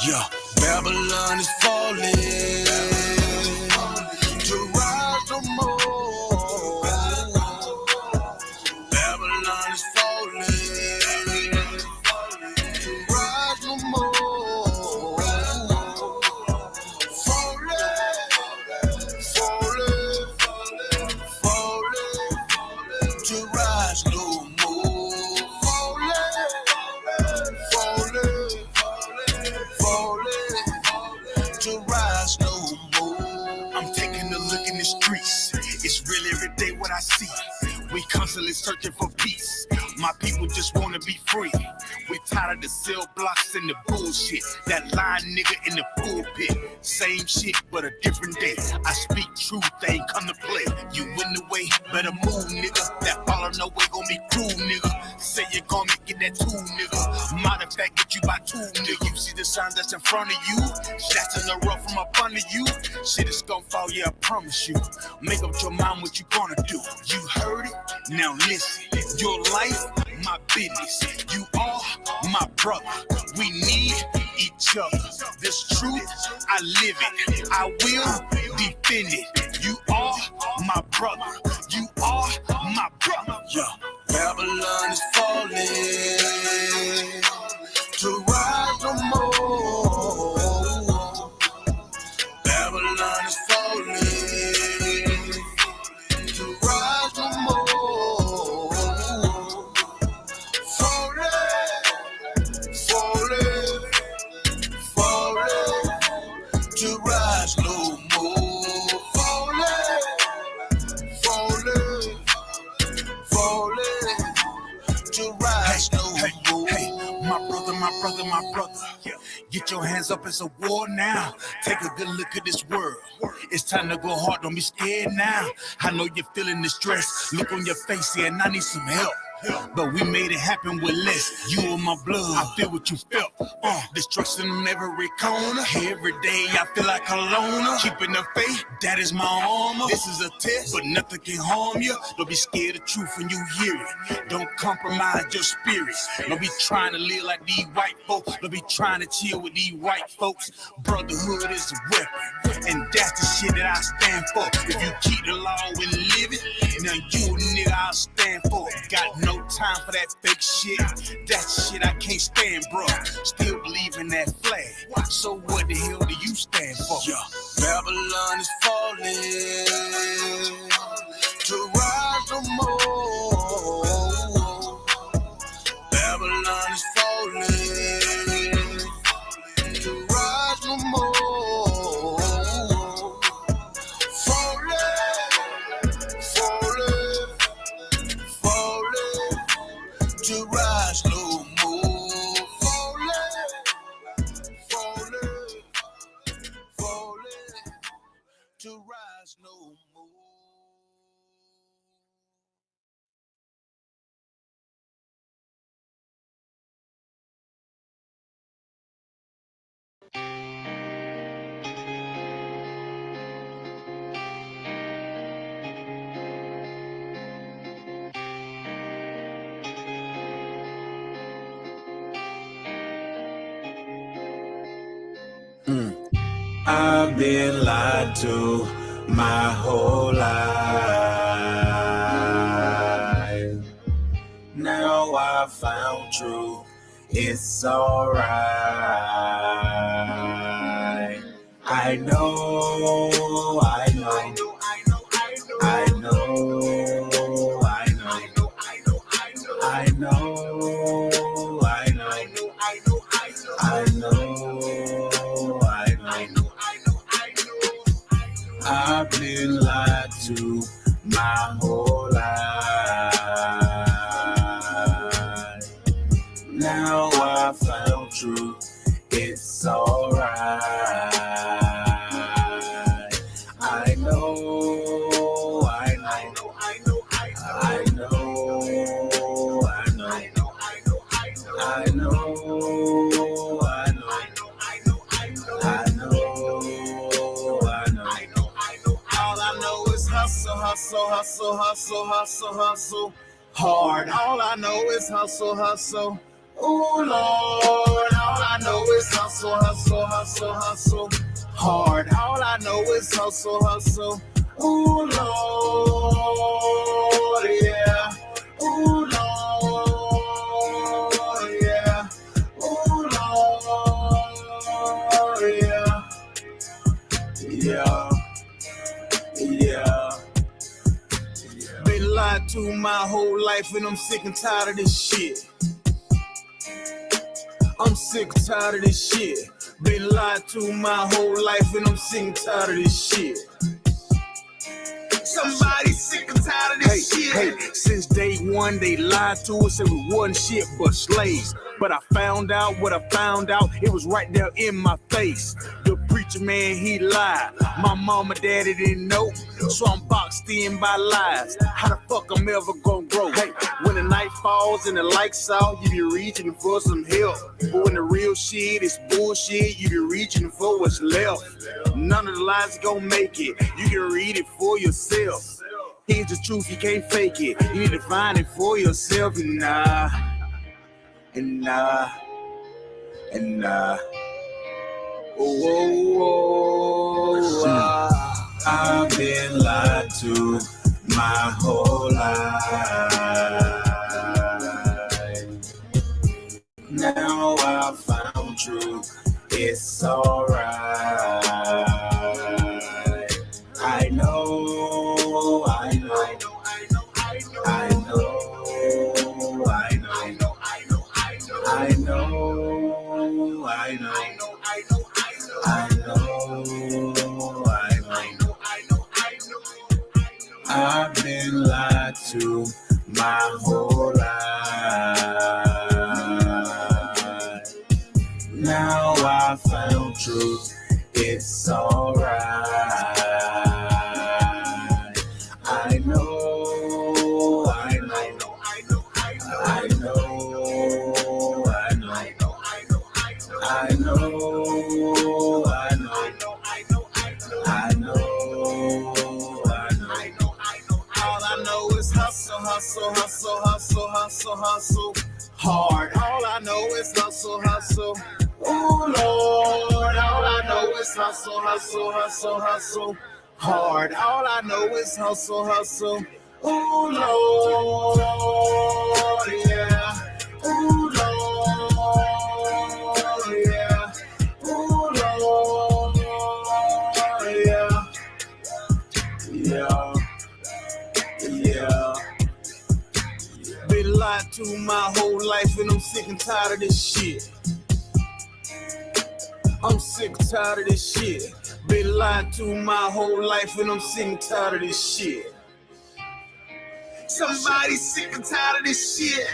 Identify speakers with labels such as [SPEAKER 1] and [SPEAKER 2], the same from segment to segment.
[SPEAKER 1] Yeah, Babylon is falling to rise no more. Babylon is falling to rise no more. Falling to rise no more. Falling to rise no more. I'm taking a look in the streets. It's really every day what I see. We constantly searching for peace. My people just wanna be free. We tired of the cell blocks and the bullshit. That lying nigga in the pulpit. Same shit, but a different day. I speak truth, they ain't come to play. You in the way, better move, nigga. That follow no way gon' be cool, nigga. Say you're gonna get that tool, nigga. Matter of fact, get you by two, nigga. You see the sign that's in front of you? Shots in the rough from up under you. Shit is gon' fall, yeah, I promise you. Make up your mind what you gonna do. You heard it? Now listen. Your life, my business. You are my brother. We need each other. This truth, I live it. I will defend it. You are my brother. You are my brother. Yeah. Babylon is falling to rise no more. Babylon is falling to rise no more. To rise no more. Falling to rise no more. Hey, my brother. Get your hands up, it's a war now. Take a good look at this world. It's time to go hard, don't be scared now. I know you're feeling the stress. Look on your face, yeah, and I need some help. But we made it happen with less. You and my blood, I feel what you felt. Destruction on every corner. Every day I feel like a loner. Keeping the faith, that is my armor. This is a test, but nothing can harm you. Don't be scared of truth when you hear it. Don't compromise your spirit. Don't be trying to live like these white folks. Don't be trying to chill with these white folks. Brotherhood is a weapon, and that's the shit that I stand for. If you keep the law and live it, now you a nigga I'll stand for. Got no time for that fake shit. That shit I can't stand, bro. Still believe in that flag. So what the hell do you stand for? Yeah. Babylon is falling to rise no more. Babylon is falling to rise no more. To rise no more. Falling to rise no more.
[SPEAKER 2] I've been lied to my whole life. Now I found truth. It's alright. I know. I've been lied to my whole life. Now I found truth. It's alright. I know. Hustle hard. All I know is hustle. Ooh, Lord, all I know is hustle
[SPEAKER 1] hustle, hustle hard. All I know is hustle, hustle. Ooh, Lord, yeah. Ooh, Lord, yeah. Ooh, Lord, yeah. Yeah. Yeah. Been lied to my whole life and I'm sick and tired of this shit. I'm sick and tired of this shit. Been lied to my whole life and I'm sick and tired of this shit. Somebody sick and tired of this shit. Hey, since day one they lied to us and we wasn't shit but slaves. But I found out what I found out, it was right there in my face. The preacher man, he lied. My mama, daddy didn't know, so I'm boxed in by lies. How the fuck I'm ever gonna grow? Hey, when the night falls and the lights out, you be reaching for some help. But when the real shit is bullshit, you be reaching for what's left. None of the lies gonna make it, you can read it for yourself. Here's the truth, you can't fake it, you need to find it for yourself. And nah. I've been lied to my whole life. Now I found truth, it's alright. I know, I know, I know, I know, I know, I know, I know, I know, I know, I've been lied to my whole life. Now I found truth, it's alright. I know, I know, I know, I know, I know, I know, I know, all I know is hustle, hustle, hustle, hustle, hustle, hustle hard. All I know is hustle, hustle. Oh Lord, all I know is hustle, hustle, hustle, hustle hard. All I know is hustle, hustle. Oh Lord, yeah. Oh Lord, yeah. Oh Lord, yeah. Yeah. Yeah. Been lied to my whole life and I'm sick and tired of this shit. I'm sick and tired of this shit. Been lied to my whole life and I'm sick and tired of this shit. Somebody sick and tired of this shit.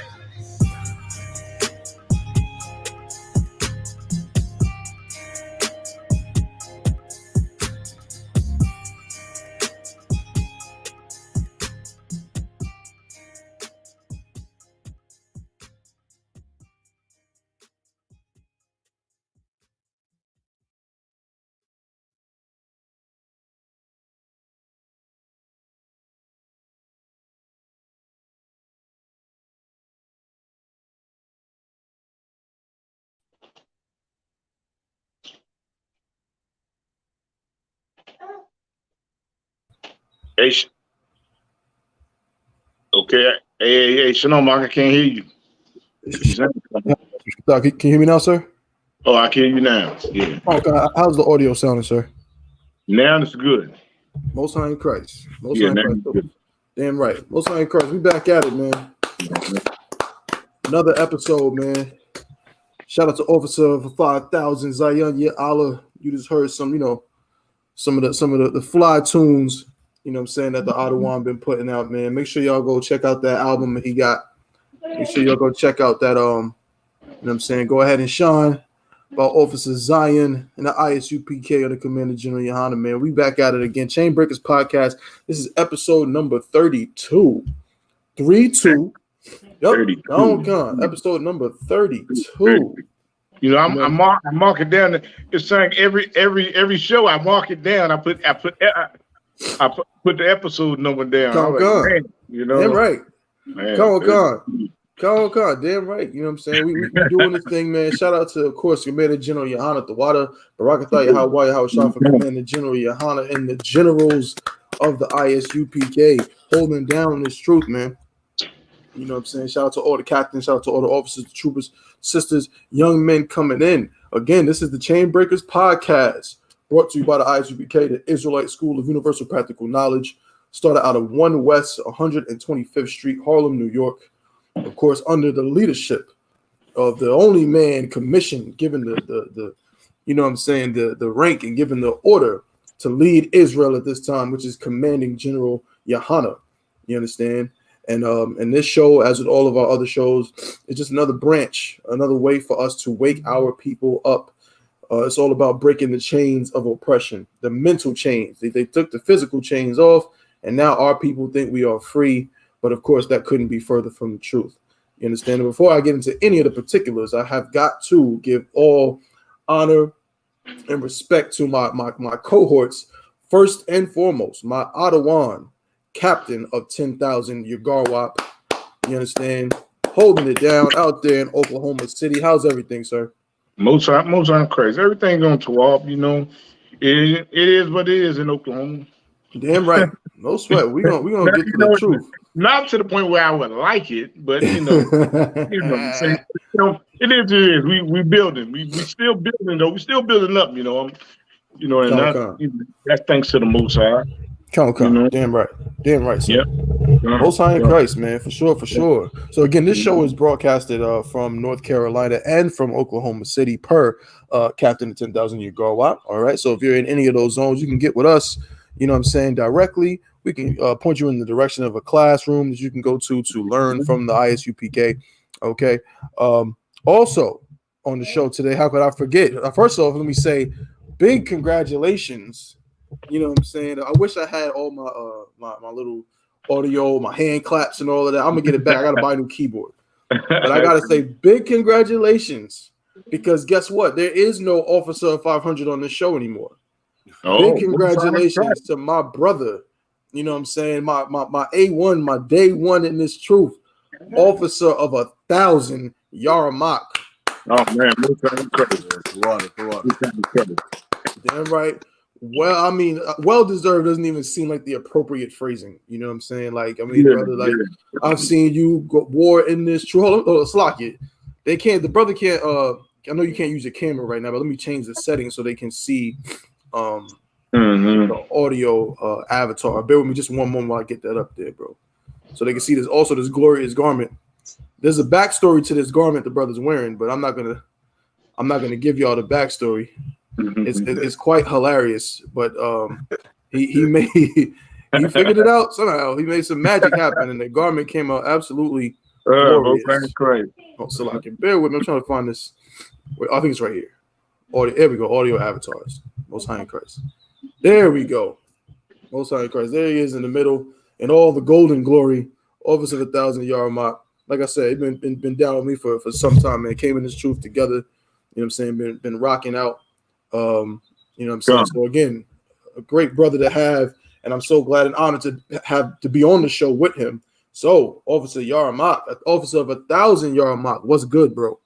[SPEAKER 3] Hey, okay. Hey, Shalom, Mark, I can't hear you.
[SPEAKER 4] Can you hear me now, sir?
[SPEAKER 3] Oh, I can hear you now. Yeah.
[SPEAKER 4] Okay. How's the audio sounding, sir?
[SPEAKER 3] Now it's good.
[SPEAKER 4] Most High in Christ. Most
[SPEAKER 3] Yeah,
[SPEAKER 4] High in
[SPEAKER 3] now
[SPEAKER 4] Christ.
[SPEAKER 3] it's good.
[SPEAKER 4] Damn right. Most High in Christ. We back at it, man. Another episode, man. Shout out to Officer for 5,000 Zion. Yeah, Allah. You just heard some of the fly tunes. You know what I'm saying, that the Ottawa been putting out, man. Make sure y'all go check out that album that he got. Make sure y'all go check out that, you know what I'm saying, Go Ahead and Shine about Officer Zion and the I.S.U.P.K of the Commander General YAHANNA, man. We back at it again. Chain Breakers Podcast. This is episode number 32. 32. Yep.
[SPEAKER 3] 32.
[SPEAKER 4] Oh, God. Episode number 32.
[SPEAKER 3] You know, I mark it down. It's saying every show I mark it down. I put the episode number down.
[SPEAKER 4] Come
[SPEAKER 3] Like,
[SPEAKER 4] on,
[SPEAKER 3] man, you know,
[SPEAKER 4] damn right.
[SPEAKER 3] man,
[SPEAKER 4] Come on. God, damn right. You know what I'm saying? We doing this thing, man. Shout out to, of course, Commander General YAHANNA Tawada, Barakatah Yahweh Yahushua for Commander General YAHANNA and the generals of the I.S.U.P.K. holding down this truth, man. You know what I'm saying? Shout out to all the captains, shout out to all the officers, the troopers, sisters, young men coming in. Again, this is the Chain Breakers podcast, brought to you by the I.S.U.P.K, the Israelite School of Universal Practical Knowledge, started out of 1 West 125th Street, Harlem, New York. Of course, under the leadership of the only man commissioned, given the you know what I'm saying, the rank and given the order to lead Israel at this time, which is Commanding General YAHANNA. You understand? And this show, as with all of our other shows, is just another branch, another way for us to wake our people up. It's all about breaking the chains of oppression, the mental chains. They took the physical chains off, and now our people think we are free. But of course, that couldn't be further from the truth. You understand? And before I get into any of the particulars, I have got to give all honor and respect to my cohorts. First and foremost, my Ottawan, captain of 10,000 YAHANNA. You understand? Holding it down out there in Oklahoma City. How's everything, sir?
[SPEAKER 3] Most crazy. Everything going to up, you know. It is what it is in Oklahoma.
[SPEAKER 4] Damn right. No sweat. We're gonna get to the truth.
[SPEAKER 3] Not to the point where I would like it, but it is what it is. We building. We still building though. We still building up, and that's thanks to the Most High.
[SPEAKER 4] Damn right, sir. Yep. Most High in Christ, man, for sure. So again, this show is broadcasted from North Carolina and from Oklahoma City per Captain of 10,000 YAHANNA. All right. So if you're in any of those zones, you can get with us. You know what I'm saying, directly. We can point you in the direction of a classroom that you can go to learn from the I.S.U.P.K. Okay. Also on the show today, how could I forget? First off, let me say big congratulations. You know what I'm saying? I wish I had all my little audio, my hand claps and all of that. I'm gonna get it back. I gotta buy a new keyboard. But I gotta say big congratulations, because guess what? There is no Officer of 500 on this show anymore. Big congratulations to my brother. You know what I'm saying? My A1, my day one in this truth, Officer of 1,000 YAHANNA.
[SPEAKER 3] Oh man,
[SPEAKER 4] damn right. Well, I mean, well deserved doesn't even seem like the appropriate phrasing. You know what I'm saying? Like, I mean, brother, like I've seen you go war in this truth. Hold on, slack it. They can't. The brother can't. I know you can't use your camera right now, but let me change the settings so they can see the audio avatar. Bear with me just one moment while I get that up there, bro, so they can see this. Also, this glorious garment. There's a backstory to this garment the brother's wearing, but I'm not gonna give y'all the backstory. It's quite hilarious, but he figured it out somehow. He made some magic happen, and the garment came out absolutely glorious. So I can bear with me. I'm trying to find this. I think it's right here. Audio. There we go. Audio avatars. Most High in Christ. There we go. Most High in Christ. There he is in the middle, in all the golden glory. Officer of 1,000 YAHANNA. Like I said, been down with me for some time, man. Came in this truth together. You know what I'm saying? Been rocking out. You know what I'm saying? So again, a great brother to have, and I'm so glad and honored to be on the show with him. So, Officer YAHANNA, Officer of 1,000 YAHANNA, what's good, bro?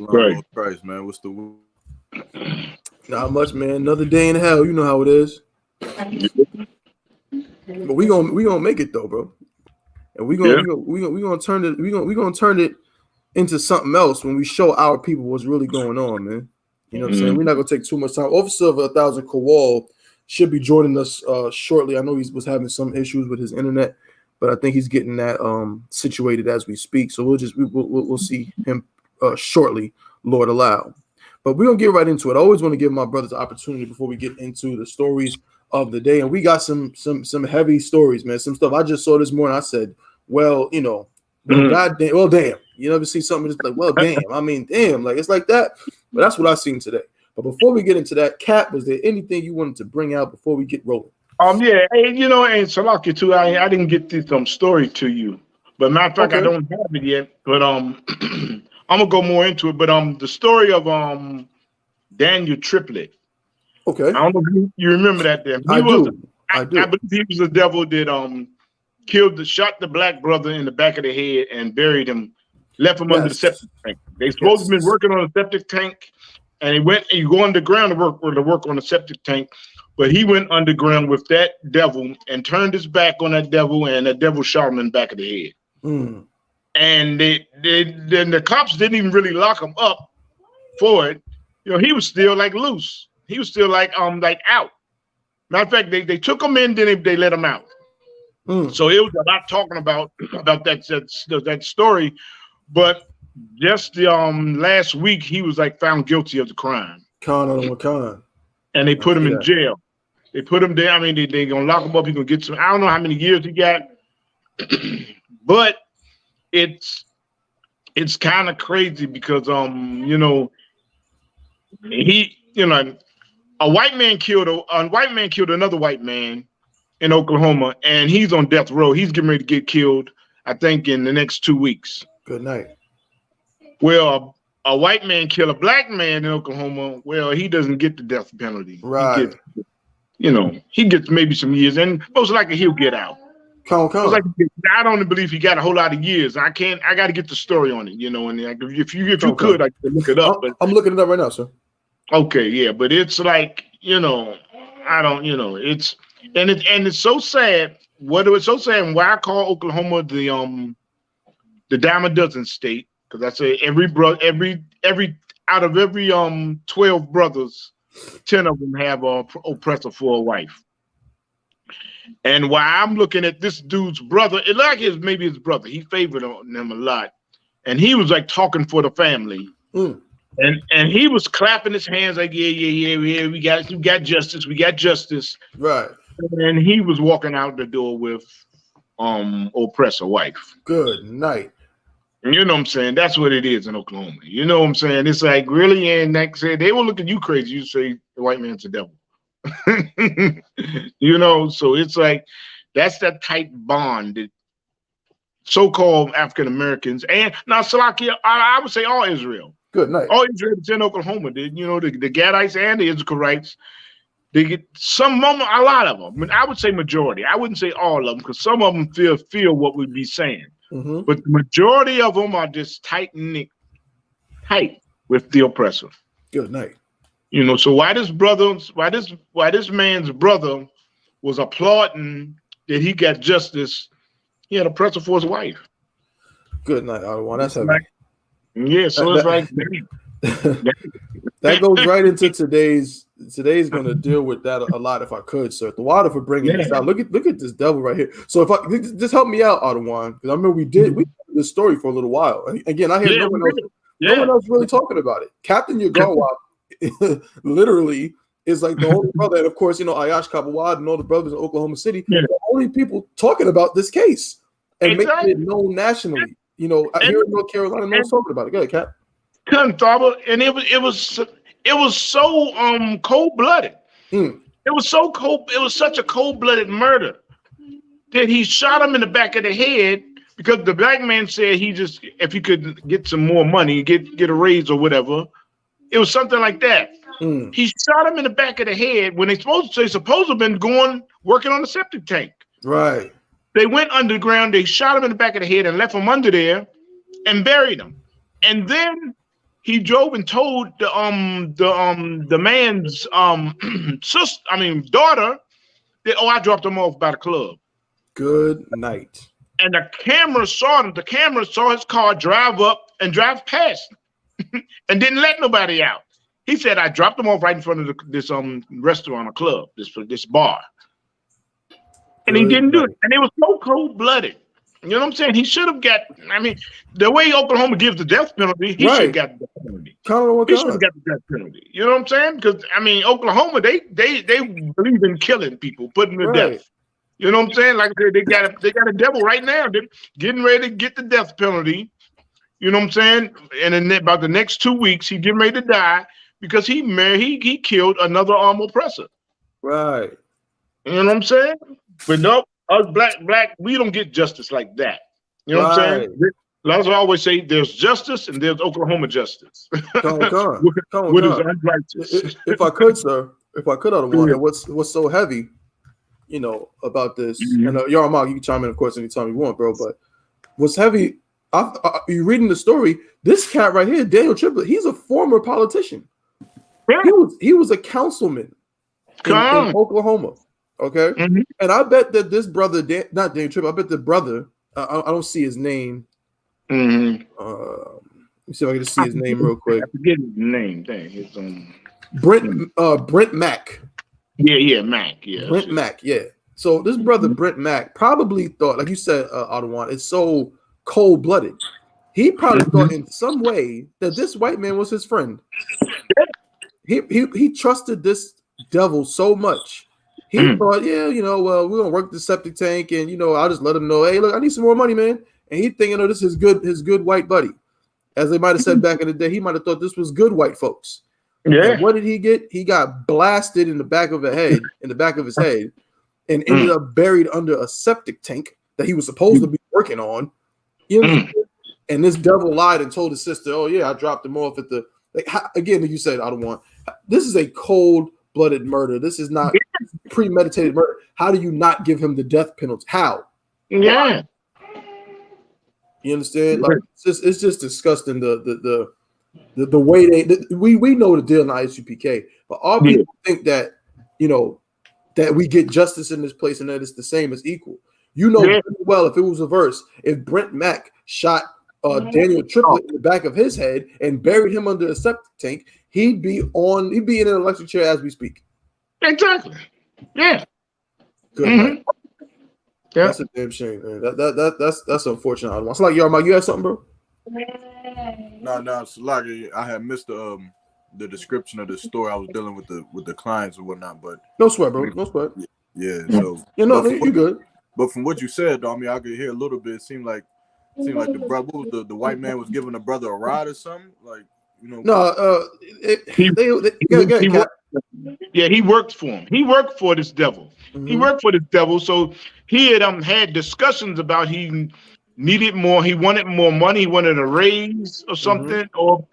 [SPEAKER 2] Great, Christ, man. What's the
[SPEAKER 4] Not much, man. Another day in hell. You know how it is. But we gonna make it though, bro. And we gonna turn it into something else when we show our people what's really going on, man. You know what I'm saying? We're not gonna take too much time. Officer of 1,000 Kowal should be joining us shortly. I know he was having some issues with his internet, but I think he's getting that situated as we speak. So we'll see him shortly, Lord allow. But we're gonna get right into it. I always want to give my brothers the opportunity before we get into the stories of the day, and we got some heavy stories, man. Some stuff I just saw this morning. I said, well, you know, goddamn, well, damn. You never see something just like, well, damn. I mean, damn, like it's like that. But that's what I seen today. But before we get into that, Cap, was there anything you wanted to bring out before we get rolling?
[SPEAKER 3] Yeah, and you know, and Salaki too. I didn't get this story to you, but matter of fact, I don't have it yet. But I'm gonna go more into it. But the story of Daniel Triplet.
[SPEAKER 4] Okay.
[SPEAKER 3] I don't know if you remember that. Then
[SPEAKER 4] I do.
[SPEAKER 3] I believe he was the devil that shot the black brother in the back of the head and buried him, left him under the septic tank. They supposed to have been working on a septic tank, and you go underground to work on the septic tank, but he went underground with that devil and turned his back on that devil, and that devil shot him in the back of the head.
[SPEAKER 4] Mm.
[SPEAKER 3] And then the cops didn't even really lock him up for it. You know, he was still like loose. He was still like out. Matter of fact, they took him in, then they let him out.
[SPEAKER 4] Mm.
[SPEAKER 3] So it was a lot talking about that story, but just the last week he was like found guilty of the crime. And they put him in jail. They put him there. I mean, they gonna lock him up. He's gonna get some. I don't know how many years he got, but it's kind of crazy because you know, a white man killed another white man in Oklahoma, and he's on death row. He's getting ready to get killed, I think, in the next 2 weeks.
[SPEAKER 4] Good night.
[SPEAKER 3] Well, a white man killed a black man in Oklahoma. Well, he doesn't get the death penalty.
[SPEAKER 4] Right.
[SPEAKER 3] He gets maybe some years, and most likely he'll get out. I don't believe he got a whole lot of years. I got to get the story on it, and if you could, I could look it up. But
[SPEAKER 4] I'm looking it up right now, sir.
[SPEAKER 3] Okay, yeah, but it's like, I don't, it's it's so sad. It's so sad, and why I call Oklahoma the dime a dozen state, because I say every out of every 12 brothers, 10 of them have a oppressor for a wife. And why I'm looking at this dude's brother, it like maybe his brother. He favored him a lot, and he was like talking for the family.
[SPEAKER 4] Mm.
[SPEAKER 3] And he was clapping his hands like, yeah, we got justice.
[SPEAKER 4] Right.
[SPEAKER 3] And he was walking out the door with oppressor wife.
[SPEAKER 4] Good night.
[SPEAKER 3] You know what I'm saying? That's what it is in Oklahoma. You know what I'm saying? It's like really, and like I said, they will look at you crazy. You say the white man's the devil. So it's like that's that tight bond that so-called African Americans and now Salakia, I would say all Israel.
[SPEAKER 4] Good night.
[SPEAKER 3] All Israel that's in Oklahoma, the Gadites and the Israelites, they get a lot of them. I mean, I would say majority. I wouldn't say all of them because some of them feel what we'd be saying. Mm-hmm. But the majority of them are just tight with the oppressor.
[SPEAKER 4] Good night.
[SPEAKER 3] So why this man's brother was applauding that he got justice, he had oppressor for his wife.
[SPEAKER 4] Good night, Ottawa. That's heavy.
[SPEAKER 3] Yeah, so it's like
[SPEAKER 4] that goes right into today's going to deal with that a lot if I could, sir. The water for bringing this out. Look at this devil right here. So if I just help me out, Ottawa, because I remember we did this story for a little while. Again, I hear no one else really talking about it. Captain Yagawa literally is like the only brother, and of course, I.S.U.P.K and all the brothers in Oklahoma City, the only people talking about this case and making it known nationally. Here in North Carolina, no one's talking about it. Go ahead, Cap.
[SPEAKER 3] And it was so cold-blooded. It was so cold. It was such a cold-blooded murder that he shot him in the back of the head because the black man said if he could get some more money, get a raise or whatever. It was something like that. He shot him in the back of the head when they supposed to have been working on the septic tank.
[SPEAKER 4] Right.
[SPEAKER 3] They went underground. They shot him in the back of the head and left him under there, and buried him. And then he drove and told the man's daughter that I dropped him off by the club.
[SPEAKER 4] Good night.
[SPEAKER 3] And the camera saw him. The camera saw his car drive up and drive past, and didn't let nobody out. He said, I dropped him off right in front of this restaurant or club, this bar. And he didn't do it. And it was so cold-blooded. You know what I'm saying? He should have got, the way Oklahoma gives the death penalty, he should have got the death penalty. He should have got the death penalty. You know what I'm saying? Because, Oklahoma, they believe in killing people, putting them to death. You know what I'm saying? Like they got a devil right now. They're getting ready to get the death penalty. You know what I'm saying? And in about the next 2 weeks, he's getting ready to die because he killed another oppressor.
[SPEAKER 4] Right.
[SPEAKER 3] You know what I'm saying? But no, us black, we don't get justice like that. You know what I'm saying? As I always say, there's justice and there's Oklahoma justice.
[SPEAKER 4] Come on.
[SPEAKER 3] What is unrighteous?
[SPEAKER 4] If I could, sir, Ottawa, what's so heavy about this.
[SPEAKER 3] Mhm.
[SPEAKER 4] And y'all, Mark, you can chime in, of course, anytime you want, bro. But what's heavy? You reading the story? This cat right here, Daniel Triplett, he's a former politician.
[SPEAKER 3] Yeah.
[SPEAKER 4] He was a councilman in Oklahoma. Okay,
[SPEAKER 3] Mhm.
[SPEAKER 4] and I bet that this brother, not Daniel Triplett, I bet the brother. I don't see his name.
[SPEAKER 3] Mhm.
[SPEAKER 4] Let me see if I can just see his name real quick.
[SPEAKER 3] I forget his name. Dang, it's
[SPEAKER 4] Brent Mack.
[SPEAKER 3] Yeah, Mac. Yeah,
[SPEAKER 4] Brent Mack. Yeah. So this brother Brent Mack probably thought, like you said, Ottawa, it's so cold blooded. He probably thought in some way that this white man was his friend. He trusted this devil so much. He thought, yeah, well, we're gonna work the septic tank, and I'll just let him know, hey, look, I need some more money, man. And he thinking, this is his good white buddy. As they might have said back in the day, he might have thought this was good white folks.
[SPEAKER 3] Yeah.
[SPEAKER 4] And what did he get? He got blasted in the back of his head, and ended up buried under a septic tank that he was supposed to be working on. And this devil lied and told his sister, "Oh yeah, I dropped him off at the." Again, you said, "I don't want." This is a cold-blooded murder. This is not premeditated murder. How do you not give him the death penalty? How?
[SPEAKER 3] Yeah.
[SPEAKER 4] You understand? Like it's just disgusting. The way we know the deal in I.S.U.P.K, but all people think that that we get justice in this place and that it's the same as equal. Well, if it was reversed, if Brent Mack shot Daniel Triplett in the back of his head and buried him under a septic tank, he'd be in an electric chair as we speak.
[SPEAKER 3] Exactly. Yeah.
[SPEAKER 4] Good. Yeah. That's a damn shame, man. That's unfortunate. It's like, Mike, you had something, bro?
[SPEAKER 2] No, it's like I had missed the description of the story. I was dealing with the clients and whatnot, but
[SPEAKER 4] no sweat, bro. No sweat.
[SPEAKER 2] Yeah. So
[SPEAKER 4] you good.
[SPEAKER 2] But from what you said, though, I mean, I could hear a little bit. It seemed like the brother, the white man was giving the brother a ride or something, like
[SPEAKER 3] No, he worked for him. He worked for this devil. He worked for this devil. So he had discussions about he needed more. He wanted more money. He wanted a raise or something, or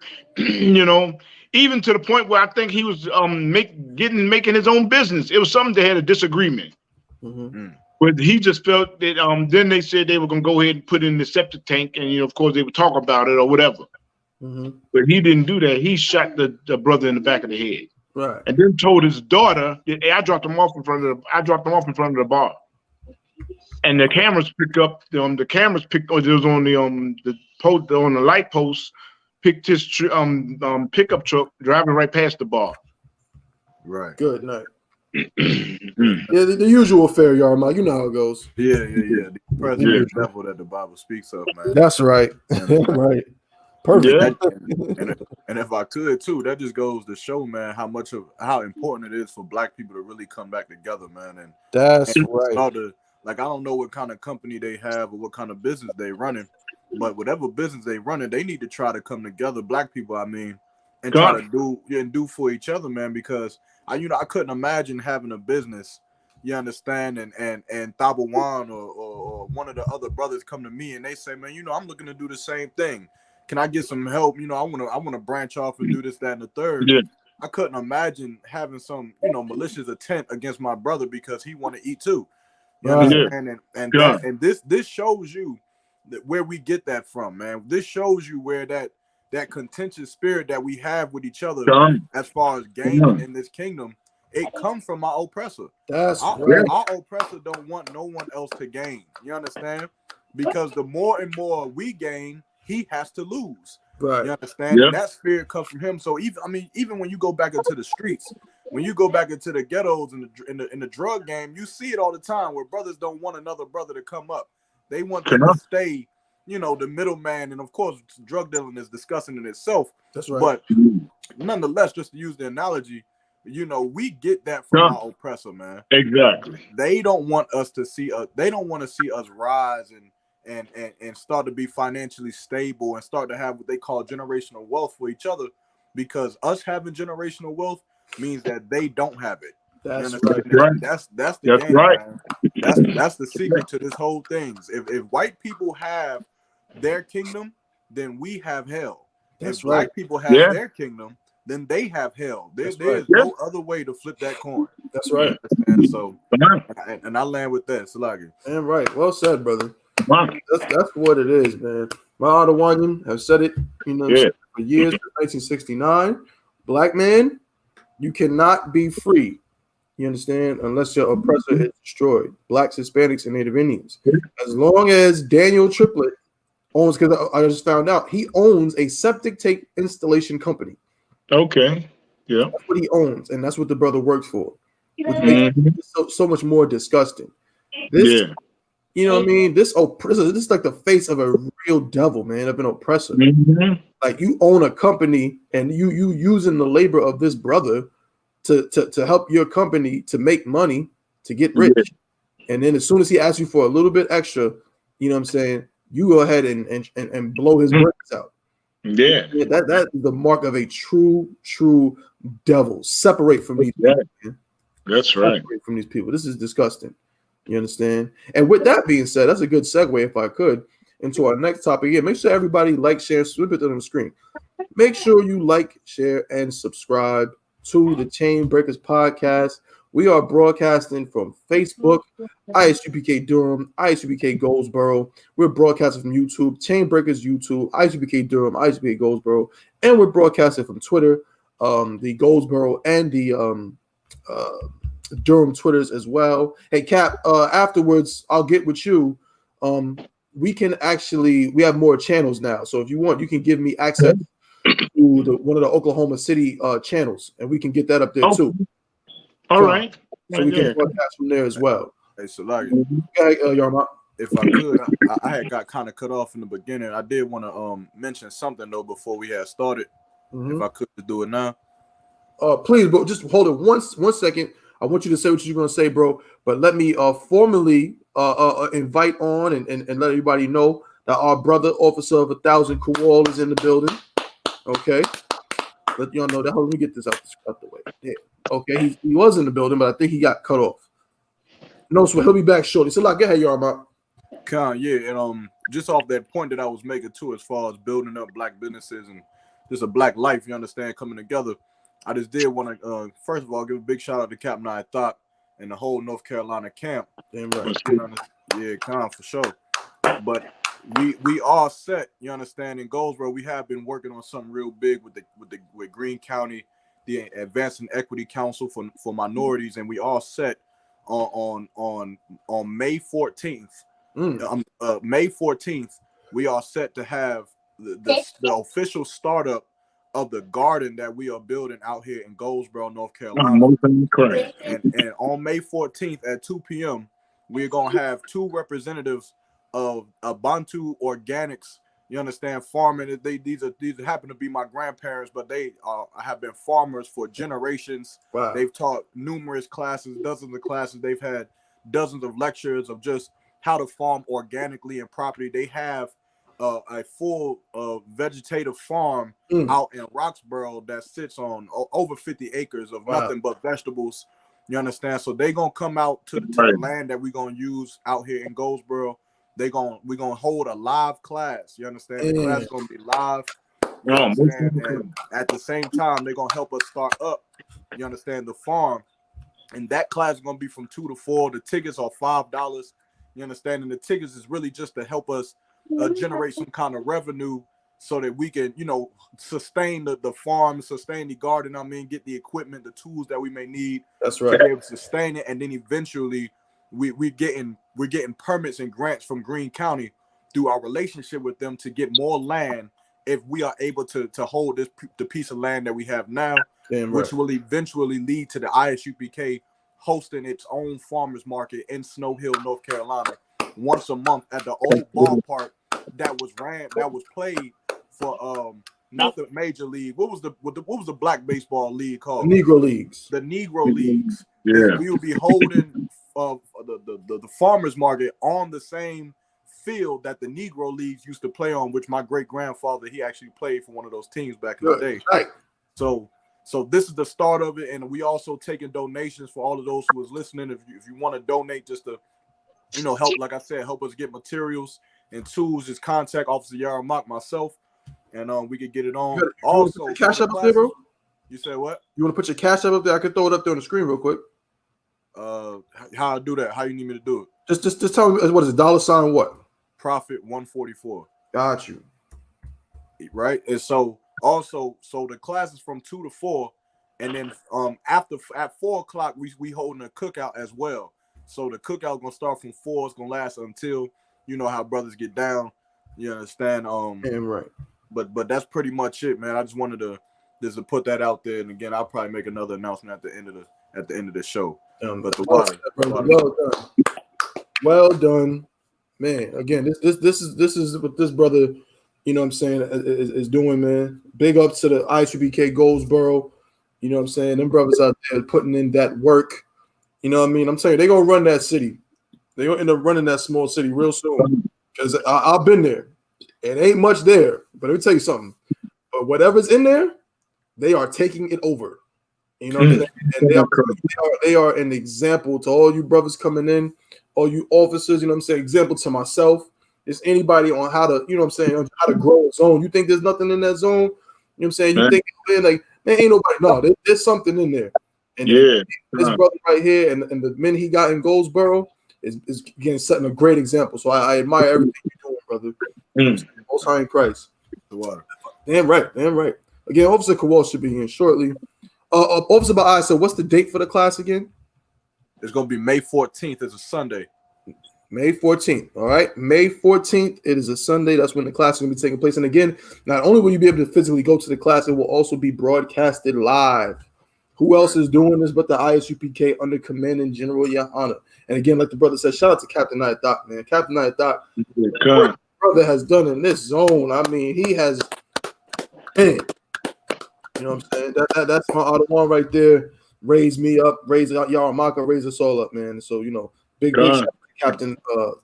[SPEAKER 3] even to the point where I think he was making his own business. It was something they had a disagreement. But he just felt that then they said they were gonna go ahead and put in the septic tank, and of course they would talk about it or whatever. But he didn't do that. He shot the brother in the back of the head.
[SPEAKER 4] Right.
[SPEAKER 3] And then told his daughter that, hey, I dropped him off in front of the bar. And the cameras picked up it was on the light post, picked his pickup truck driving right past the bar.
[SPEAKER 2] Right.
[SPEAKER 4] Good night. Yeah, the usual affair, y'all. You know how it goes.
[SPEAKER 2] Yeah. The present devil that the Bible speaks of, man.
[SPEAKER 4] That's right. Right. Perfect.
[SPEAKER 2] Yeah. And if I could too, that just goes to show, man, how important it is for Black people to really come back together, man. And
[SPEAKER 4] that's right.
[SPEAKER 2] I don't know what kind of company they have or what kind of business they running, but whatever business they running, they need to try to come together, Black people, I mean, and try to do for each other, man, because I couldn't imagine having a business, you understand, and Thabawan or one of the other brothers come to me and they say, man, I'm looking to do the same thing. Can I get some help? I want to branch off and do this, that, and the third. Yeah. I couldn't imagine having some, malicious intent against my brother because he want to eat too. You understand? And this shows you that where we get that from, man. This shows you where that contentious spirit that we have with each other as far as gaining in this kingdom, it comes from our oppressor.
[SPEAKER 4] That's
[SPEAKER 2] right. Our oppressor don't want no one else to gain. You understand? Because the more and more we gain, he has to lose.
[SPEAKER 4] Right.
[SPEAKER 2] You understand? And that spirit comes from him. So even when you go back into the streets, when you go back into the ghettos and in the drug game, you see it all the time where brothers don't want another brother to come up. They want them to stay, the middleman. And of course, drug dealing is disgusting in itself.
[SPEAKER 4] That's right.
[SPEAKER 2] But nonetheless, just to use the analogy, we get that from our oppressor, man.
[SPEAKER 3] Exactly.
[SPEAKER 2] They don't want us to see us. They don't want to see us rise and start to be financially stable and start to have what they call generational wealth for each other, because us having generational wealth means that they don't have it.
[SPEAKER 4] That's
[SPEAKER 3] right.
[SPEAKER 2] That's the game, right. Man. That's the secret to this whole thing. If white people have their kingdom, then we have hell.
[SPEAKER 4] That's
[SPEAKER 2] if
[SPEAKER 4] right.
[SPEAKER 2] Black people have their kingdom, then they have hell. There's no other way to flip that coin.
[SPEAKER 4] That's right.
[SPEAKER 2] And so, and I land with that. Salagi.
[SPEAKER 4] And right. Well said, brother.
[SPEAKER 3] Wow.
[SPEAKER 4] That's what it is, man. My Ottawanyan have said it, you know,
[SPEAKER 3] Yeah.
[SPEAKER 4] for years, since 1969. Black man, you cannot be free. You understand? Unless your oppressor is destroyed. Blacks, Hispanics, and Native Indians. As long as Daniel Triplett owns, because I just found out, he owns a septic tank installation company.
[SPEAKER 3] Okay. Yeah.
[SPEAKER 4] That's what he owns, and that's what the brother works for. Which makes it so much more disgusting. This,
[SPEAKER 3] Yeah.
[SPEAKER 4] you know what I mean? This is like the face of a real devil, man, of an oppressor. Like you own a company and you using the labor of this brother to help your company to make money, to get rich. Yeah. And then as soon as he asks you for a little bit extra, you know what I'm saying, you go ahead and blow his brains out.
[SPEAKER 3] Yeah.
[SPEAKER 4] That is the mark of a true devil. Separate from these people. Man.
[SPEAKER 3] That's right.
[SPEAKER 4] Separate from these people. This is disgusting. You understand? And with that being said, that's a good segue, if I could, into our next topic here. Make sure everybody like, share, flip it on the screen. Make sure you like, share, and subscribe to the Chain Breakers podcast. We are broadcasting from Facebook, I.S.U.P.K. Durham, I.S.U.P.K. Goldsboro. We're broadcasting from YouTube, Chain Breakers YouTube, I.S.U.P.K. Durham, I.S.U.P.K. Goldsboro, and we're broadcasting from Twitter, the Goldsboro and the Durham Twitters as well. Hey Cap, afterwards I'll get with you. We have more channels now, so if you want, you can give me access to one of the Oklahoma City channels, and we can get that up there too.
[SPEAKER 3] All right.
[SPEAKER 4] So we can broadcast from there as well.
[SPEAKER 2] Hey, Salagi.
[SPEAKER 4] Yarma.
[SPEAKER 2] If I could, I had got kind of cut off in the beginning. I did want to mention something though before we had started. If I could do it now.
[SPEAKER 4] Please, bro, just hold it one second. I want you to say what you're gonna say, bro. But let me formally invite on and let everybody know that our brother, Officer of 1,000 Kowal, is in the building. Okay. Let y'all know that. Let me get this out the way. Yeah. Okay, he was in the building, but I think he got cut off. No, so he'll be back shortly. So like, go ahead, Yarma.
[SPEAKER 2] Yeah, and just off that point that I was making too, as far as building up black businesses and just a black life, you understand, coming together. I just did want to, first of all, give a big shout out to Captain I.S.U.P.K. and the whole North Carolina camp.
[SPEAKER 4] Damn right.
[SPEAKER 2] Yeah, for sure. But we all set, you understand, in Goldsboro. We have been working on something real big with Greene County, the Advancing Equity Council for minorities, and we all set on May 14th. May 14th, we are set to have the official startup of the garden that we are building out here in Goldsboro, North Carolina. And on May 14th at 2 p.m., we're going to have two representatives of Bantu Organics, you understand, farming. These happen to be my grandparents, but they have been farmers for generations. Wow. They've taught numerous classes, dozens of classes. They've had dozens of lectures of just how to farm organically and properly. They have a full vegetative farm out in Roxborough that sits on over 50 acres of nothing but vegetables. You understand? So they're gonna come out to the land that we're gonna use out here in Goldsboro. We're gonna hold a live class. You understand? The class is gonna be live. You understand? And at the same time, they're gonna help us start up. You understand, the farm. And that class is gonna be from 2 to 4. The tickets are $5. You understand? And the tickets is really just to help us generate some kind of revenue so that we can, sustain the farm, sustain the garden. I mean, get the equipment, the tools that we may need.
[SPEAKER 4] That's right.
[SPEAKER 2] To be able to sustain it, and then eventually we're getting permits and grants from Greene County through our relationship with them to get more land if we are able to hold the piece of land that we have now, which will eventually lead to the I.S.U.P.K. hosting its own farmers market in Snow Hill, North Carolina, once a month at the old ballpark that was played for not the major league. What was the black baseball league called?
[SPEAKER 4] The Negro Leagues.
[SPEAKER 2] The Negro Leagues.
[SPEAKER 3] Yeah.
[SPEAKER 2] We will be holding the farmers market on the same field that the Negro Leagues used to play on, which my great grandfather, he actually played for one of those teams back in the day.
[SPEAKER 4] Right.
[SPEAKER 2] So this is the start of it, and we also taking donations for all of those who is listening. If you want to donate, just to help, like I said, help us get materials and tools, just contact Officer YAHANNA, myself, and we could get it on. Also,
[SPEAKER 4] cash up there, bro.
[SPEAKER 2] You say what?
[SPEAKER 4] You want to put your cash up there? I could throw it up there on the screen real quick.
[SPEAKER 2] How I do that? How you need me to do it?
[SPEAKER 4] Just tell me what is it? $ what?
[SPEAKER 2] Profit 144.
[SPEAKER 4] Got you.
[SPEAKER 2] Right, and so also, the class is from 2 to 4, and then at 4 o'clock we holding a cookout as well. So the cookout gonna start from 4. It's gonna last until you know how brothers get down. You understand?
[SPEAKER 4] Right.
[SPEAKER 2] But that's pretty much it, man. I just wanted to put that out there, and again, I'll probably make another announcement at the end of the show. But the water.
[SPEAKER 4] Well done, man. Again, this is what this brother, you know what I'm saying, is doing, man. Big up to the I.S.U.P.K. Goldsboro. You know what I'm saying? Them brothers out there putting in that work. You know what I mean? I'm telling you, they're going to run that city. They're going to end up running that small city real soon. Because I've been there. It ain't much there. But let me tell you something. But whatever's in there, they are taking it over. You know, and they are an example to all you brothers coming in, all you officers, you know what I'm saying? Example to myself. Is anybody on how to, you know what I'm saying, on how to grow a zone. You think there's nothing in that zone? You know what I'm saying? You think, man, like, man, ain't nobody. No, there's something in there. And this brother right here and the men he got in Goldsboro is again setting a great example. So I admire everything you're doing, brother. Most high in Christ.
[SPEAKER 2] The water.
[SPEAKER 4] Damn right. Again, Officer Kowal should be here shortly. Officer Ba'ai, so what's the date for the class again?
[SPEAKER 2] It's going to be May 14th. It's a Sunday.
[SPEAKER 4] May 14th. All right. May 14th. It is a Sunday. That's when the class is going to be taking place. And again, not only will you be able to physically go to the class, it will also be broadcasted live. Who else is doing this but the I.S.U.P.K. under Commanding General YAHANNA? And again, like the brother said, shout out to Captain I.S.U.K, man. Captain I.S.U.K, brother has done in this zone. I mean, he has, man, you know what I'm saying? That's my other one right there. Raised me up, raised YAHANNA, raised us all up, man. So, you know, big shout out to Captain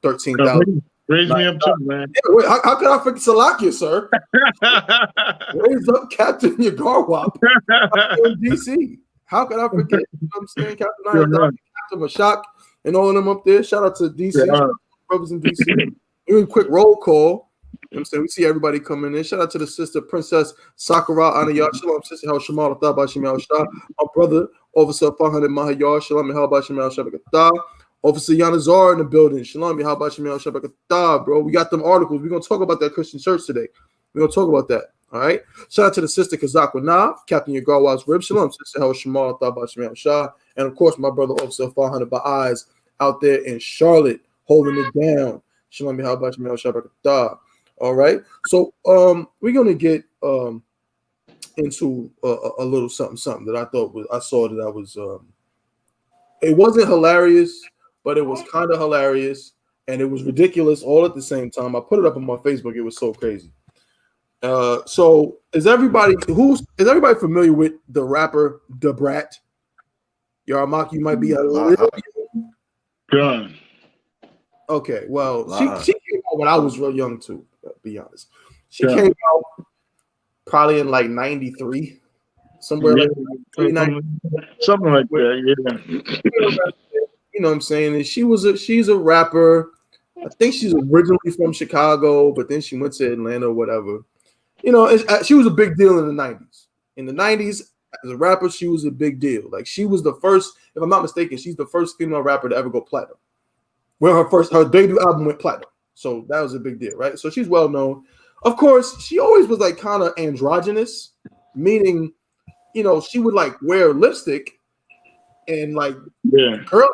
[SPEAKER 4] 13,000.
[SPEAKER 3] Raise me up too, man.
[SPEAKER 4] Yeah, wait, how could I forget Salakia, sir? Raise up Captain Yagarwap in DC. How could I forget? You know what I'm saying? Captain Captain Mashak and all of them up there. Shout out to DC, brothers in DC. Doing quick roll call. You know what I'm saying? We see everybody coming in. Shout out to the sister, Princess Sakura Anayat. Shalom, sister Hal Shamal Thaba Shemal Shah. My brother, Officer 500 Mahayar. Shalom, Halba Shemal Shabakata. Officer Yanazar in the building. Shalom, Halba Shemal Shabakata, bro. We got them articles. We're going to talk about that Christian church today. We're going to talk about that. All right. Shout out to the sister Kazakwa Nav, Captain Yagarwa's Rib. Shalom, sister Hal Shamal Thaba Shemal Shah. And of course, my brother, Officer 500 Ba'S out there in Charlotte, holding it down. Shalom, Halba Shemal Shabakata. All right, so we're gonna get into a little something that I thought was it wasn't hilarious, but it was kind of hilarious and it was ridiculous all at the same time. I put it up on my Facebook. It was so crazy. So is everybody familiar with the rapper Da Brat? Yarmak, you might be a little
[SPEAKER 3] Done.
[SPEAKER 4] Okay, well, she came out when I was real young too. To be honest, she came out probably in like '93, somewhere like
[SPEAKER 3] something like that. Yeah,
[SPEAKER 4] you know what I'm saying? And she's a rapper. I think she's originally from Chicago, but then she went to Atlanta or whatever. You know, she was a big deal in the '90s. In the '90s, as a rapper, she was a big deal. Like she was the first, if I'm not mistaken, she's the first female rapper to ever go platinum. Well, her debut album went platinum. So that was a big deal, right? So she's well known. Of course, she always was like kind of androgynous, meaning, you know, she would like wear lipstick and like curly,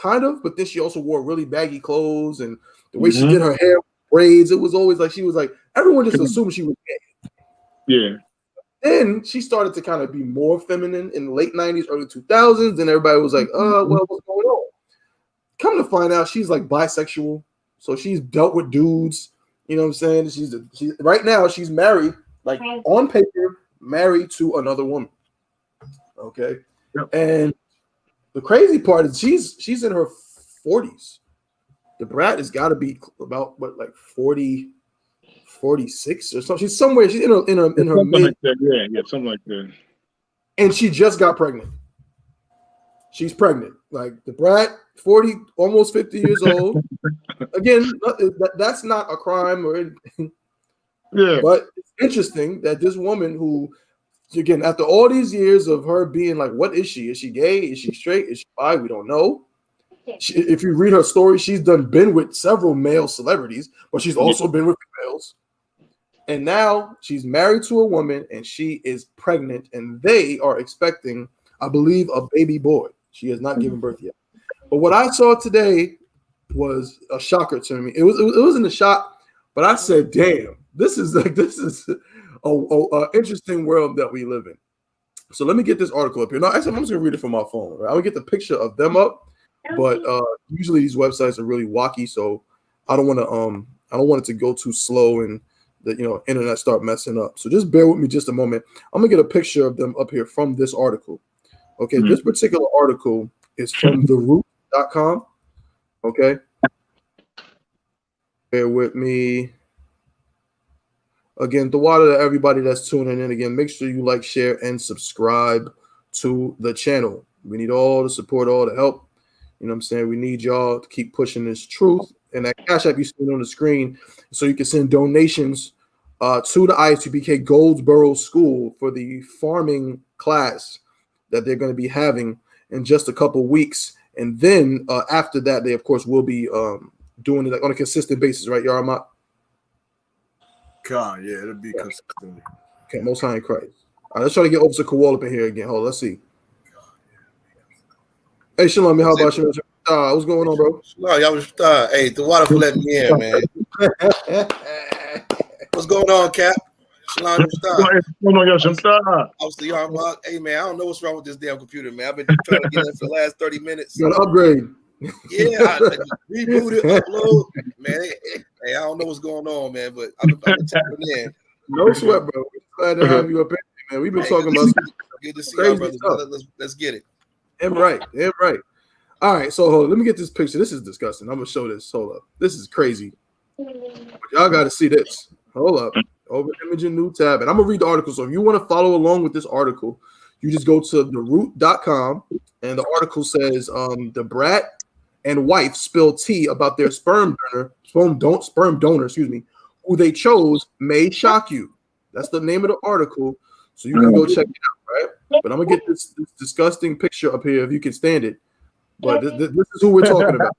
[SPEAKER 4] kind of, but then she also wore really baggy clothes and the way she did her hair, braids. It was always like she was like everyone just assumed she was gay.
[SPEAKER 3] Yeah.
[SPEAKER 4] Then she started to kind of be more feminine in the late '90s, early 2000s, and everybody was like, well, what's going on? Come to find out, she's like bisexual. So she's dealt with dudes, you know what I'm saying? She's right now she's married, like on paper, married to another woman. Okay. Yep. And the crazy part is she's in her 40s. The Brat has got to be about what, like 40, 46 or something. She's somewhere, she's in her mid.
[SPEAKER 3] Like that. Yeah, something like that.
[SPEAKER 4] And she just got pregnant. She's pregnant. Like the Brat, 40, almost 50 years old. Again, that's not a crime or anything.
[SPEAKER 3] Yeah.
[SPEAKER 4] But it's interesting that this woman who, again, after all these years of her being like, what is she? Is she gay? Is she straight? Is she bi? We don't know. if you read her story, she's been with several male celebrities, but she's also been with females. And now she's married to a woman and she is pregnant and they are expecting, I believe, a baby boy. She has not given birth yet. But what I saw today was a shocker to me. It wasn't a shock, but I said, damn, this is a interesting world that we live in. So let me get this article up here. No, actually, I'm just gonna read it from my phone. Right? I would get the picture of them up, but usually these websites are really wacky, so I don't want it to go too slow and the internet start messing up. So just bear with me just a moment. I'm gonna get a picture of them up here from this article. Okay, this particular article is from theroot.com. Okay, bear with me. Again, the water to everybody that's tuning in. Again, make sure you like, share, and subscribe to the channel. We need all the support, all the help. You know what I'm saying? We need y'all to keep pushing this truth. And that Cash App you see on the screen, so you can send donations to the I.S.U.P.K Goldsboro School for the farming class that they're going to be having in just a couple weeks. And then after that, they, of course, will be doing it on a consistent basis, right, Yarma?
[SPEAKER 2] God, yeah, it'll be consistent.
[SPEAKER 4] Okay, Most High in Christ. All right, let's try to get Officer Kowal up in here again. Hold on, let's see. Hey, Shalom, how about you? What's going on, bro?
[SPEAKER 5] Shalom, y'all was hey, the water for letting me in, man. What's going on, Cap? Shalom, obviously, y'all. Hey, man, I don't know what's wrong with this damn computer, man. I've been trying to get in for the last 30 minutes.
[SPEAKER 4] You got to upgrade.
[SPEAKER 5] Yeah, I reboot it, upload, man. Hey, I don't know what's going on, man, but I've been tapping in.
[SPEAKER 4] No sweat, bro. We're glad to have you up here, man. We've been talking about
[SPEAKER 5] good to see y'all, brothers. Let's get it.
[SPEAKER 4] Damn right. All right, so hold on. Let me get this picture. This is disgusting. I'm gonna show this. Hold up. This is crazy. Y'all got to see this. Hold up. Over imaging new tab, and I'm gonna read the article. So if you want to follow along with this article, you just go to theroot.com, and the article says the brat and wife spill tea about their sperm donor, who they chose may shock you. That's the name of the article. So you can go check it out, right? But I'm gonna get this disgusting picture up here if you can stand it. But this is who we're talking about.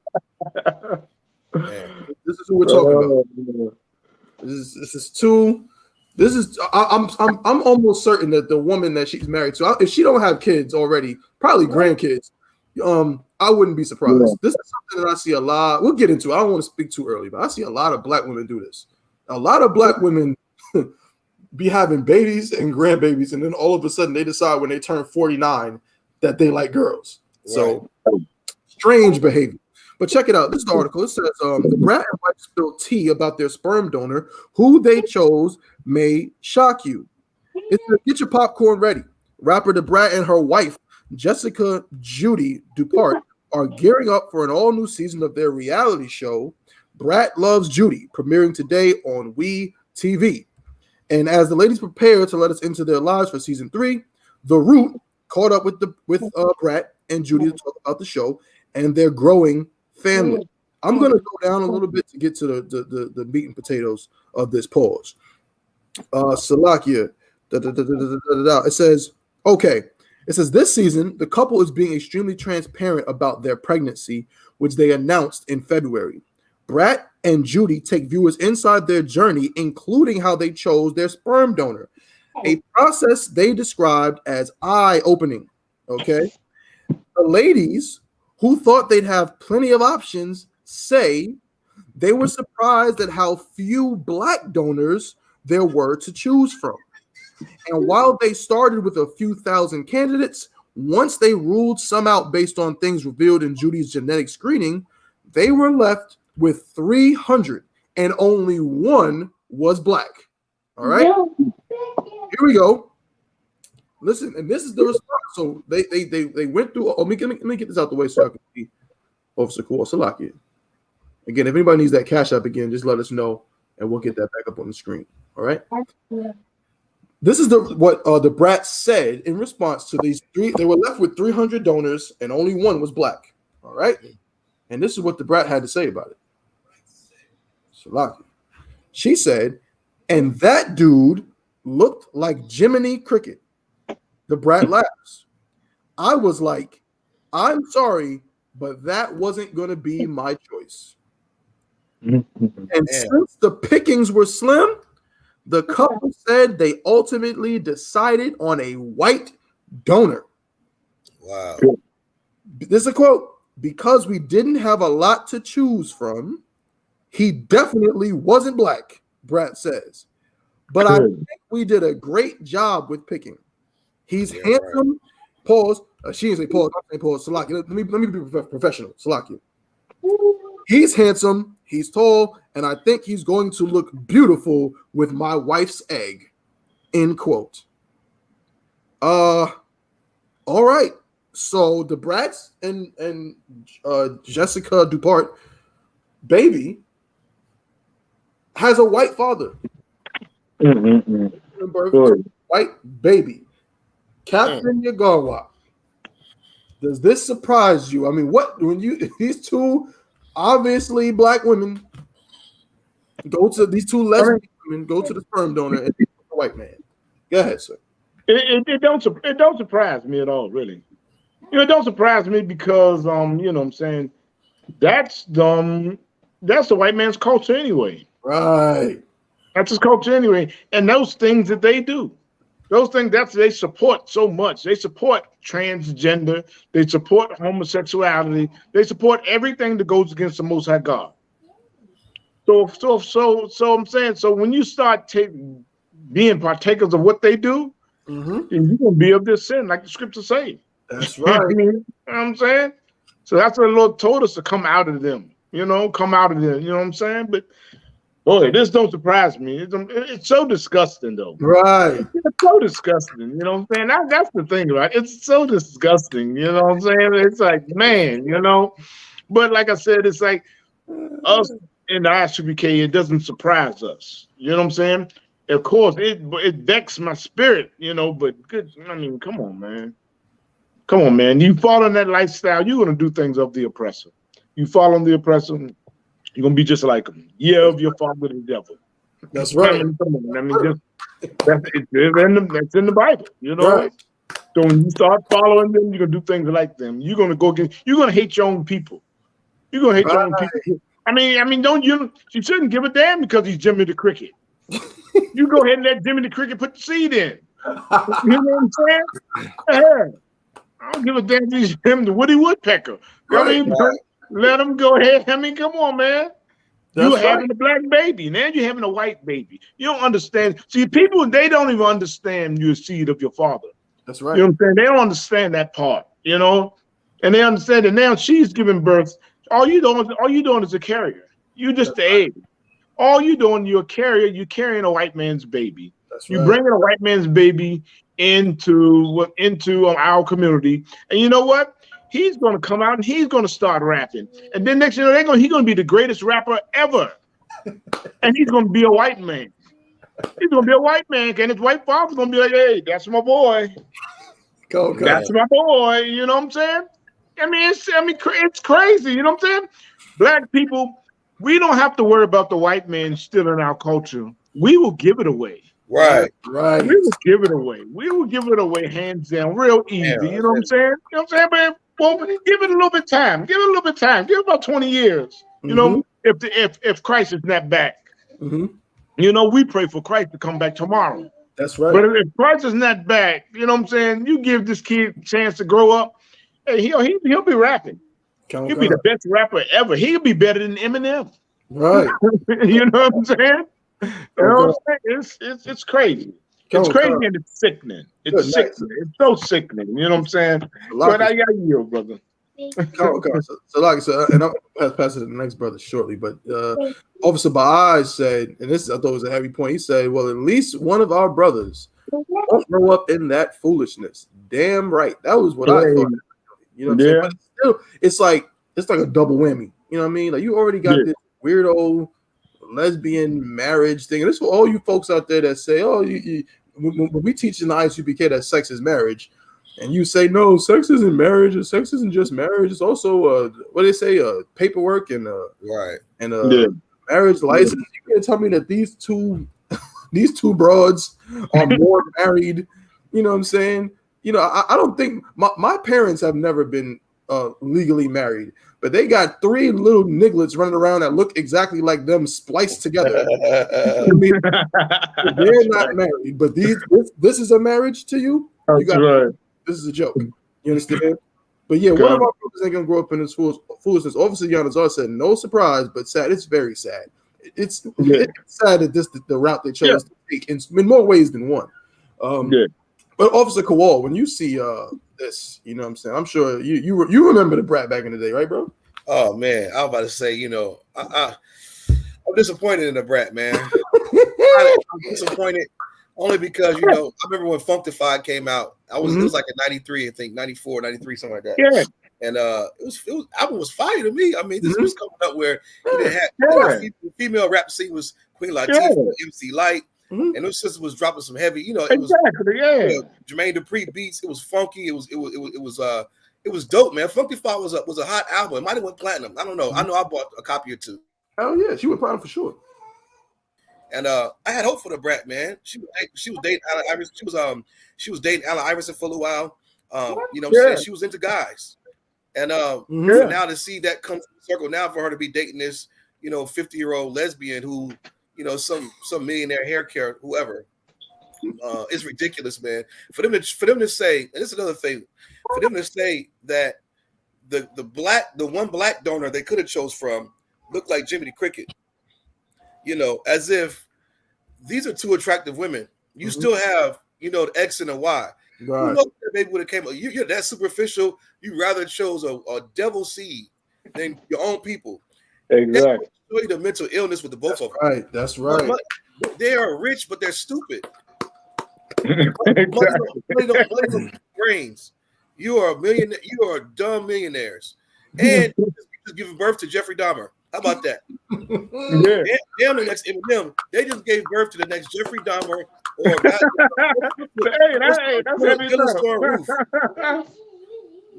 [SPEAKER 4] This is who we're talking about. I'm almost certain that the woman that she's married to, if she don't have kids already, probably grandkids, I wouldn't be surprised. This is something that I see a lot. We'll get into it. I don't want to speak too early, but I see a lot of black women do this. A lot of black women be having babies and grandbabies, and then all of a sudden they decide when they turn 49 that they like girls. Right. So strange behavior. But check it out. This is the article. It says the brat and wife spilled tea about their sperm donor, who they chose may shock you. It says, get your popcorn ready. Rapper the Brat and her wife, Jessica Judy Dupart, are gearing up for an all-new season of their reality show, Brat Loves Judy, premiering today on We TV. And as the ladies prepare to let us into their lives for season 3, The Root caught up with Brat and Judy to talk about the show and their growing family. I'm going to go down a little bit to get to the meat and potatoes of this pause. Salakia. It says, okay. It says this season, the couple is being extremely transparent about their pregnancy, which they announced in February. Brat and Judy take viewers inside their journey, including how they chose their sperm donor, a process they described as eye-opening. Okay. The ladies who thought they'd have plenty of options say they were surprised at how few black donors there were to choose from. And while they started with a few thousand candidates, once they ruled some out based on things revealed in Judy's genetic screening, they were left with 300 and only one was black. All right, here we go. Listen, and this is the response. So they went through. Let me get this out the way so I can see Officer Kowal Salakia. Again, if anybody needs that Cash App again, just let us know and we'll get that back up on the screen. All right. This is what the Brat'S said in response to these three. They were left with 300 donors and only one was black. All right. And this is what the Brat had to say about it. Salakia. She said, and that dude looked like Jiminy Cricket. The Brat laughs. I was like, I'm sorry, but that wasn't going to be my choice.
[SPEAKER 3] Mhm.
[SPEAKER 4] And since the pickings were slim, the couple said they ultimately decided on a white donor.
[SPEAKER 5] Wow.
[SPEAKER 4] This is a quote. Because we didn't have a lot to choose from, he definitely wasn't black, Brat'S says. But I think we did a great job with picking. He's handsome. Right. Pause. She didn't say pause. I'm saying pause. Salaki. Let me be professional. Salaki. He's handsome. He's tall, and I think he's going to look beautiful with my wife's egg. End quote. All right. So the Brat'S and Jessica Dupart baby has a white father. White baby. Captain Yagarwa. Does this surprise you? I mean, what when you these two obviously black women go to these two lesbian women go to the sperm donor and the white man? Go ahead, sir.
[SPEAKER 3] It don't surprise me at all, really. It don't surprise me because you know what I'm saying, that's the white man's culture anyway.
[SPEAKER 4] Right.
[SPEAKER 3] That's his culture anyway. And those things that they do. Those things they support so much. They support transgender. They support homosexuality. They support everything that goes against the Most High God. So I'm saying, so when you start being partakers of what they do, then you're gonna be of this sin, like the scriptures say.
[SPEAKER 4] That's right.
[SPEAKER 3] You know what I'm saying? So that's what the Lord told us to come out of them. Come out of them. You know what I'm saying? But boy, this don't surprise me. It's so disgusting, though.
[SPEAKER 4] Right.
[SPEAKER 3] It's so disgusting. You know what I'm saying? That's the thing, right? It's so disgusting. You know what I'm saying? It's like, man, But like I said, it's like us in the I.S.U.P.K, it doesn't surprise us. You know what I'm saying? Of course, it vexes my spirit, but good. I mean, come on, man. Come on, man. You follow in that lifestyle, you're going to do things of the oppressor. You follow the oppressor, you're going to be just like him. Yeah, of your father the devil.
[SPEAKER 4] That's right.
[SPEAKER 3] Come on. I mean, that's in the Bible,
[SPEAKER 4] Right.
[SPEAKER 3] So when you start following them, you're going to do things like them. You're going to hate your own people. You're going to hate your own people. I mean, you shouldn't give a damn because he's Jimmy the Cricket. You go ahead and let Jimmy the Cricket put the seed in. You know what I'm saying? Yeah. I don't give a damn if he's him, the Woody Woodpecker.
[SPEAKER 4] Right.
[SPEAKER 3] Let him go ahead. I mean, come on, man. You're having
[SPEAKER 4] right.
[SPEAKER 3] a black baby. Now you're having a white baby. You don't understand. See, people, they don't even understand you're a seed of your father.
[SPEAKER 4] That's right.
[SPEAKER 3] You know what I'm saying? They don't understand that part, And they understand that now she's giving birth. All you doing is a carrier. You just the egg. All you doing, you're a carrier. You're carrying a white man's baby.
[SPEAKER 4] That's
[SPEAKER 3] You're bringing a white man's baby into our community, and you know what? He's going to come out and he's going to start rapping, and then next year he's going to be the greatest rapper ever, and he's going to be a white man. He's going to be a white man, and his white father's going to be like, "Hey, that's my boy. That's my boy." You know what I'm saying? I mean, it's crazy. You know what I'm saying? Black people, we don't have to worry about the white man stealing our culture. We will give it away.
[SPEAKER 5] Right.
[SPEAKER 3] We will give it away. We will give it away hands down, real easy. You know what I'm saying? You know what I'm saying? But give it a little bit of time. Give it a little bit of time. Give it about 20 years. You know, if Christ is not back. We pray for Christ to come back tomorrow.
[SPEAKER 4] That's right.
[SPEAKER 3] But if Christ is not back, you know what I'm saying? You give this kid a chance to grow up. Hey, he'll be rapping. He'll be the best rapper ever. He'll be better than Eminem.
[SPEAKER 4] Right.
[SPEAKER 3] You know what I'm saying? You know what I'm saying? It's crazy. It's crazy and it's sickening. It's sickening. It's so sickening. You know what I'm saying? But I got you, brother.
[SPEAKER 4] So like I said, and I'll pass it to the next brother shortly, but Officer Baai said, and this I thought was a heavy point, he said, well, at least one of our brothers won't grow up in that foolishness. Damn right. That was what I thought. You know what I'm saying? But still, it's like a double whammy. You know what I mean? Like you already got this weirdo lesbian marriage thing. And this for all you folks out there that say, oh, when we teach in the I.S.U.P.K that sex is marriage, and you say, no, sex isn't marriage, and sex isn't just marriage, it's also what they say, paperwork and marriage license. You can't tell me that these two broads are more married. You know what I'm saying? I don't think my parents have never been legally married, but they got 3 little nigglets running around that look exactly like them, spliced together. I mean, they're not married, but this is a marriage to you. You got
[SPEAKER 3] right.
[SPEAKER 4] This is a joke. You understand? But yeah, one of our brothers ain't gonna grow up in this foolishness. Obviously, Yanazar said no surprise, but sad. It's very sad. It's sad that this the route they chose to take in more ways than one. But Officer Kowal, when you see this, you know what I'm saying? I'm sure you remember the Brat back in the day, right, bro?
[SPEAKER 5] Oh man, I was about to say, you know, I'm disappointed in the Brat, man. I'm disappointed only because, you know, I remember when Funktified came out. It was like in 93, I think 94, 93, something like that.
[SPEAKER 3] Yeah.
[SPEAKER 5] And it album was fire to me. I mean, this was coming up where the female rap scene was Queen Latifah, MC Light, and those sisters was dropping some heavy, you know, it was Jermaine Dupri beats. It was funky. It was dope, man. Funktified was a hot album. It might have went platinum. I don't know. I know I bought a copy or two.
[SPEAKER 4] Oh yeah, she went platinum for sure.
[SPEAKER 5] And I had hope for the Brat, man. She was dating Allen Iverson. She was dating Allen Iverson for a little while. You know what I'm saying? She was into guys. And now to see that come full circle now for her to be dating this, you know, 50-year-old lesbian who, you know, some millionaire hair care, whoever, is ridiculous, man. For them to say, and this is another thing, for them to say that the one black donor they could have chose from looked like Jimmy the Cricket. You know, as if these are 2 attractive women. You still have, you know, the X and the Y. Right. Who knows that baby would have came up? You're that superficial. You rather chose a devil seed than your own people.
[SPEAKER 3] Exactly.
[SPEAKER 5] That's the mental illness with the both of them.
[SPEAKER 4] Right. That's right.
[SPEAKER 5] They are rich, but they're stupid.
[SPEAKER 3] Exactly.
[SPEAKER 5] Money don't brains. You are a millionaire. You are dumb millionaires, and just giving birth to Jeffrey Dahmer. How about that? The next Eminem, they just gave birth to the next Jeffrey Dahmer or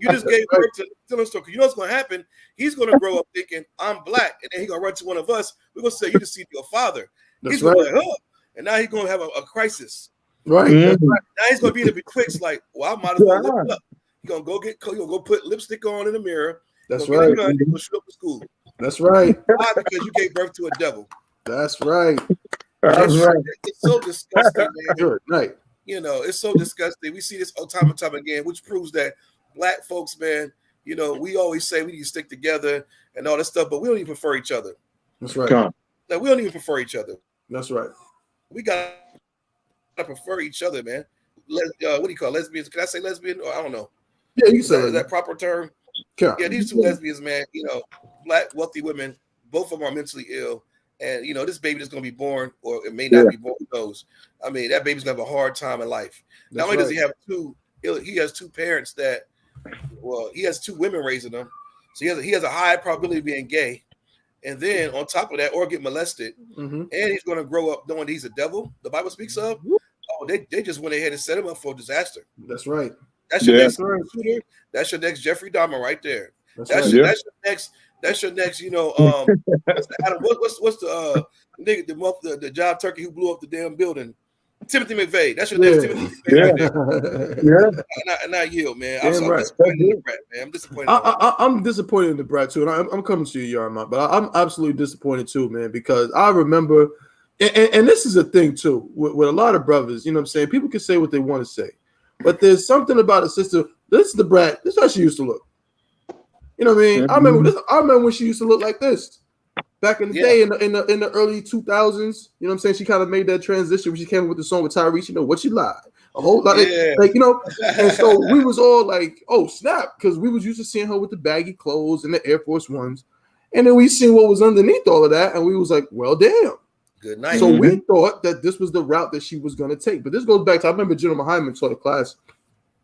[SPEAKER 5] You just gave birth to Dylan Stoker. You know what's going to happen? He's going to grow up thinking, I'm black, and then he's going to run to one of us. We're going to say, you just see your father. He's going to be like, oh. And now he's going to have a crisis.
[SPEAKER 4] Right.
[SPEAKER 5] Now he's going to be in the betwix like, well, I might as well lift up. He's going to go put lipstick on in the mirror.
[SPEAKER 4] That's right.
[SPEAKER 5] He's going to show up to school.
[SPEAKER 4] That's right.
[SPEAKER 5] Why? Because you gave birth to a devil.
[SPEAKER 4] That's right.
[SPEAKER 3] That's right.
[SPEAKER 5] It's so disgusting, man.
[SPEAKER 4] Good. Right.
[SPEAKER 5] You know, it's so disgusting. We see this time and time again, which proves that black folks, man, you know, we always say we need to stick together and all that stuff, but we don't even prefer each other.
[SPEAKER 4] That's right.
[SPEAKER 5] Like, we don't even prefer each other.
[SPEAKER 4] That's right.
[SPEAKER 5] We got to prefer each other, man. What do you call lesbians? Can I say lesbian? Or I don't know.
[SPEAKER 4] Yeah, you can say
[SPEAKER 5] is that proper term?
[SPEAKER 4] Yeah,
[SPEAKER 5] these 2 lesbians, man, you know, black, wealthy women, both of them are mentally ill. And, you know, this baby that's going to be born, or it may not be born, who knows? I mean, that baby's going to have a hard time in life. Not only does he have he has 2 parents that, well, he has 2 women raising him. So he has a high probability of being gay. And then on top of that, or get molested. And he's going to grow up knowing he's a devil, the Bible speaks of. Oh, they just went ahead and set him up for disaster.
[SPEAKER 4] That's right.
[SPEAKER 5] That's your next shooter. That's your next Jeffrey Dahmer right there. That's your next, you know, what's the nigga, the job turkey who blew up the damn building? Timothy McVeigh. That's your next Timothy McVeigh right there. Not yield, man. I'm disappointed in the Brat, man. I'm disappointed.
[SPEAKER 4] I'm disappointed in the Brat too, and I'm coming to you, Yarma, but I'm absolutely disappointed too, man, because I remember, and this is a thing too with a lot of brothers. You know what I'm saying? People can say what they want to say, but there's something about a sister. This is the Brat. This is how she used to look. You know what I mean? I remember when she used to look like this back in the day in the early 2000s. You know what I'm saying? She kind of made that transition when she came up with the song with Tyrese. You know what, she lied a whole lot, like, you know. And so we was all like, "Oh snap!" Because we was used to seeing her with the baggy clothes and the Air Force Ones, and then we seen what was underneath all of that, and we was like, "Well, damn."
[SPEAKER 5] Good night.
[SPEAKER 4] So we thought that this was the route that she was going to take, but this goes back to, I remember General Hyman taught a class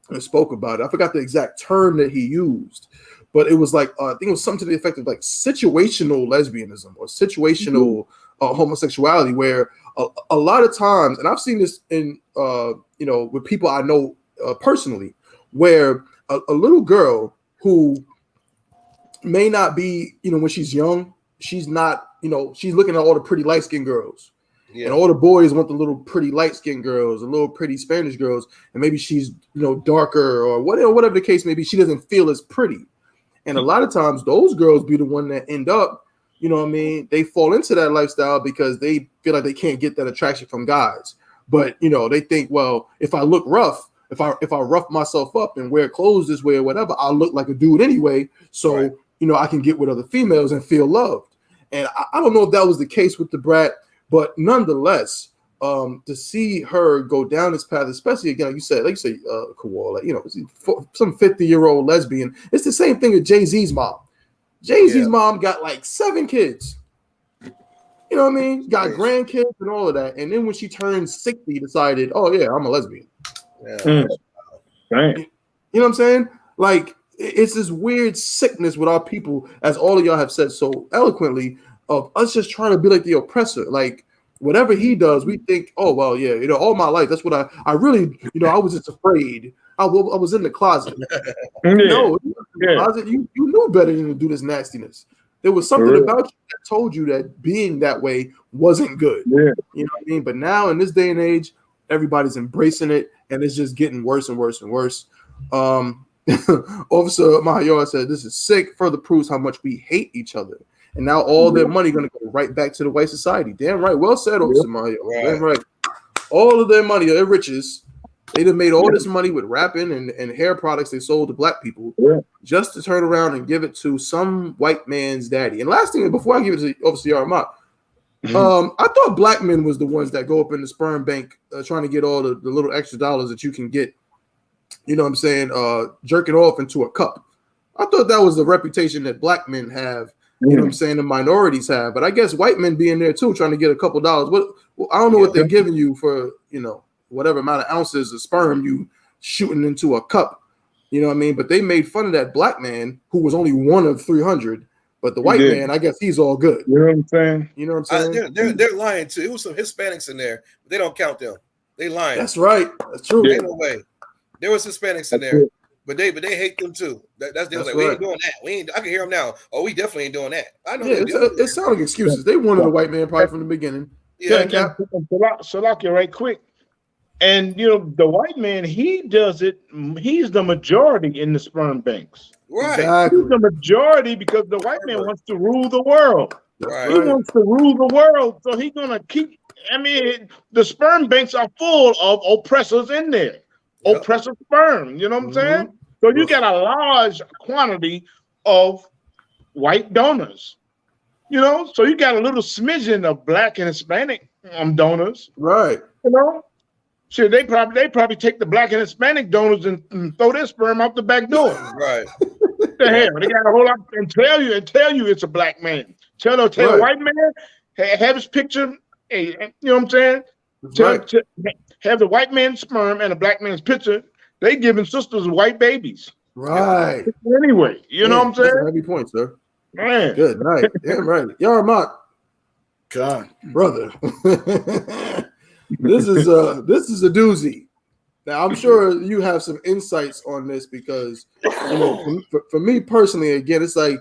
[SPEAKER 4] and spoke about it. I forgot the exact term that he used, but it was like, I think it was something to the effect of like situational lesbianism or situational homosexuality, where a lot of times, and I've seen this in, you know, with people I know personally, where a little girl who may not be, you know, when she's young, she's not, you know, she's looking at all the pretty light-skinned girls. And all the boys want the little pretty light-skinned girls, the little pretty Spanish girls, and maybe she's, you know, darker or whatever the case may be. She doesn't feel as pretty. And a lot of times those girls be the one that end up, you know what I mean? They fall into that lifestyle because they feel like they can't get that attraction from guys. But, you know, they think, well, if I look rough, if I rough myself up and wear clothes this way or whatever, I'll look like a dude anyway. So, you know, I can get with other females and feel loved. And I don't know if that was the case with the Brat, but nonetheless, to see her go down this path, especially again, like you say, Kowal, you know, some 50-year-old lesbian. It's the same thing with Jay-Z's mom. Jay-Z's mom got like 7 kids. You know what I mean? Got grandkids and all of that. And then when she turned 60, decided, oh yeah, I'm a lesbian.
[SPEAKER 3] Right.
[SPEAKER 4] You know what I'm saying? Like, it's this weird sickness with our people, as all of y'all have said so eloquently, of us just trying to be like the oppressor. Like, whatever he does, we think, oh, well, yeah, you know, all my life, that's what I really, you know, I was just afraid. I was in the closet. No, closet, you knew better than to do this nastiness. There was something about you that told you that being that way wasn't good. You know what I mean? But now in this day and age, everybody's embracing it, and it's just getting worse and worse and worse. Officer Mahayoa said, this is sick, further proves how much we hate each other. And now all their money going to go right back to the white society. Damn right. Well said, Officer Mahayoa. Damn right. All of their money, their riches, they done made all this money with rapping and hair products they sold to black people just to turn around and give it to some white man's daddy. And last thing, before I give it to Officer Yaramat, I thought black men was the ones that go up in the sperm bank trying to get all the little extra dollars that you can get, you know what I'm saying, jerking off into a cup. I thought that was the reputation that black men have, you know what I'm saying, the minorities have. But I guess white men being there too, trying to get a couple dollars. I don't know what they're giving you for, you know, whatever amount of ounces of sperm you shooting into a cup. You know what I mean? But they made fun of that black man who was only one of 300. But the white man, I guess he's all good.
[SPEAKER 3] You know what I'm saying?
[SPEAKER 4] You know what I'm saying?
[SPEAKER 5] They're lying too. It was some Hispanics in there, but they don't count them. They lying.
[SPEAKER 4] That's right. That's true.
[SPEAKER 5] Ain't no way. There was Hispanics in there, but they hate them too. That's like, we ain't doing that. We ain't. I can hear them now. Oh, we definitely ain't doing that. I know.
[SPEAKER 4] It sounds like excuses. They wanted a white man probably from the beginning.
[SPEAKER 3] Salakia, right quick. And you know, the white man, he does it. He's the majority in the sperm banks.
[SPEAKER 5] Right.
[SPEAKER 4] Exactly.
[SPEAKER 3] He's the majority because the white man wants to rule the world.
[SPEAKER 5] Right.
[SPEAKER 3] He wants to rule the world, so he's gonna keep. I mean, the sperm banks are full of oppressors in there. Oppressive sperm. You know what I'm saying? So you got a large quantity of white donors. You know, so you got a little smidgen of black and Hispanic donors.
[SPEAKER 4] Right.
[SPEAKER 3] You know. Sure, they probably take the black and Hispanic donors and throw their sperm out the back door.
[SPEAKER 5] Right.
[SPEAKER 3] What the hell? They got a whole lot and tell you it's a black man. Tell a white man, have his picture. Hey, you know what I'm saying? Have the white man's sperm and the black man's picture. They giving sisters white babies.
[SPEAKER 4] Right.
[SPEAKER 3] Anyway, you know what I'm saying?
[SPEAKER 4] That's a heavy point, sir.
[SPEAKER 3] Man.
[SPEAKER 4] Good night. Damn right. Yaramat.
[SPEAKER 2] God.
[SPEAKER 4] Brother. This is a doozy. Now I'm sure you have some insights on this because, you know, for me personally, again, it's like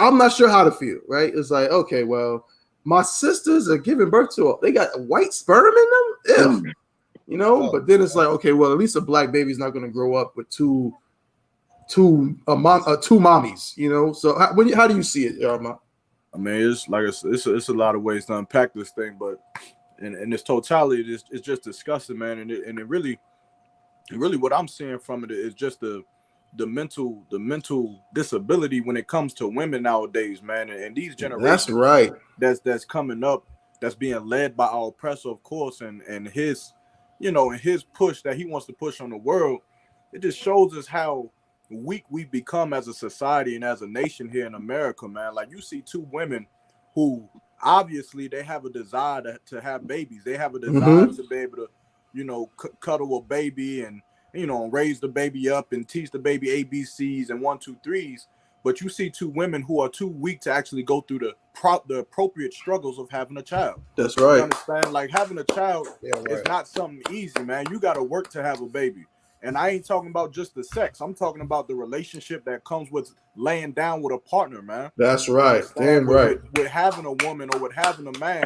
[SPEAKER 4] I'm not sure how to feel. Right? It's like, okay, well, my sisters are giving birth to they got white sperm in them. Ew. You know, but then it's like, okay, well, at least a black baby's not going to grow up with two mommies. You know, so how do you see it, Yarma?
[SPEAKER 2] I mean, it's like it's a lot of ways to unpack this thing, but. In its totality, it's just disgusting, man. And it really what I'm seeing from it is just the mental disability when it comes to women nowadays, man. And these generations,
[SPEAKER 4] that's right.
[SPEAKER 2] That's coming up, that's being led by our oppressor, of course, and his, you know, and his push that he wants to push on the world. It just shows us how weak we've become as a society and as a nation here in America, man. Like, you see two women who obviously they have a desire to have babies. They have a desire to be able to, you know, cuddle a baby and, you know, raise the baby up and teach the baby ABCs and 1, 2, 3s. But you see two women who are too weak to actually go through the appropriate struggles of having a child.
[SPEAKER 4] That's right.
[SPEAKER 2] You understand? Like, having a child is not something easy, man. You got to work to have a baby. And I ain't talking about just the sex. I'm talking about the relationship that comes with laying down with a partner, man.
[SPEAKER 4] That's right. Damn right.
[SPEAKER 2] With having a woman or with having a man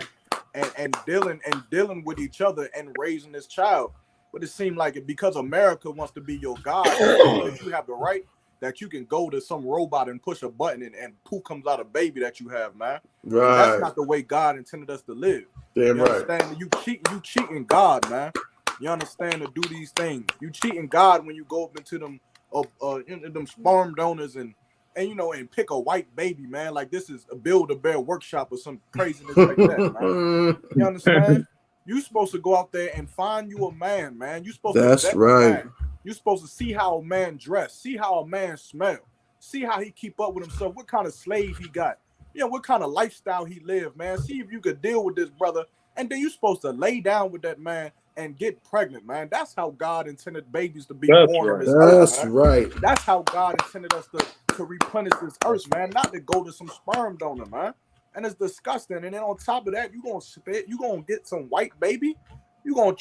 [SPEAKER 2] and dealing with each other and raising this child. But it seemed like because America wants to be your God, you have the right, that you can go to some robot and push a button and poof comes out a baby that you have, man.
[SPEAKER 4] Right.
[SPEAKER 2] And that's not the way God intended us to live.
[SPEAKER 4] Damn
[SPEAKER 2] you
[SPEAKER 4] right.
[SPEAKER 2] understand? You cheating God, man. You understand, to do these things. You cheating God when you go up into them sperm donors and pick a white baby, man. Like this is a Build-A-Bear workshop or some craziness like that, man. You understand? You supposed to go out there and find you a man, man. You supposed
[SPEAKER 4] That's
[SPEAKER 2] to vet
[SPEAKER 4] right.
[SPEAKER 2] a man. You supposed to see how a man dress, see how a man smell, see how he keep up with himself, what kind of slave he got, what kind of lifestyle he live, man. See if you could deal with this brother, and then you supposed to lay down with that man and get pregnant, man. That's how God intended babies to be born on this earth.
[SPEAKER 4] That's right.
[SPEAKER 2] That's how God intended us to replenish this earth, man. Not to go to some sperm donor, man. And it's disgusting. And then on top of that, you gonna spit, you gonna get some white baby. You gonna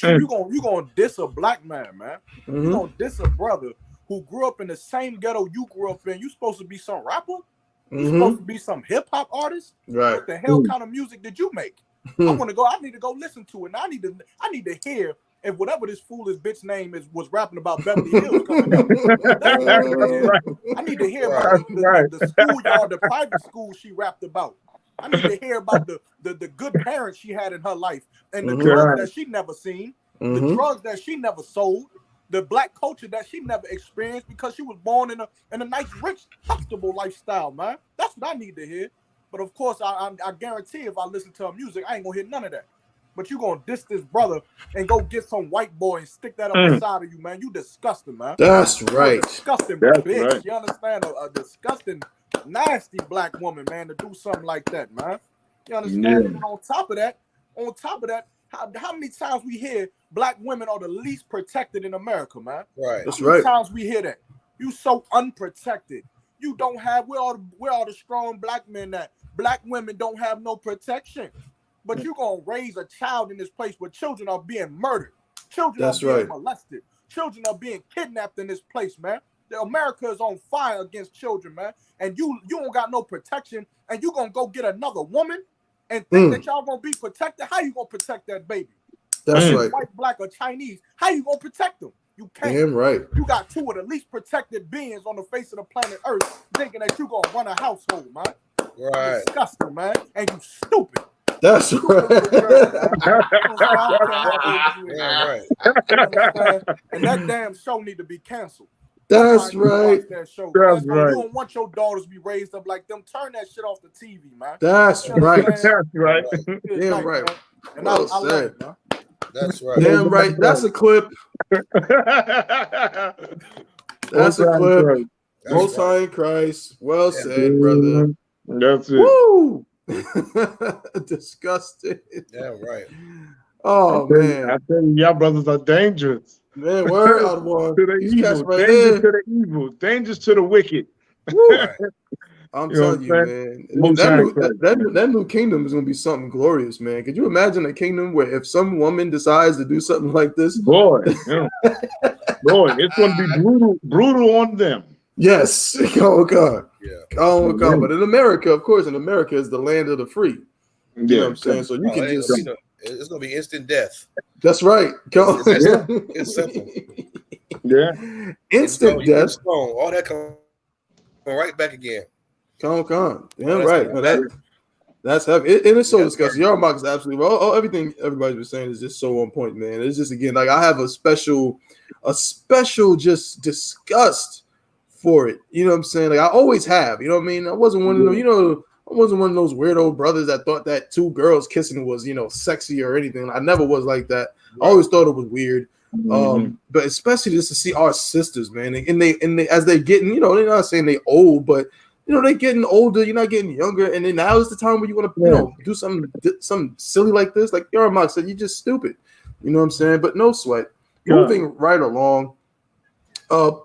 [SPEAKER 2] diss a black man, man. You gonna diss a brother who grew up in the same ghetto you grew up in. You supposed to be some rapper. You supposed to be some hip hop artist.
[SPEAKER 4] Right.
[SPEAKER 2] What the hell kind of music did you make? I need to go listen to it. And I need to hear if whatever this foolish bitch name was rapping about Beverly Hills coming up. I need to hear about the schoolyard, the private school she rapped about. I need to hear about the good parents she had in her life and the drugs that she never seen, the drugs that she never sold, the black culture that she never experienced because she was born in a nice, rich, comfortable lifestyle, man. That's what I need to hear. But of course, I guarantee if I listen to her music, I ain't gonna hear none of that. But you gonna diss this brother and go get some white boy and stick that up inside of you, man. You disgusting, man.
[SPEAKER 4] That's right.
[SPEAKER 2] Disgusting bitch. Right. You understand? A disgusting, nasty black woman, man, to do something like that, man. You understand? Yeah. And on top of that, how many times we hear black women are the least protected in America, man?
[SPEAKER 5] Right.
[SPEAKER 4] That's right.
[SPEAKER 2] How many times we hear that? You so unprotected. You don't have where are the strong black men that black women don't have no protection. But you're gonna raise a child in this place where children are being murdered, children are being molested, children are being kidnapped in this place, man. America is on fire against children, man. And you don't got no protection, and you gonna go get another woman and think that y'all gonna be protected. How you gonna protect that baby?
[SPEAKER 4] That's right.
[SPEAKER 2] White, black, or Chinese. How you gonna protect them? You can't.
[SPEAKER 4] Damn right.
[SPEAKER 2] You got two of the least protected beings on the face of the planet Earth, thinking that you gonna run a household, man.
[SPEAKER 5] Right.
[SPEAKER 2] Disgusting, man. And you stupid.
[SPEAKER 4] That's right.
[SPEAKER 2] And that damn show need to be canceled.
[SPEAKER 4] That's right.
[SPEAKER 2] That show.
[SPEAKER 3] That's right.
[SPEAKER 2] You don't want your daughters to be raised up like them. Turn that shit off the TV, man.
[SPEAKER 4] That's right.
[SPEAKER 3] That's right.
[SPEAKER 4] Damn right.
[SPEAKER 2] And I love it, man.
[SPEAKER 5] That's right.
[SPEAKER 4] Damn right. That's a clip. That's a clip. Most High in Christ. Well said, brother.
[SPEAKER 3] That's it.
[SPEAKER 4] Woo! Disgusting.
[SPEAKER 5] Yeah, right.
[SPEAKER 4] Oh man,
[SPEAKER 3] I tell you, y'all brothers are dangerous.
[SPEAKER 4] Man, word out one.
[SPEAKER 3] To the evil, right dangerous to the evil, dangerous to the wicked.
[SPEAKER 4] I'm telling you, man. That new kingdom is gonna be something glorious, man. Could you imagine a kingdom where if some woman decides to do something like this,
[SPEAKER 3] boy, boy, it's gonna be brutal on them.
[SPEAKER 4] Yes. Oh God.
[SPEAKER 5] Yeah.
[SPEAKER 4] Oh God. But in America, of course, in America is the land of the free. You know what I'm saying? So you can just
[SPEAKER 5] it's gonna be instant death.
[SPEAKER 4] That's right.
[SPEAKER 5] It's simple.
[SPEAKER 3] Yeah.
[SPEAKER 4] Instant death.
[SPEAKER 5] All that come right back again.
[SPEAKER 4] Come. Damn right. No, that's heavy. It is so disgusting. YAHANNA is absolutely well. Everything everybody's been saying is just so on point, man. It's just again like I have a special just disgust for it. You know what I'm saying? Like I always have. You know what I mean? I wasn't one of them, I wasn't one of those weirdo brothers that thought that two girls kissing was, sexy or anything. I never was like that. I always thought it was weird. But especially just to see our sisters, man, and they as they're getting, they're not saying they old, but they're getting older. You're not getting younger, and then now is the time where you want to, do something silly like this. Like YAHANNA said, you're just stupid. You know what I'm saying? But no sweat. Moving right along.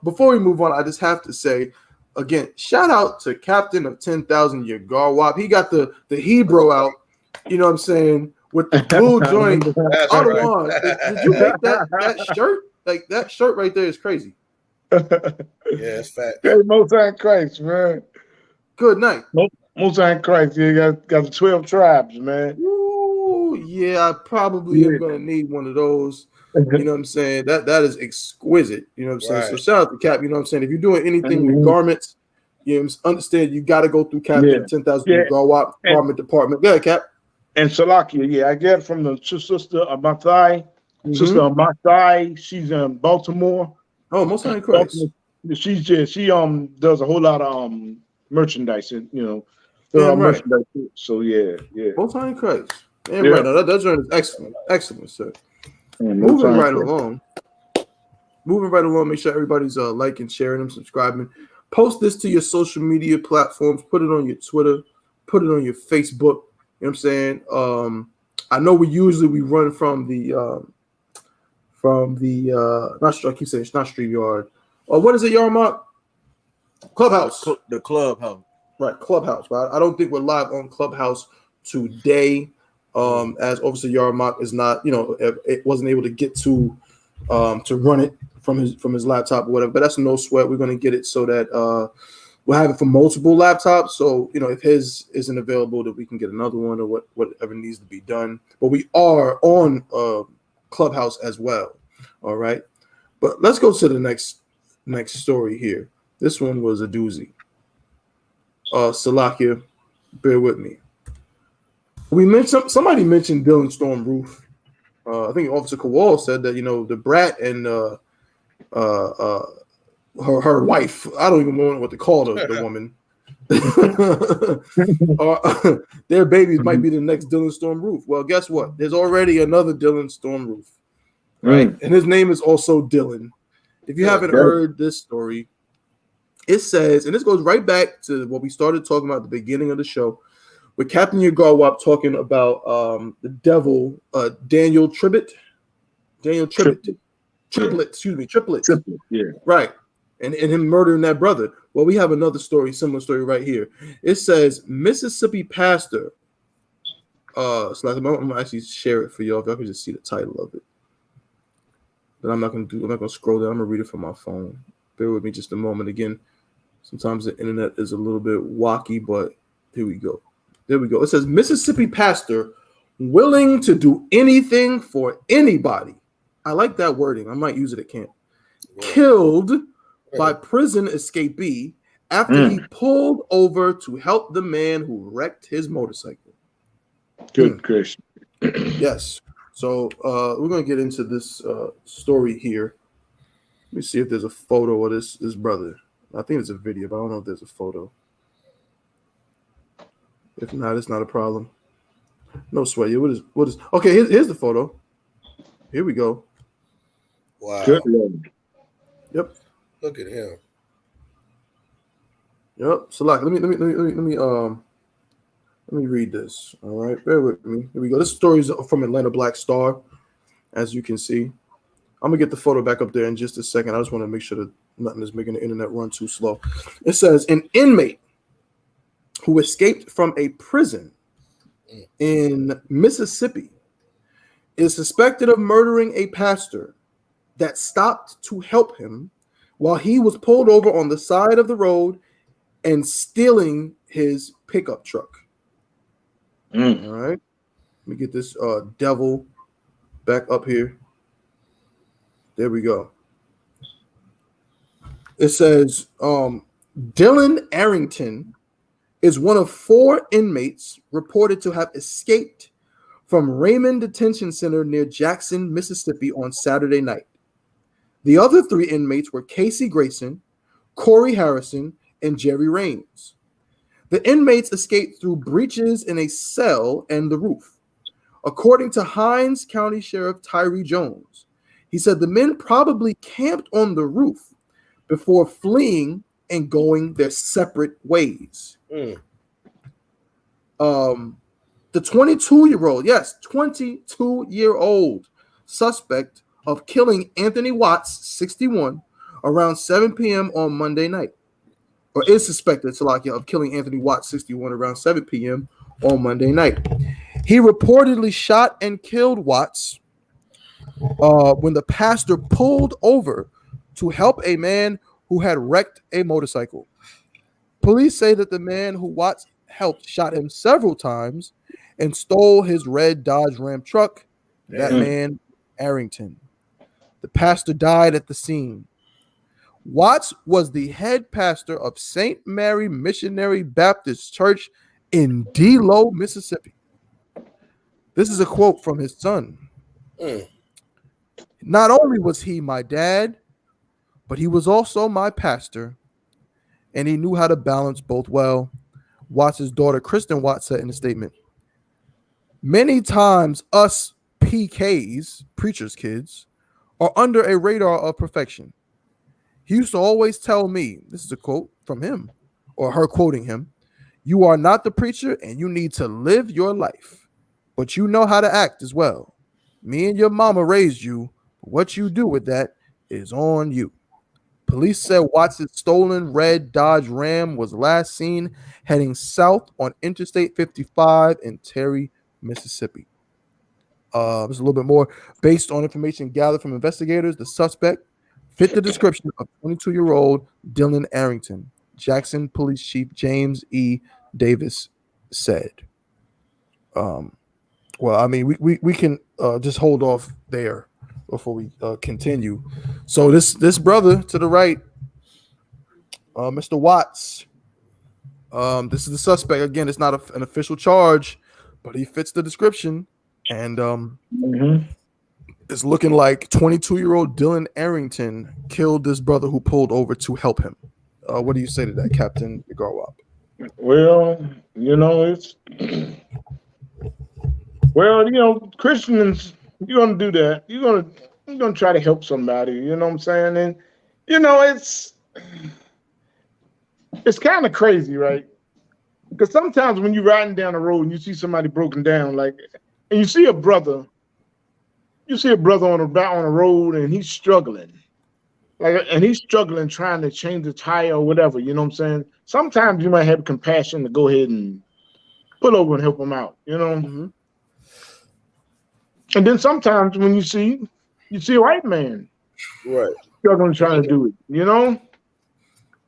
[SPEAKER 4] Before we move on, I just have to say. Again, shout out to Captain of 10,000 Yagar Wap. He got the Hebrew out, you know what I'm saying, with the blue joint. Did you make that shirt? Like that shirt right there is crazy.
[SPEAKER 5] Yeah, it's fat.
[SPEAKER 3] Hey, Most High in Christ, man.
[SPEAKER 4] Good night.
[SPEAKER 3] Most High in Christ. You got the 12 tribes, man.
[SPEAKER 4] Ooh, yeah, I probably am gonna need one of those. You know what I'm saying? That is exquisite. You know what I'm saying? So
[SPEAKER 5] Right.
[SPEAKER 4] shout out to Cap. You know what I'm saying? If you're doing anything with garments, you know, understand you got to go through Cap and 10,000 Garwap department. Go ahead, Cap.
[SPEAKER 3] And Salakia, yeah, I get it from the sister Amathai. Sister Amathai, she's in Baltimore.
[SPEAKER 4] Oh, most high in Christ.
[SPEAKER 3] She does a whole lot of merchandise, and merchandise. So yeah.
[SPEAKER 4] Most high in Christ. Damn right. Now that joint is excellent, sir. Moving right along. Make sure everybody's liking, sharing them, subscribing. Post this to your social media platforms. Put it on your Twitter. Put it on your Facebook. You know what I'm saying? I know we run from the not I keep saying it's not StreamYard. What is it, Yarmark? Clubhouse.
[SPEAKER 2] The Clubhouse.
[SPEAKER 4] Right, Clubhouse. Right. I don't think we're live on Clubhouse today. As Officer Yarmark is not, it wasn't able to get to run it from his laptop or whatever. But that's no sweat. We're gonna get it so that we'll have it for multiple laptops. So if his isn't available, that we can get another one or whatever needs to be done. But we are on Clubhouse as well. All right. But let's go to the next story here. This one was a doozy. Salakia, bear with me. Somebody mentioned Dylan Storm Roof. I think Officer Kowal said that the Brat and her wife. I don't even know what to call the woman. Their babies might be the next Dylan Storm Roof. Well, guess what? There's already another Dylan Storm Roof, right? And his name is also Dylan. If you haven't heard this story, it says, and this goes right back to what we started talking about at the beginning of the show, with Captain Yagarwap talking about the devil, Daniel Triplett. Triplets.
[SPEAKER 3] Yeah.
[SPEAKER 4] Right. And him murdering that brother. Well, we have another story, similar story right here. It says Mississippi pastor. So I'm gonna actually share it for y'all if y'all can just see the title of it. But I'm not gonna scroll down. I'm gonna read it from my phone. Bear with me just a moment. Again, sometimes the internet is a little bit wacky, but here we go. There we go. It says Mississippi pastor willing to do anything for anybody. I like that wording. I might use it at camp. Killed by prison escapee after he pulled over to help the man who wrecked his motorcycle.
[SPEAKER 3] Good Christian.
[SPEAKER 4] Yes. So we're gonna get into this story here. Let me see if there's a photo of this brother. I think it's a video, but I don't know if there's a photo. If not, it's not a problem. No sweat. Yeah, what is okay, here's the photo. Here we go.
[SPEAKER 5] Wow.
[SPEAKER 3] Good Lord.
[SPEAKER 4] Yep.
[SPEAKER 5] Look at him.
[SPEAKER 4] Yep. So let me read this. All right. Bear with me. Here we go. This story is from Atlanta Black Star, as you can see. I'm gonna get the photo back up there in just a second. I just want to make sure that nothing is making the internet run too slow. It says an inmate who escaped from a prison in Mississippi is suspected of murdering a pastor that stopped to help him while he was pulled over on the side of the road and stealing his pickup truck. All right. Let me get this devil back up here. There we go. It says Dylan Arrington is one of 4 inmates reported to have escaped from Raymond Detention Center near Jackson, Mississippi on Saturday night. The other 3 inmates were Casey Grayson, Corey Harrison, and Jerry Raines. The inmates escaped through breaches in a cell and the roof. According to Hinds County Sheriff Tyree Jones, he said the men probably camped on the roof before fleeing and going their separate ways. The 22-year-old suspect of killing Anthony Watts, 61, around 7 p.m. on Monday night, or is suspected of killing Anthony Watts, 61, around 7 p.m. on Monday night. He reportedly shot and killed Watts when the pastor pulled over to help a man who had wrecked a motorcycle. Police say that the man who Watts helped shot him several times and stole his red Dodge Ram truck. That man, Arrington. The pastor died at the scene. Watts was the head pastor of St. Mary Missionary Baptist Church in Delo, Mississippi. This is a quote from his son. Not only was he my dad, but he was also my pastor, and he knew how to balance both well. Watts' daughter, Kristen Watts, said in a statement, many times us PKs, preacher's kids, are under a radar of perfection. He used to always tell me, this is a quote from him, or her quoting him, you are not the preacher and you need to live your life, but you know how to act as well. Me and your mama raised you. What you do with that is on you. Police said Watts' stolen red Dodge Ram was last seen heading south on Interstate 55 in Terry, Mississippi. There's a little bit more. Based on information gathered from investigators, the suspect fit the description of 22-year-old Dylan Arrington, Jackson Police Chief James E. Davis said. Well, I mean, we can just hold off there before we continue. So this brother to the right, Mr. Watts, this is the suspect. Again, it's not an official charge, but he fits the description. And it's looking like 22-year-old Dylan Arrington killed this brother who pulled over to help him. What do you say to that, Captain Garwap?
[SPEAKER 3] Well, it's Christians, you're gonna do that. You're gonna try to help somebody. You know what I'm saying? And it's kind of crazy, right? Because sometimes when you're riding down the road and you see somebody broken down, and you see a brother on a road and he's struggling, trying to change the tire or whatever. You know what I'm saying? Sometimes you might have compassion to go ahead and pull over and help him out. And then sometimes when you see a white man,
[SPEAKER 5] right,
[SPEAKER 3] struggling trying to do it.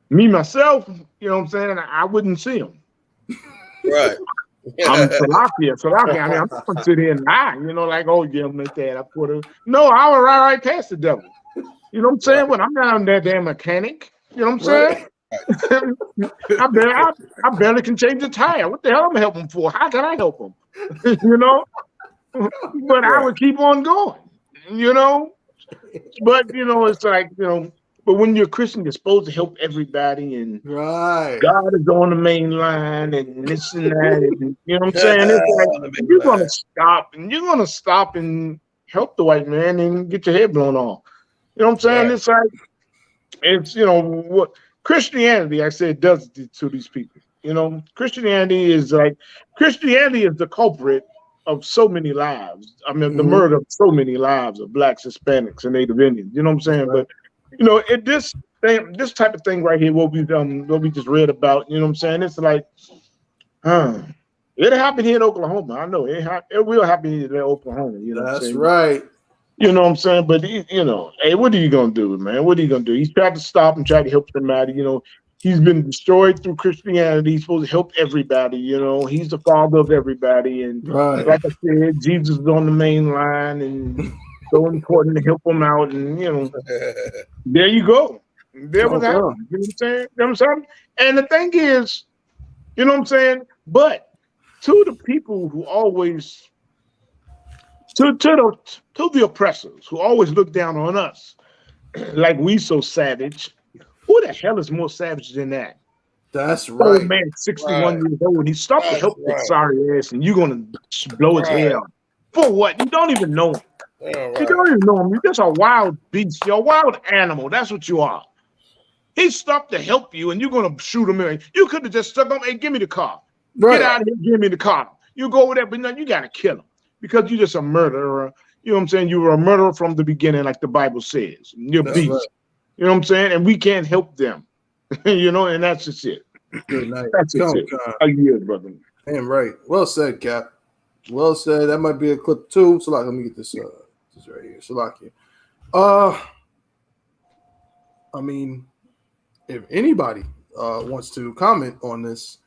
[SPEAKER 3] Me myself, you know what I'm saying? I wouldn't see him.
[SPEAKER 5] Right.
[SPEAKER 3] I'm Salakia. I mean, I'm not gonna sit here and lie, oh yeah, I'm like that. I put her. No, I would ride right past the devil. You know what I'm saying? When I'm not on that damn mechanic, you know what I'm saying? I barely can change the tire. What the hell am I helping for? How can I help him? But I would keep on going, But it's like, but when you're a Christian, you're supposed to help everybody, and God is on the main line, and this and that, and you know what I'm saying? It's like you're gonna stop and help the white man and get your head blown off. You know what I'm saying? Right. It's what Christianity, I said, does to these people. Christianity is the culprit of so many lives. I mean, the murder of so many lives of Blacks, Hispanics, and Native Indians. You know what I'm saying? Right. But this type of thing right here, what we just read about. You know what I'm saying? It's like, it happened here in Oklahoma. I know it will happen here in Oklahoma.
[SPEAKER 4] That's right.
[SPEAKER 3] You know what I'm saying? But hey, what are you gonna do, man? What are you gonna do? He's tried to stop and try to help somebody. He's been destroyed through Christianity. He's supposed to help everybody. He's the father of everybody. And like I said, Jesus is on the main line, and so important to help him out. And there you go. There was happening. You know what I'm saying? And the thing is, you know what I'm saying? But to the people who always to the oppressors who always look down on us, like we so savage. Who the hell is more savage than that?
[SPEAKER 4] That's right.
[SPEAKER 3] Old man, 61 years old, and he stopped to help that sorry ass, and you're gonna blow his head off. For what? You don't even know him. You don't even know him. You're just a wild beast. You're a wild animal. That's what you are. He stopped to help you, and you're gonna shoot him in. You could have just stuck on, hey, give me the car. Right. Get out of here, give me the car. You go over there, but no, you gotta kill him because you're just a murderer. You know what I'm saying? You were a murderer from the beginning, like the Bible says. You're a beast. Right. You know what I'm saying? And we can't help them. And that's just it.
[SPEAKER 4] Good night.
[SPEAKER 3] That's just it. A year, brother.
[SPEAKER 4] Damn right. Well said, Cap. Well said. That might be a clip too. So let me get this right here. Salakia. I mean, if anybody wants to comment on this,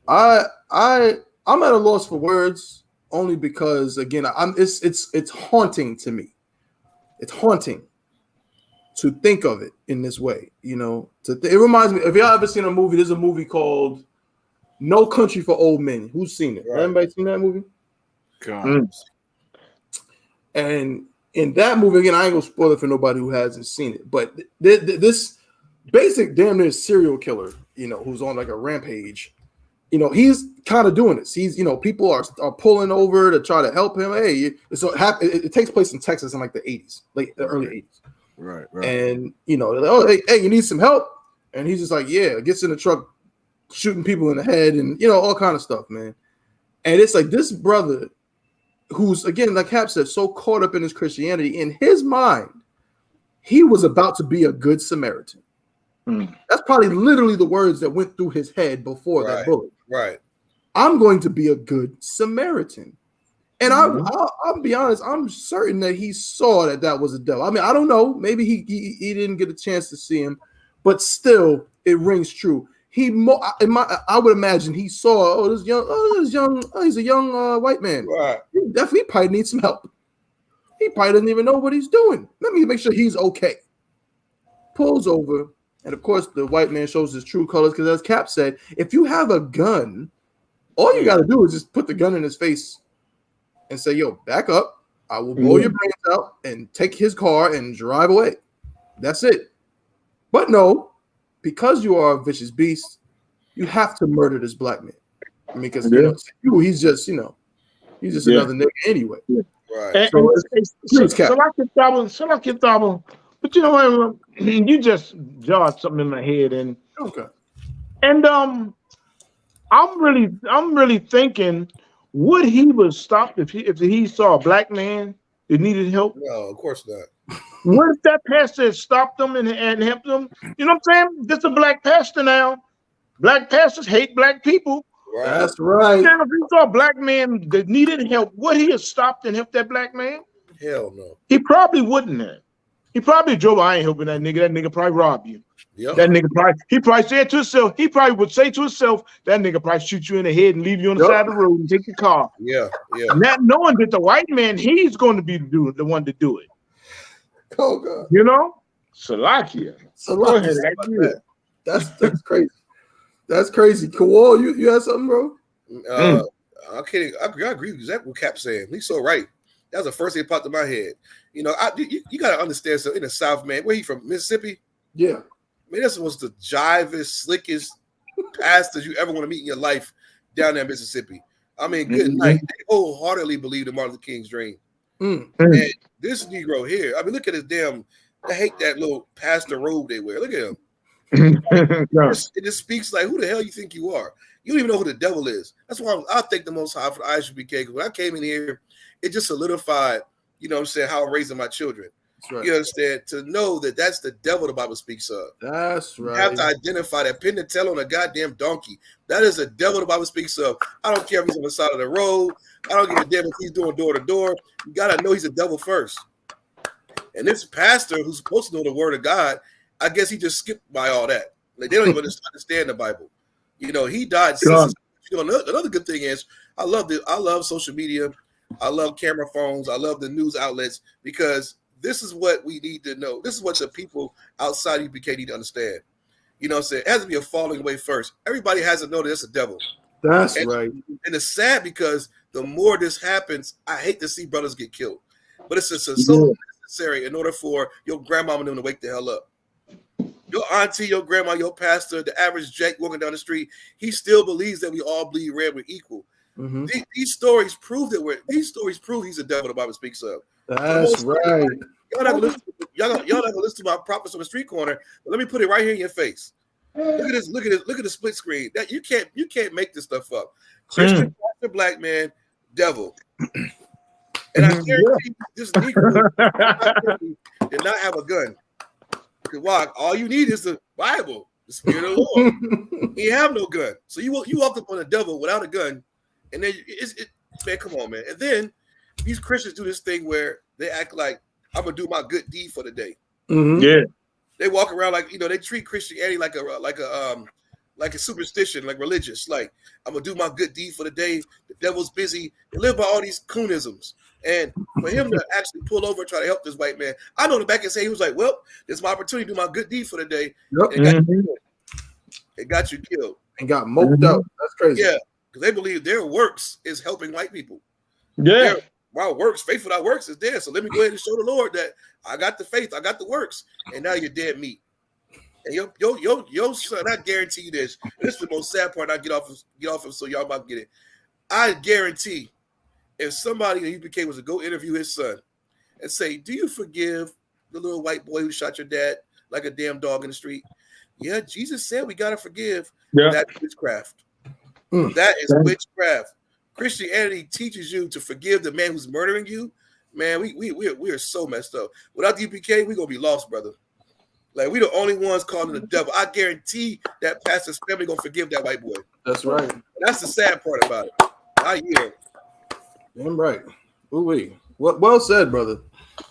[SPEAKER 4] I'm at a loss for words only because again, it's haunting to me. It's haunting. to think of it in this way. You know, it reminds me. If y'all ever seen a movie, there's a movie called No Country for Old Men. Who's seen it? Right. Anybody seen that movie?
[SPEAKER 2] God.
[SPEAKER 4] And in that movie, again, I ain't gonna spoil it for nobody who hasn't seen it, but this basic damn near serial killer, you know, who's on like a rampage, you know, he's kind of doing this. He's, you know, people are pulling over to try to help him. Hey, it takes place in Texas in like the 80s, like the early 80s.
[SPEAKER 2] Right.
[SPEAKER 4] And, you know, they're like, oh, hey, you need some help? And he's just like, yeah, gets in the truck, shooting people in the head and, you know, all kind of stuff, man. And it's like this brother who's, again, like Cap said, so caught up in his Christianity, in his mind, he was about to be a good Samaritan. That's probably literally the words that went through his head before that bullet.
[SPEAKER 5] Right.
[SPEAKER 4] I'm going to be a good Samaritan. And I'll be honest, I'm certain that he saw that was a devil. I mean, I don't know. Maybe he didn't get a chance to see him, but still, it rings true. I would imagine he saw, he's a young white man.
[SPEAKER 5] Right.
[SPEAKER 4] He definitely probably needs some help. He probably doesn't even know what he's doing. Let me make sure he's okay. Pulls over, and of course, the white man shows his true colors because, as Cap said, if you have a gun, all you got to do is just put the gun in his face and say, "Yo, back up. I will blow your brains out and take his car and drive away." That's it. But no. Because you are a vicious beast, you have to murder this black man. I mean, because he's just another nigga anyway.
[SPEAKER 5] Right.
[SPEAKER 3] But you know what? You just jarred something in my head, and I'm really thinking, would he was stopped if he saw a black man that needed help?
[SPEAKER 5] No, of course not.
[SPEAKER 3] What if that pastor had stopped them and helped them? You know what I'm saying? This is a black pastor now. Black pastors hate black people.
[SPEAKER 5] Right.
[SPEAKER 4] That's right.
[SPEAKER 3] Now, if he saw a black man that needed help, would he have stopped and helped that black man?
[SPEAKER 5] Hell no.
[SPEAKER 3] He probably wouldn't have. He probably drove, I ain't helping that nigga. That nigga probably robbed you.
[SPEAKER 5] Yep.
[SPEAKER 3] That nigga probably said to himself, he probably would say to himself, that nigga probably shoot you in the head and leave you on the side of the road and take your car.
[SPEAKER 5] Yeah.
[SPEAKER 3] Not knowing that the white man, he's going to be the one to do it.
[SPEAKER 4] Oh God!
[SPEAKER 3] You know, Salakia.
[SPEAKER 4] Go ahead, that's crazy. That's crazy. Kawal, you had something, bro?
[SPEAKER 5] I'm kidding. I agree with exactly what Cap's saying. He's so right. That was the first thing that popped in my head. You know, you got to understand. So in the South, man, where he from? Mississippi?
[SPEAKER 4] Yeah.
[SPEAKER 5] Man, this was the jivest, slickest pastors you ever want to meet in your life down there in Mississippi. I mean, good night. They wholeheartedly believed in Martin Luther King's dream. And this Negro here, I mean, look at his I hate that little pastor robe they wear. Look at him. It just speaks like, who the hell you think you are? You don't even know who the devil is. That's why I thank the Most High for the I.S.U.P.K. When I came in here, it just solidified, you know what I'm saying, how I'm raising my children. That's right. You understand? To know that that's the devil the Bible speaks of.
[SPEAKER 4] That's right.
[SPEAKER 5] You have to identify that, pin the tail on a goddamn donkey. That is the devil the Bible speaks of. I don't care if he's on the side of the road. I don't give a damn if he's doing door to door. You got to know he's a devil first. And this pastor who's supposed to know the word of God, I guess he just skipped by all that. Like, they don't even understand the Bible. You know, he died. You know, another good thing is I love social media. I love camera phones. I love the news outlets because this is what we need to know. This is what the people outside U.P.K. need to understand. You know what I'm saying? It has to be a falling away first. Everybody has to know that it's a devil.
[SPEAKER 4] That's right.
[SPEAKER 5] And it's sad because the more this happens, I hate to see brothers get killed. But it's just so necessary in order for your grandmama and them to wake the hell up. Your auntie, your grandma, your pastor, the average Jake walking down the street, he still believes that we all bleed red, we're equal. These stories prove he's a devil the Bible speaks of.
[SPEAKER 4] That's right.
[SPEAKER 5] Y'all never listen to my prophets on the street corner, but let me put it right here in your face. Look at the split screen. That you can't make this stuff up. Christian pastor, black man, devil. And I guarantee this Negro did not have a gun. Why? All you need is the Bible, the Spirit of the Lord. He have no gun. So you walked up on the devil without a gun, and then man, come on, man. And then these Christians do this thing where they act like I'm gonna do my good deed for the day.
[SPEAKER 3] Yeah,
[SPEAKER 5] they walk around like, you know, they treat Christianity like a like a superstition, like religious. Like, I'm gonna do my good deed for the day. The devil's busy. They live by all these coonisms. And for him to actually pull over and try to help this white man, I know in the back and say he was like, well, this is my opportunity to do my good deed for the day.
[SPEAKER 4] Yep.
[SPEAKER 5] It got you killed.
[SPEAKER 4] And got moped out. That's crazy.
[SPEAKER 5] Yeah, because they believe their works is helping white people.
[SPEAKER 3] Yeah.
[SPEAKER 5] My works, faith without works is dead. So let me go ahead and show the Lord that I got the faith, I got the works, and now you're dead meat. And your son, I guarantee you this. This is the most sad part. I get off of, so y'all about to get it. I guarantee if somebody in I.S.U.P.K was to go interview his son and say, "Do you forgive the little white boy who shot your dad like a damn dog in the street?" Yeah, Jesus said we gotta forgive.
[SPEAKER 3] Yeah.
[SPEAKER 5] That's witchcraft. That is witchcraft. Christianity teaches you to forgive the man who's murdering you. Man, we are so messed up. Without the I.S.U.P.K, we're gonna be lost, brother. Like, we the only ones calling the devil. I guarantee that pastor's family gonna forgive that white boy.
[SPEAKER 4] That's right.
[SPEAKER 5] That's the sad part about it. I hear.
[SPEAKER 4] Damn right. Ooh-wee. Well said, brother.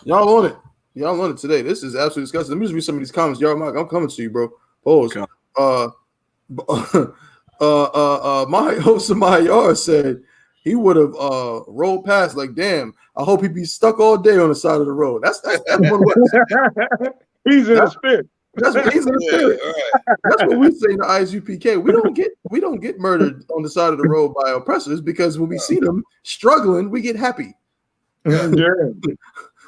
[SPEAKER 4] Y'all on it. Y'all on it today. This is absolutely disgusting. Let me just read some of these comments. Y'all, I'm coming to you, bro. Pause. My host of my yard said he would have rolled past like, damn, I hope he'd be stuck all day on the side of the road. That's what
[SPEAKER 3] he's in the spirit.
[SPEAKER 4] That's what he's in the spirit. Right. That's what we say in the I.S.U.P.K. We don't get murdered on the side of the road by oppressors, because when we see them struggling, we get happy.
[SPEAKER 3] Yeah.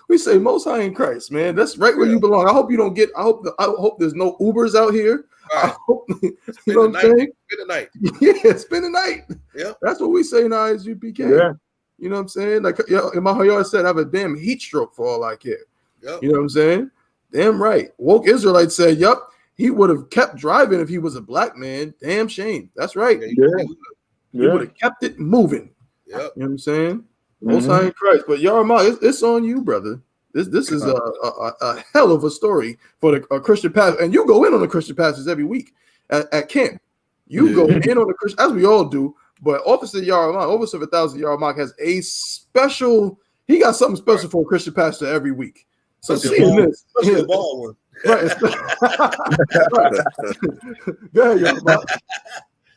[SPEAKER 4] We say most high in Christ, man. That's right where you belong. I hope you don't get. I hope there's no Ubers out here. Right. I hope, you know what I'm saying?
[SPEAKER 5] Spend the night.
[SPEAKER 4] Yeah, spend the night.
[SPEAKER 5] Yeah,
[SPEAKER 4] that's what we say in I.S.U.P.K. Yeah, you know what I'm saying? Like, my yard said, I have a damn heat stroke for all I care. Yep. You know what I'm saying? Damn right. Woke Israelite said, "Yup, he would have kept driving if he was a black man. Damn shame. That's right. He would have kept it moving. Yep. You know what I'm saying? Most high in Christ. But Yarma, it's on you, brother. This is a hell of a story for the Christian pastor, and you go in on the Christian pastors every week at camp. You go in on the Christian, as we all do. But Officer Yarma, Officer of 1,000 Yarma, has a special. He got something special for a Christian pastor every week. So seeing this,
[SPEAKER 5] the ball one.
[SPEAKER 4] Right. Go ahead, Yarma.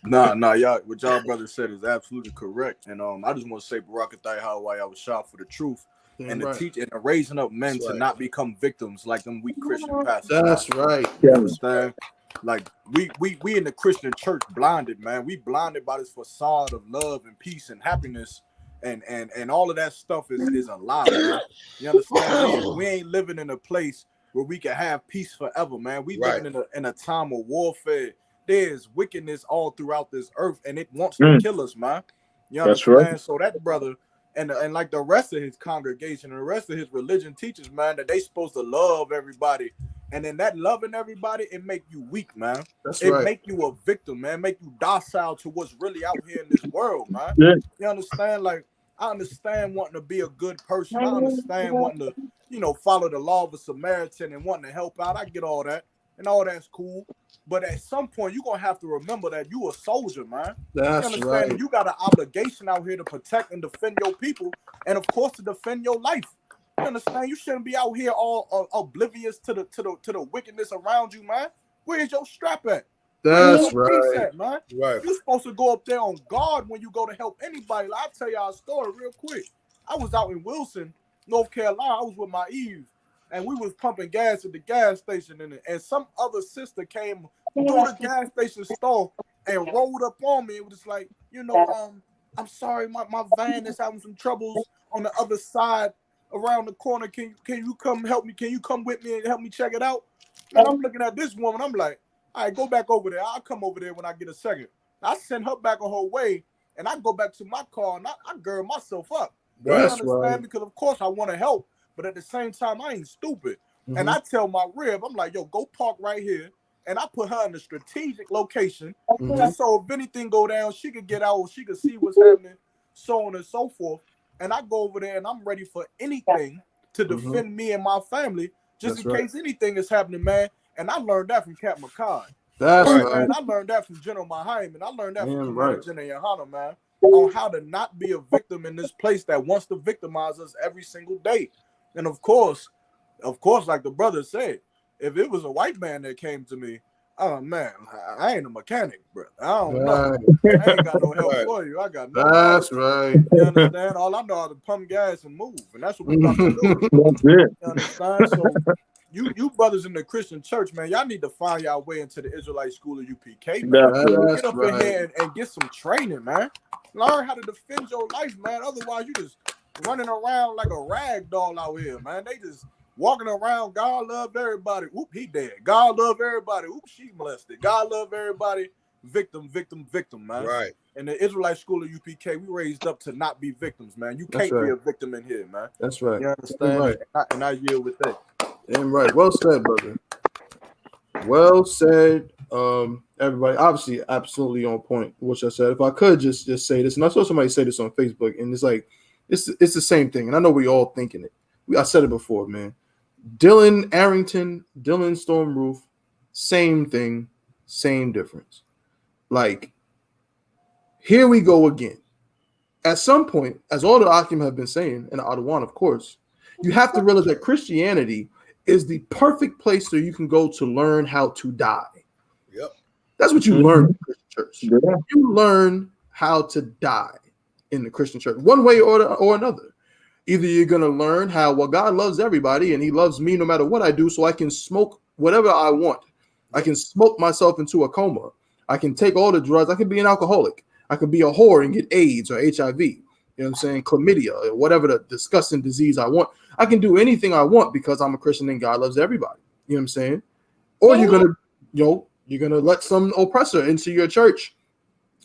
[SPEAKER 2] Nah, y'all. What y'all brother said is absolutely correct. And I just want to say, Barakatai Hawaii, I was shot for the truth. And the teaching and raising up men to not become victims like them weak Christian pastors.
[SPEAKER 4] That's right.
[SPEAKER 2] You understand? Like we in the Christian church blinded, man. We blinded by this facade of love and peace and happiness, and all of that stuff is a lie, man. You understand? We ain't living in a place where we can have peace forever, man. We living in a time of warfare. There's wickedness all throughout this earth, and it wants to kill us, man. You understand? That's right. So that brother. And like the rest of his congregation and the rest of his religion teaches, man, that they supposed to love everybody. And then that loving everybody, it make you weak, man. It make you a victim, man. Make you docile to what's really out here in this world, man. Yeah. You understand? Like, I understand wanting to be a good person. I understand wanting to, follow the law of a Samaritan and wanting to help out. I get all that. And all that's cool. But at some point, you're going to have to remember that you a soldier, man.
[SPEAKER 4] That's right.
[SPEAKER 2] You got an obligation out here to protect and defend your people. And, of course, to defend your life. You understand? You shouldn't be out here all oblivious to the wickedness around you, man. Where's your strap at?
[SPEAKER 4] That's right.
[SPEAKER 2] At, man? Right. You're supposed to go up there on guard when you go to help anybody. I'll tell y'all a story real quick. I was out in Wilson, North Carolina. I was with my Eve. And we was pumping gas at the gas station, and some other sister came through the gas station store and rolled up on me. It was like, I'm sorry, my van is having some troubles on the other side around the corner. Can you come help me? Can you come with me and help me check it out? And I'm looking at this woman. I'm like, all right, go back over there. I'll come over there when I get a second. I send her back on her way, and I go back to my car, and I gird myself up.
[SPEAKER 4] That's
[SPEAKER 2] right. Because, of course, I want to help. But at the same time, I ain't stupid. And I tell my rib, I'm like, yo, go park right here. And I put her in a strategic location. Just so if anything go down, she could get out, she could see what's happening, so on and so forth. And I go over there and I'm ready for anything to defend me and my family, just in case anything is happening, man. And I learned that from Captain McCoy.
[SPEAKER 4] That's right.
[SPEAKER 2] Man. I learned that from General Mahaim, and I learned that from General YAHANNA, man, on how to not be a victim in this place that wants to victimize us every single day. And of course, like the brother said, if it was a white man that came to me, Oh man, I ain't a mechanic, bro. I don't
[SPEAKER 4] Right.
[SPEAKER 2] know. I ain't got no help for you. I got no.
[SPEAKER 4] That's right.
[SPEAKER 2] You understand? All I know how to pump gas and move, and that's what we're about to do.
[SPEAKER 3] That's it.
[SPEAKER 2] You understand? So, you brothers in the Christian church, man, y'all need to find y'all way into the Israelite school of UPK, man.
[SPEAKER 3] That's
[SPEAKER 2] Get up in here and get some training, man. Learn how to defend your life, man. Otherwise, you just running around like a rag doll out here, man. They just walking around. God love everybody. Oop, he dead. God love everybody. Oop, she molested. God love everybody. Victim, man.
[SPEAKER 5] Right.
[SPEAKER 2] In the Israelite school of UPK, we raised up to not be victims, man. You can't be a victim in here, man.
[SPEAKER 4] That's right.
[SPEAKER 2] You understand?
[SPEAKER 4] Right.
[SPEAKER 2] And I yield with that.
[SPEAKER 4] And right. Well said, brother. Well said. Everybody, obviously, absolutely on point. What I said. If I could just say this, and I saw somebody say this on Facebook, and it's like it's the same thing, and I know we all thinking it. I said it before, man. Dylan Arrington, Dylan Stormroof, same thing, same difference. Like, here we go again. At some point, as all the Akim have been saying, and Adawan, of course, you have to realize that Christianity is the perfect place where you can go to learn how to die.
[SPEAKER 5] Yep.
[SPEAKER 4] That's what you learn in the Christian church.
[SPEAKER 3] Yeah.
[SPEAKER 4] You learn how to die in the Christian church, one way or another. Either you're going to learn how, well, God loves everybody and he loves me no matter what I do, so I can smoke whatever I want. I can smoke myself into a coma. I can take all the drugs. I can be an alcoholic. I could be a whore and get AIDS or HIV. You know what I'm saying? Chlamydia or whatever the disgusting disease I want. I can do anything I want because I'm a Christian and God loves everybody. You know what I'm saying? Or you're going to let some oppressor into your church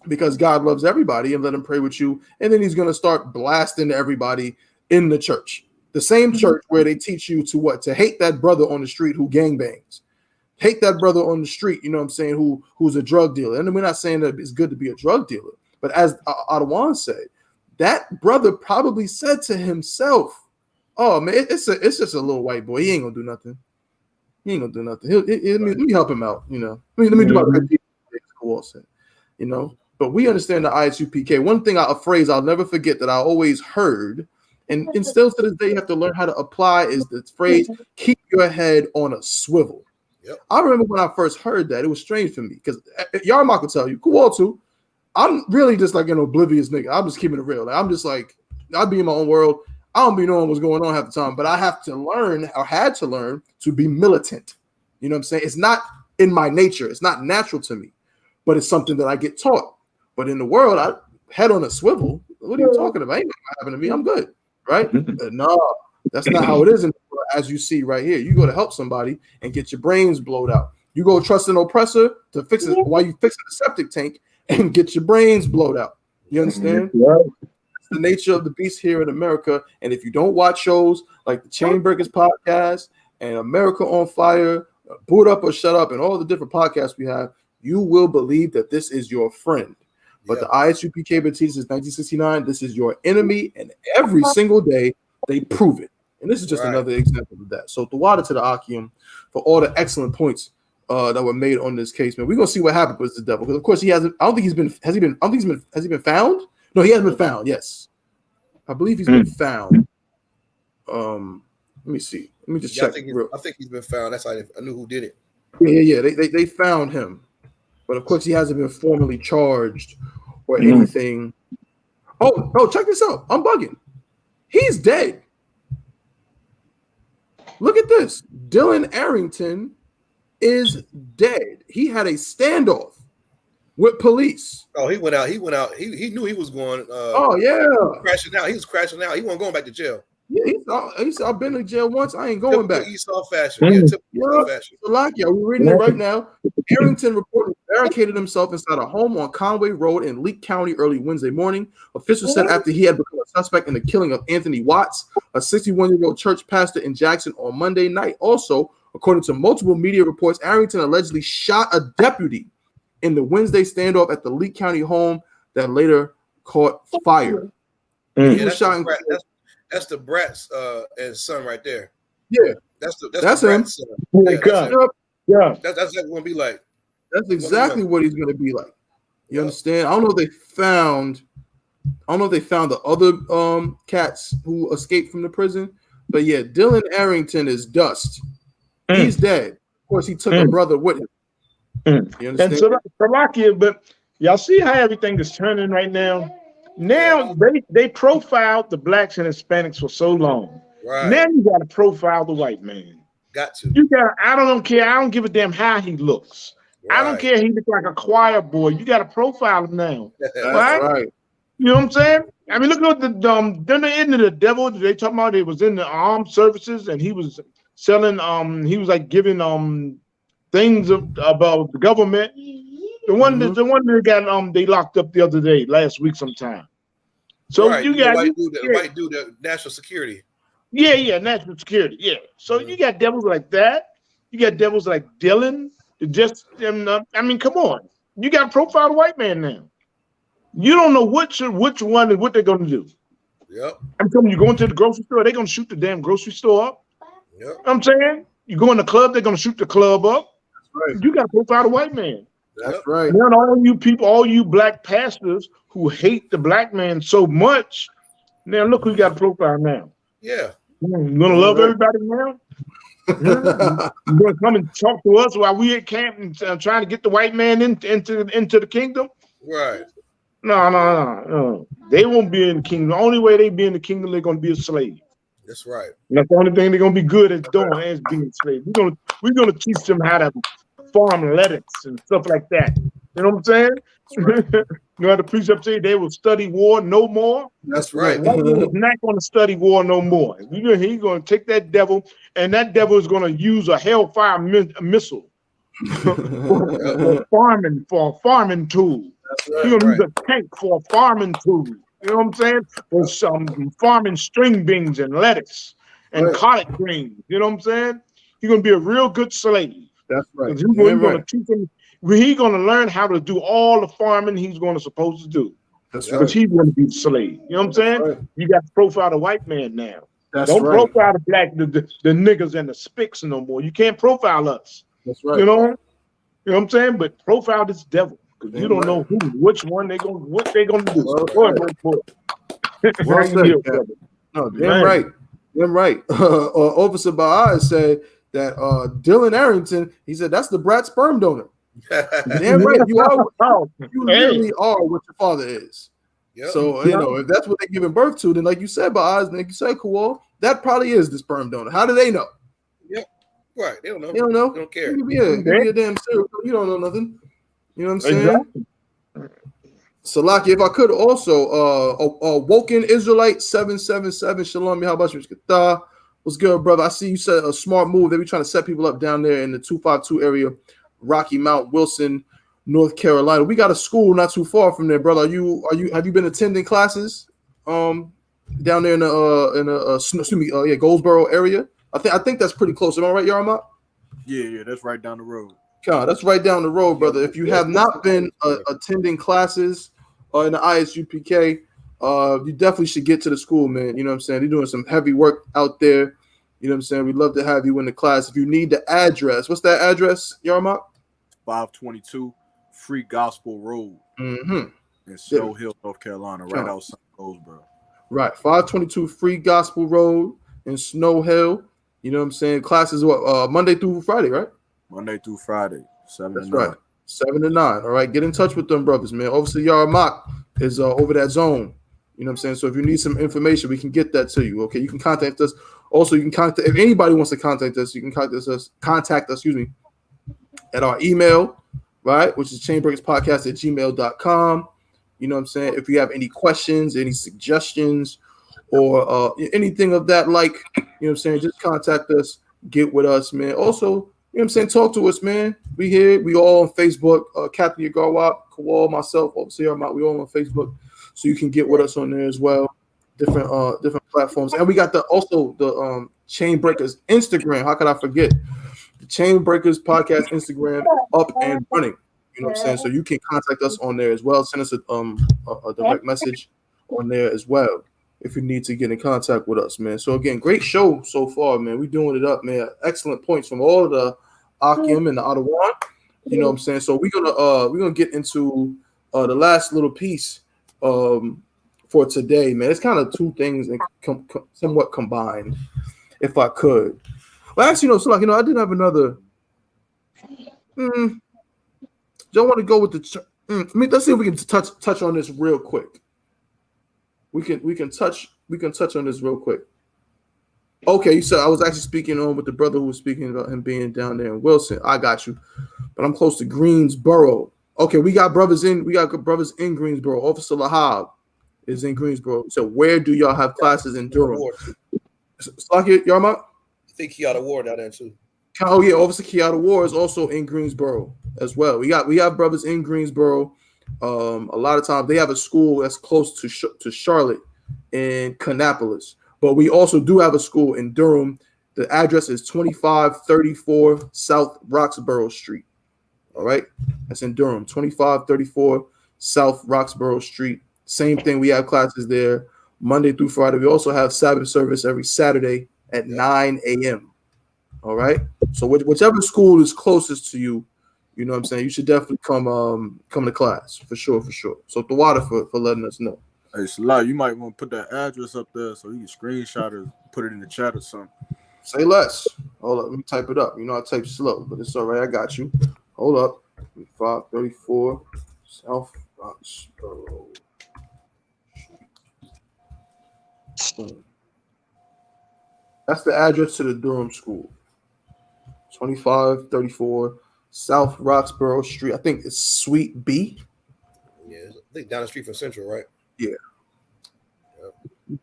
[SPEAKER 4] because God loves everybody and let him pray with you. And then he's going to start blasting everybody in the church. The same church where they teach you to what? To hate that brother on the street who gangbangs. Hate that brother on the street, you know what I'm saying, who's a drug dealer. And we're not saying that it's good to be a drug dealer. But as Adawan said, that brother probably said to himself, oh, man, it's just a little white boy. He ain't going to do nothing. He ain't going to do nothing. Let me help him out, you know. Let me do my good deed. You know. But we understand the I.S.U.P.K. One thing, a phrase I'll never forget that I always heard, and still to this day you have to learn how to apply, is the phrase, keep your head on a swivel.
[SPEAKER 5] Yep.
[SPEAKER 4] I remember when I first heard that, it was strange for me because Yarmark will tell you, Kuwal too, I'm really just like an oblivious nigga. I'm just keeping it real. Like, I'm just like, I'll be in my own world. I don't be knowing what's going on half the time, but I have to learn or had to learn to be militant. You know what I'm saying? It's not in my nature. It's not natural to me, but it's something that I get taught. But in the world, I head on a swivel. What are you talking about? Ain't nothing happening to me. I'm good. Right? No, that's not how it is in the world, as you see right here. You go to help somebody and get your brains blowed out. You go trust an oppressor to fix it while you fix the septic tank and get your brains blowed out. You understand? It's the nature of the beast here in America. And if you don't watch shows like the Chainbreakers podcast and America on Fire, Boot Up or Shut Up, and all the different podcasts we have, you will believe that this is your friend. But the I.S.U.P.K. teaches since 1969, this is your enemy, and every single day they prove it. And this is just another example of that. So the water to the Akim for all the excellent points that were made on this case, man. We're gonna see what happens with the devil. Because of course he hasn't. I don't think he's been. Has he been found? No, he hasn't been found. Yes, I believe he's been found. Let me see. Let me just check.
[SPEAKER 5] I think he's been found. That's how I knew who did it.
[SPEAKER 4] Yeah. They found him, but of course he hasn't been formally charged or anything. Oh, check this out. I'm bugging. He's dead. Look at this. Dylan Arrington is dead. He had a standoff with police.
[SPEAKER 5] Oh, he went out. He knew he was going. Crashing out. He was crashing out. He wasn't going back to jail.
[SPEAKER 4] Yeah, he said, I've been to jail once. I ain't going back.
[SPEAKER 5] Esau fashion. Yeah, typical fashion.
[SPEAKER 4] We're reading it right now. Arrington reportedly barricaded himself inside a home on Conway Road in Leake County early Wednesday morning. Officials said after he had become a suspect in the killing of Anthony Watts, a 61-year-old church pastor in Jackson, on Monday night. Also, according to multiple media reports, Arrington allegedly shot a deputy in the Wednesday standoff at the Leake County home that later caught fire. He was shot.
[SPEAKER 5] That's the Brat'S and son right there.
[SPEAKER 4] Yeah,
[SPEAKER 5] that's
[SPEAKER 4] him.
[SPEAKER 5] Brat'S son. That's exactly what be like.
[SPEAKER 4] That's exactly what he's gonna be like. You understand? I don't know if they found the other cats who escaped from the prison, but yeah, Dylan Arrington is dust. He's dead. Of course, he took a brother with him.
[SPEAKER 3] And
[SPEAKER 4] You understand?
[SPEAKER 3] Slovakia, but y'all see how everything is turning right now? Now they profiled the blacks and Hispanics for so long.
[SPEAKER 5] Right.
[SPEAKER 3] Now you got to profile the white man.
[SPEAKER 5] Got to.
[SPEAKER 3] You got. I don't care. I don't give a damn how he looks.
[SPEAKER 5] Right.
[SPEAKER 3] I don't care. He looks like a choir boy. You got to profile him now.
[SPEAKER 4] That's right.
[SPEAKER 3] You know what I'm saying? I mean, look at the then they into the devil. They talking about it was in the armed services, and he was selling. He was like giving things about the government. The one that got they locked up the other day, last week sometime. So
[SPEAKER 5] right.
[SPEAKER 3] you got
[SPEAKER 5] the white dude, the national security.
[SPEAKER 3] Yeah, national security. Yeah. So you got devils like that. You got devils like Dylan. I mean, come on. You got to profile the white man now. You don't know which one and what they're going to do.
[SPEAKER 5] Yep.
[SPEAKER 3] I'm telling you, going to the grocery store, they're going to shoot the damn grocery store up.
[SPEAKER 5] Yep.
[SPEAKER 3] I'm saying, you go in the club, they're going to shoot the club up.
[SPEAKER 4] That's right.
[SPEAKER 3] You got to profile the white man.
[SPEAKER 4] That's right.
[SPEAKER 3] And then all you people, all you black pastors who hate the black man so much, now look who you got to profile now.
[SPEAKER 5] Yeah.
[SPEAKER 3] You're going to love everybody now? You're going to come and talk to us while we at camp and trying to get the white man into the kingdom?
[SPEAKER 5] Right.
[SPEAKER 3] No. They won't be in the kingdom. The only way they be in the kingdom, they're going to be a slave.
[SPEAKER 5] That's right.
[SPEAKER 3] And that's the only thing they're going to be good at doing is being slave. We're going to teach them how to farm lettuce and stuff like that. You know what I'm saying? Right. You know how the precept say they will study war no more?
[SPEAKER 4] That's right.
[SPEAKER 3] He's not going to study war no more. He's going to take that devil, and that devil is going to use a hellfire missile for a farming tool.
[SPEAKER 4] Right.
[SPEAKER 3] He's going to use a tank for a farming tool. You know what I'm saying? For some farming string beans and lettuce and collard greens. You know what I'm saying? He's going to be a real good slave.
[SPEAKER 4] That's right.
[SPEAKER 3] He's going to teach him. He's going to learn how to do all the farming he's going to supposed to do.
[SPEAKER 4] That's right.
[SPEAKER 3] Because he's going to be a slave. You know what I'm saying? Right. You got to profile the white man now. Don't profile the black, the niggas and the spics no more. You can't profile us.
[SPEAKER 4] That's right.
[SPEAKER 3] You know what I'm saying? But profile this devil. Because you don't know which one what they're gonna do.
[SPEAKER 4] Well said, no, damn right. Damn right. Officer Ba'a said that Dylan Arrington, he said that's the Brat'S sperm donor. Damn right. You really are what your father is. Yep. So you know, if that's what they're giving birth to, then like you said, Ba'a, like you said, Kowal, that probably is the sperm donor. How do they know?
[SPEAKER 5] Yep. Right. They don't know.
[SPEAKER 4] They don't know.
[SPEAKER 5] They don't care.
[SPEAKER 4] Give me a damn serial. You don't know nothing. You know what I'm saying? Exactly. Salaki, if I could also, Woken Israelite 777, Shalom, Yahabashim. What's good, brother? I see you said a smart move. They be trying to set people up down there in the 252 area, Rocky Mount, Wilson, North Carolina. We got a school not too far from there, brother. Have you been attending classes down there in the Goldsboro area? I think that's pretty close. Am I right, Yarma?
[SPEAKER 2] Yeah, that's right down the road.
[SPEAKER 4] God, that's right down the road, brother. If you have not been attending classes in the I.S.U.P.K, you definitely should get to the school, man. You know what I'm saying? They're doing some heavy work out there. You know what I'm saying? We'd love to have you in the class. If you need the address, what's that address, Yarmak?
[SPEAKER 2] 522 Free Gospel Road in Snow Hill, North Carolina, right outside Goldsboro. Right,
[SPEAKER 4] 522 Free Gospel Road in Snow Hill. You know what I'm saying? Classes what Monday through Friday, right?
[SPEAKER 2] Monday through Friday, 7
[SPEAKER 4] That's
[SPEAKER 2] to 9.
[SPEAKER 4] Right. 7 to 9. All right. Get in touch with them brothers, man. Obviously, Yarmak is over that zone. You know what I'm saying? So if you need some information, we can get that to you. Okay. You can contact us. Also, you can contact if anybody wants to contact us, you can contact us, at our email, right? Which is chainbreakerspodcast@gmail.com. You know what I'm saying? If you have any questions, any suggestions, or anything of that like, you know what I'm saying, just contact us, get with us, man. Also, you know what I'm saying? Talk to us, man. We here. We all on Facebook. Captain Yagarwap, Kowal, myself, obviously, we all on Facebook. So you can get with us on there as well. Different platforms. And we got the Chain Breakers Instagram. How could I forget? The Chain Breakers Podcast Instagram up and running. You know what I'm saying? So you can contact us on there as well. Send us a direct message on there as well if you need to get in contact with us, man. So again, great show so far, man. We doing it up, man. Excellent points from all of the Akim and the Ottawa. You know what I'm saying? So we're gonna get into the last little piece for today, man. It's kind of two things somewhat combined, if I could. Well, actually, so I did have another. Don't want to go with the. Let's see if we can touch on this real quick. We can touch on this real quick. Okay, so I was actually speaking on with the brother who was speaking about him being down there in Wilson. I got you, but I'm close to Greensboro. Okay, we got brothers in Greensboro. Officer Lahab is in Greensboro. So where do y'all have classes in Durham? Slakia Yarma?
[SPEAKER 5] I think he got a war down there too.
[SPEAKER 4] Oh yeah, Officer Kiata War is also in Greensboro as well. We have brothers in Greensboro. A lot of times they have a school that's close to Charlotte in Kannapolis, but we also do have a school in Durham. The address is 2534 South Roxborough Street. All right, that's in Durham. 2534 South Roxborough Street. Same thing. We have classes there Monday through Friday. We also have Sabbath service every Saturday at 9 a.m. All right. So whichever school is closest to you, you know what I'm saying, you should definitely come to class for sure. So the water for letting us know.
[SPEAKER 2] Hey, Salah, you might want to put that address up there so you can screenshot it, put it in the chat or something.
[SPEAKER 4] Say less. Hold up, let me type it up. You know I type slow, but it's all right. I got you. Hold up. 534 South Roxborough. That's the address to the Durham school. 2534 South Roxborough Street. I think it's Suite B.
[SPEAKER 5] Yeah, I think down the street from Central, right?
[SPEAKER 4] Yeah.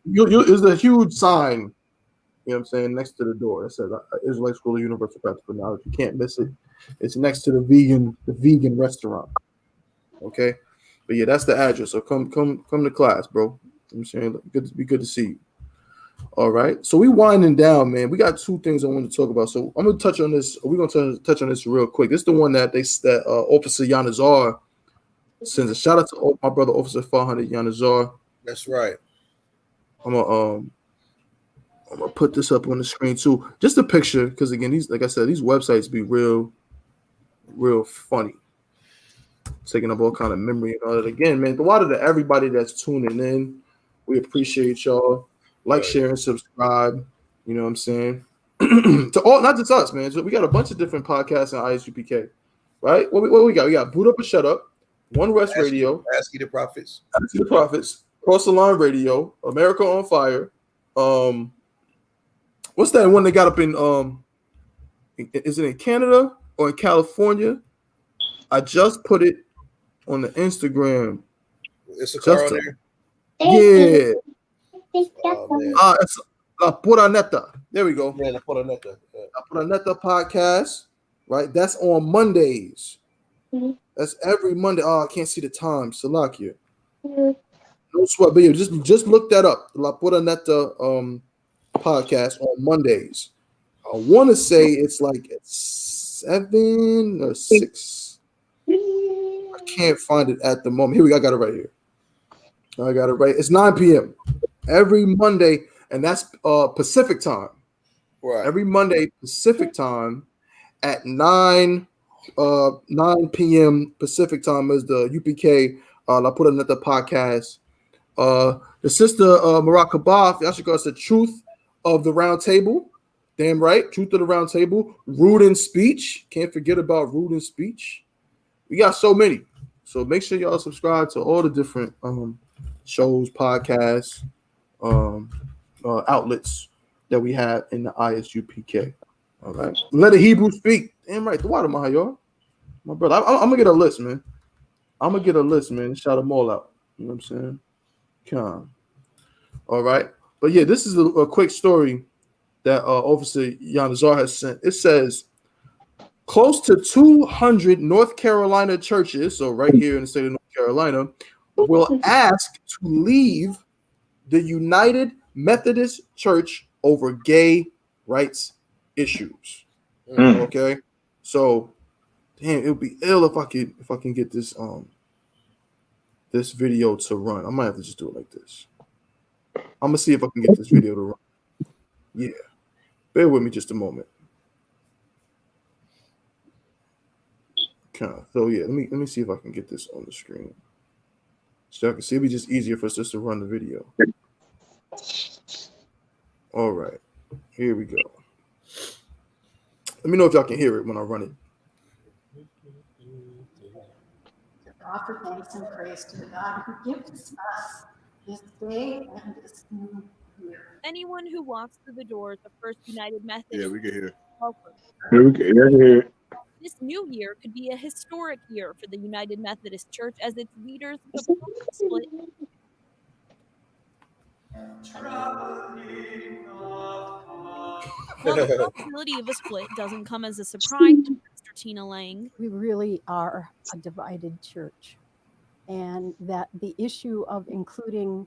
[SPEAKER 4] There's a huge sign, you know what I'm saying, next to the door that says Israelite School of Universal Practical Knowledge. You can't miss it. It's next to the vegan restaurant. Okay, but yeah, that's the address. So come to class, bro. I'm saying good to see you. All right, so we winding down, man. We got two things I want to talk about. So I'm gonna touch on this. We're gonna touch on this real quick. This is the one that Officer Yanazar sends a shout out to my brother Officer 400 Yanazar.
[SPEAKER 5] That's right.
[SPEAKER 4] I'm gonna put this up on the screen too. Just a picture, because again, these, like I said, these websites be real funny. Taking up all kind of memory and all that. Again, man, the water to everybody that's tuning in. We appreciate y'all. Like, share, and subscribe. You know what I'm saying? To all, not just us, man. So we got a bunch of different podcasts on I.S.U.P.K. Right? What we got? We got Boot Up or Shut Up, One West Radio,
[SPEAKER 5] Ask You the Prophets,
[SPEAKER 4] Cross the Line Radio, America on Fire. What's that one they got up in? Is it in Canada or in California? I just put it on the Instagram.
[SPEAKER 5] It's a car on there.
[SPEAKER 4] Yeah.
[SPEAKER 5] Oh,
[SPEAKER 4] It's La Pura Neta. There we go.
[SPEAKER 5] yeah, La Pura Neta.
[SPEAKER 4] La Pura Neta podcast, right? That's on Mondays. That's every Monday. Oh, I can't see the time. Salakia. No sweat, but yeah, just look that up. La Pura Neta podcast on Mondays. I want to say it's like 7 or 6. I can't find it at the moment. Here we go. I got it right here. I got it right. It's 9 p.m. every Monday, and that's Pacific time.
[SPEAKER 5] Right.
[SPEAKER 4] Every Monday Pacific time at 9 p.m. Pacific time is the UPK La Pura Neta podcast. The sister Marakabah, Yashika said Truth of the Round Table. Damn right. Truth of the Round Table. Rude in Speech. Can't forget about Rude in Speech. We got so many. So make sure y'all subscribe to all the different shows, podcasts, outlets that we have in the I.S.U.P.K. All right. Let the Hebrew speak. Damn right. The water, y'all. My brother. I'm going to get a list, man. Shout them all out. You know what I'm saying? Come. All right. But yeah, this is a quick story that Officer Yanazar has sent. It says, close to 200 North Carolina churches, so right here in the state of North Carolina, will ask to leave the United Methodist Church over gay rights issues. Okay, so damn, it would be ill if I can get this this video to run. I might have to just do it like this. I'm gonna see if I can get this video to run. Yeah, bear with me just a moment. So yeah, let me see if I can get this on the screen. So I can see it'd be just easier for us just to run the video. All right, here we go. Let me know if y'all can hear it when I run it.
[SPEAKER 6] offer thanks and praise to the God who gives us this day and this new year.
[SPEAKER 7] Anyone who walks through the doors of First United Methodist
[SPEAKER 2] Yeah, we can hear.
[SPEAKER 7] welcome.
[SPEAKER 3] Here we go. Here.
[SPEAKER 7] This new year could be a historic year for the United Methodist Church as its leaders split. Well, the possibility of a split doesn't come as a surprise to Pastor Tina Lang.
[SPEAKER 6] We really are a divided church, and that the issue of including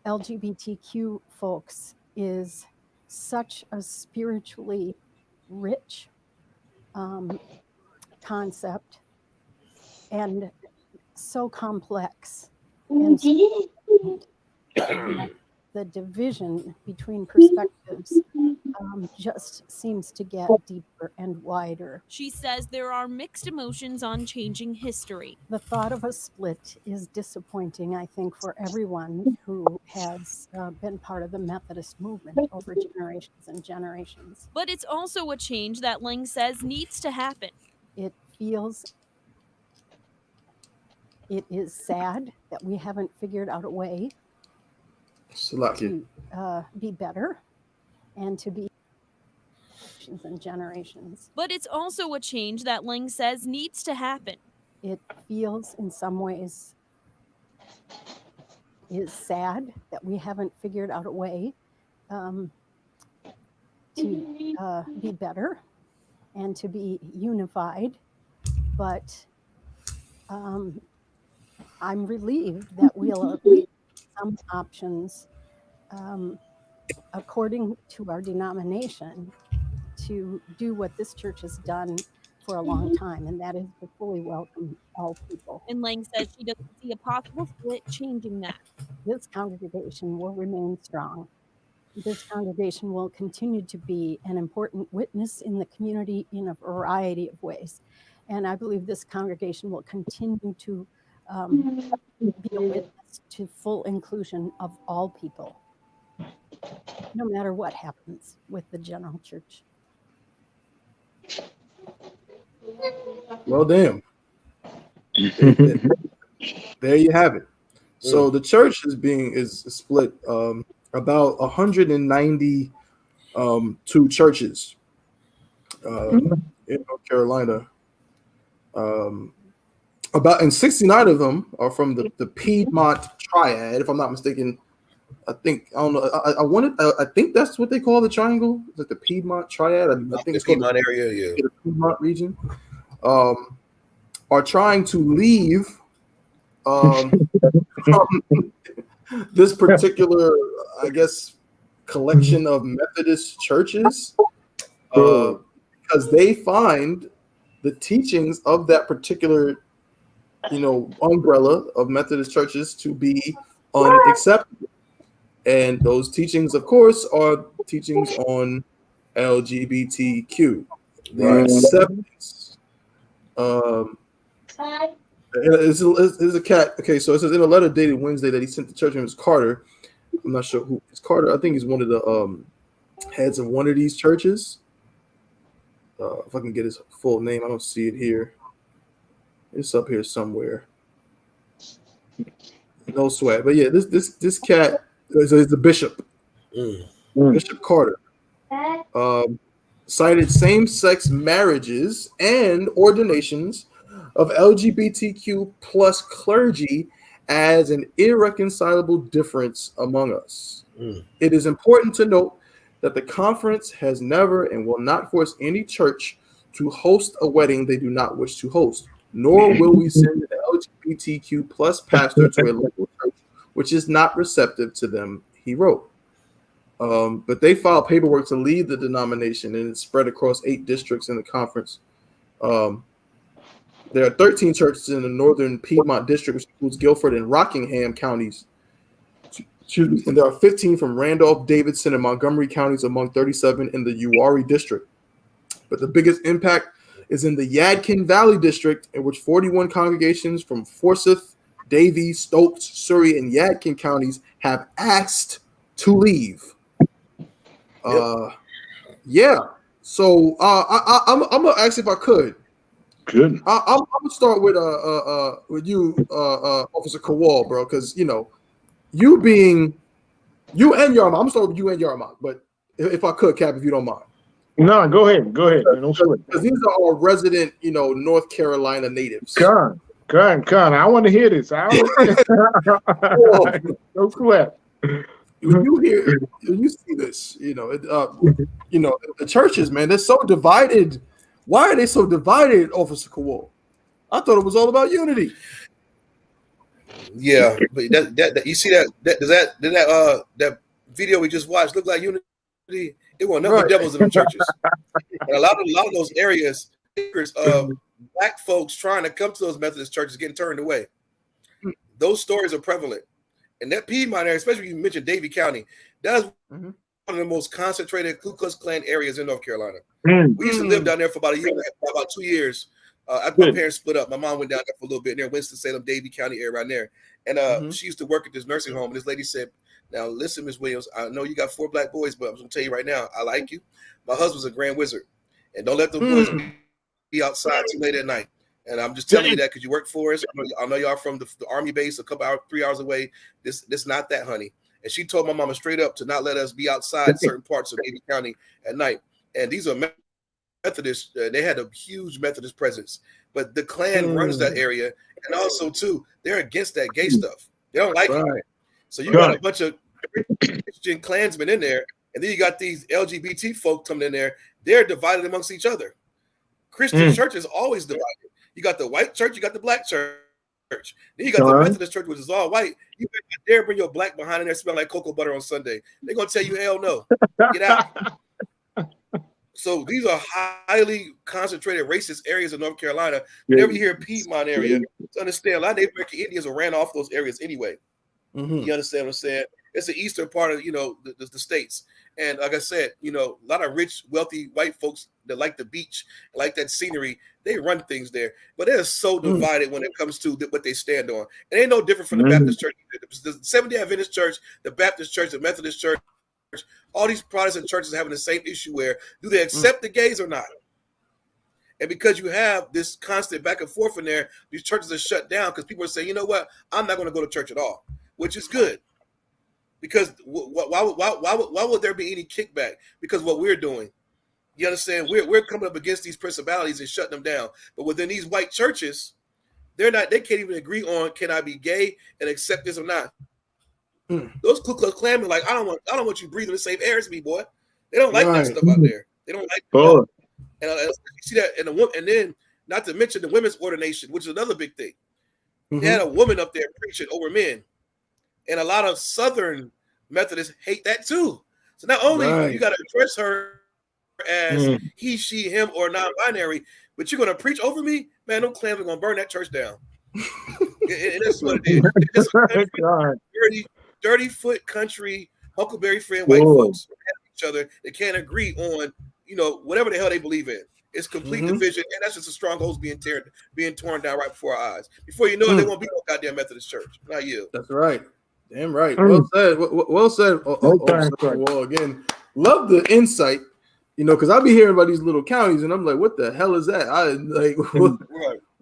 [SPEAKER 6] LGBTQ folks is such a spiritually rich concept and so complex, and the division between perspectives just seems to get deeper and wider.
[SPEAKER 7] She says there are mixed emotions on changing history.
[SPEAKER 6] The thought of a split is disappointing, I think, for everyone who has been part of the Methodist movement over generations and generations.
[SPEAKER 7] But it's also a change that Lang says needs to happen.
[SPEAKER 6] It is sad that we haven't figured out a way to be better and to be and generations.
[SPEAKER 7] But it's also a change that Lang says needs to happen.
[SPEAKER 6] It feels in some ways is sad that we haven't figured out a way to be better and to be unified. But I'm relieved that we'll at least have some options according to our denomination to do what this church has done for a long time, and that is to fully welcome all people.
[SPEAKER 7] And Lang says she doesn't see a possible split changing that.
[SPEAKER 6] This congregation will remain strong. This congregation will continue to be an important witness in the community in a variety of ways. And I believe this congregation will continue to be a witness to full inclusion of all people, no matter what happens with the general church.
[SPEAKER 4] Well, damn. There you have it. So the church is split about 192 churches in North Carolina. And 69 of them are from the Piedmont Triad, if I'm not mistaken. I think I think that's what they call the triangle. Is it the Piedmont Triad? I think it's
[SPEAKER 5] Piedmont area, yeah.
[SPEAKER 4] The Piedmont region. Are trying to leave this particular, I guess, collection of Methodist churches because they find the teachings of that particular, umbrella of Methodist churches to be unacceptable. And those teachings, of course, are teachings on LGBTQ, the acceptance. It's a cat. Okay, so it says in a letter dated Wednesday that he sent the church name is Carter. I'm not sure who is Carter. I think he's one of the heads of one of these churches. If I can get his full name, I don't see it here. It's up here somewhere. No sweat, but yeah, this cat is the bishop, Bishop Carter. Cited same-sex marriages and ordinations of LGBTQ plus clergy as an irreconcilable difference among us. It is important to note that the conference has never and will not force any church to host a wedding they do not wish to host, nor will we send an LGBTQ plus pastor to a local church which is not receptive to them, he wrote. But they filed paperwork to leave the denomination, and it's spread across 8 districts in the conference. There are 13 churches in the northern Piedmont district, which includes Guilford and Rockingham counties. And there are 15 from Randolph, Davidson, and Montgomery counties among 37 in the Uwharrie district. But the biggest impact is in the Yadkin Valley district, in which 41 congregations from Forsyth, Davies, Stokes, Surrey, and Yadkin counties have asked to leave. Yeah. So I'm gonna ask if I could.
[SPEAKER 3] Good.
[SPEAKER 4] I'm gonna start with you, Officer Kowal, bro, because you know you and Yarmak. I'm gonna start with you and Yarmak, but if I could, Cap, if you don't mind.
[SPEAKER 3] No, go ahead. Go ahead. Man, don't sweat.
[SPEAKER 4] Because these are all resident, you know, North Carolina natives.
[SPEAKER 3] Con. I want to hear this. Don't sweat.
[SPEAKER 4] When you see this, you know, the churches, man, they're so divided. Why are they so divided, Officer Kowal? I thought it was all about unity.
[SPEAKER 5] Yeah, but that you see that video we just watched look like unity? It wasn't nothing but devils in them churches. And a lot of those areas of black folks trying to come to those Methodist churches getting turned away. Those stories are prevalent. And that Piedmont area, especially you mentioned Davie County, that's one of the most concentrated Ku Klux Klan areas in North Carolina. We used to live down there for about a year, about 2 years. After my parents split up, my mom went down there for a little bit near Winston-Salem, Davie County area right there. And she used to work at this nursing home. And this lady said, "Now listen, Miss Williams, I know you got 4 black boys, but I'm going to tell you right now, I like you. My husband's a grand wizard. And don't let them boys be outside too late at night. And I'm just telling you that because you work for us. I know y'all from the Army base, a couple hours, 3 hours away. This not that, honey." And she told my mama straight up to not let us be outside certain parts of Davie County at night. And these are Methodists. They had a huge Methodist presence. But the Klan runs that area. And also, too, they're against that gay stuff. They don't like it. So you got a bunch of Christian Klansmen in there. And then you got these LGBT folk coming in there. They're divided amongst each other. Christian church is always divided. You got the white church, you got the black church. Then you got the Methodist church, which is all white. You dare bring your black behind in there smelling like cocoa butter on Sunday. They're going to tell you, hell no. Get out. So these are highly concentrated racist areas of North Carolina. Whenever you hear Piedmont area, to understand, a lot of Native American Indians ran off those areas anyway. You understand what I'm saying? It's the eastern part of, the states. And like I said, a lot of rich, wealthy white folks that like the beach, like that scenery, they run things there. But they're so divided when it comes to what they stand on. It ain't no different from the Baptist church. The Seventh-day Adventist church, the Baptist church, the Methodist church, all these Protestant churches are having the same issue where do they accept the gays or not? And because you have this constant back and forth in there, these churches are shut down because people are saying, you know what, I'm not going to go to church at all, which is good. Because why would there be any kickback? Because what we're doing, you understand, we're coming up against these principalities and shutting them down. But within these white churches, they can't even agree on, can I be gay and accept this or not? Those Ku Klux Klan are like, I don't want you breathing the same air as me, boy. They don't like that stuff out there. They don't like that. And you see that in the woman, and then not to mention the women's ordination, which is another big thing. They had a woman up there preaching over men. And a lot of Southern Methodists hate that too. So not only you got to address her as he, she, him, or non-binary, but you're going to preach over me, man. Them clans are going to burn that church down. And that's what it is. It's a dirty-foot country, Huckleberry Friend white folks each other. They can't agree on whatever the hell they believe in. It's complete division, and that's just the strongholds being torn down right before our eyes. Before you know it, there won't be no goddamn Methodist church. Not you.
[SPEAKER 4] That's right. Damn right. Well said. Well said. Well, again, love the insight. Because I be hearing about these little counties, and I'm like, what the hell is that?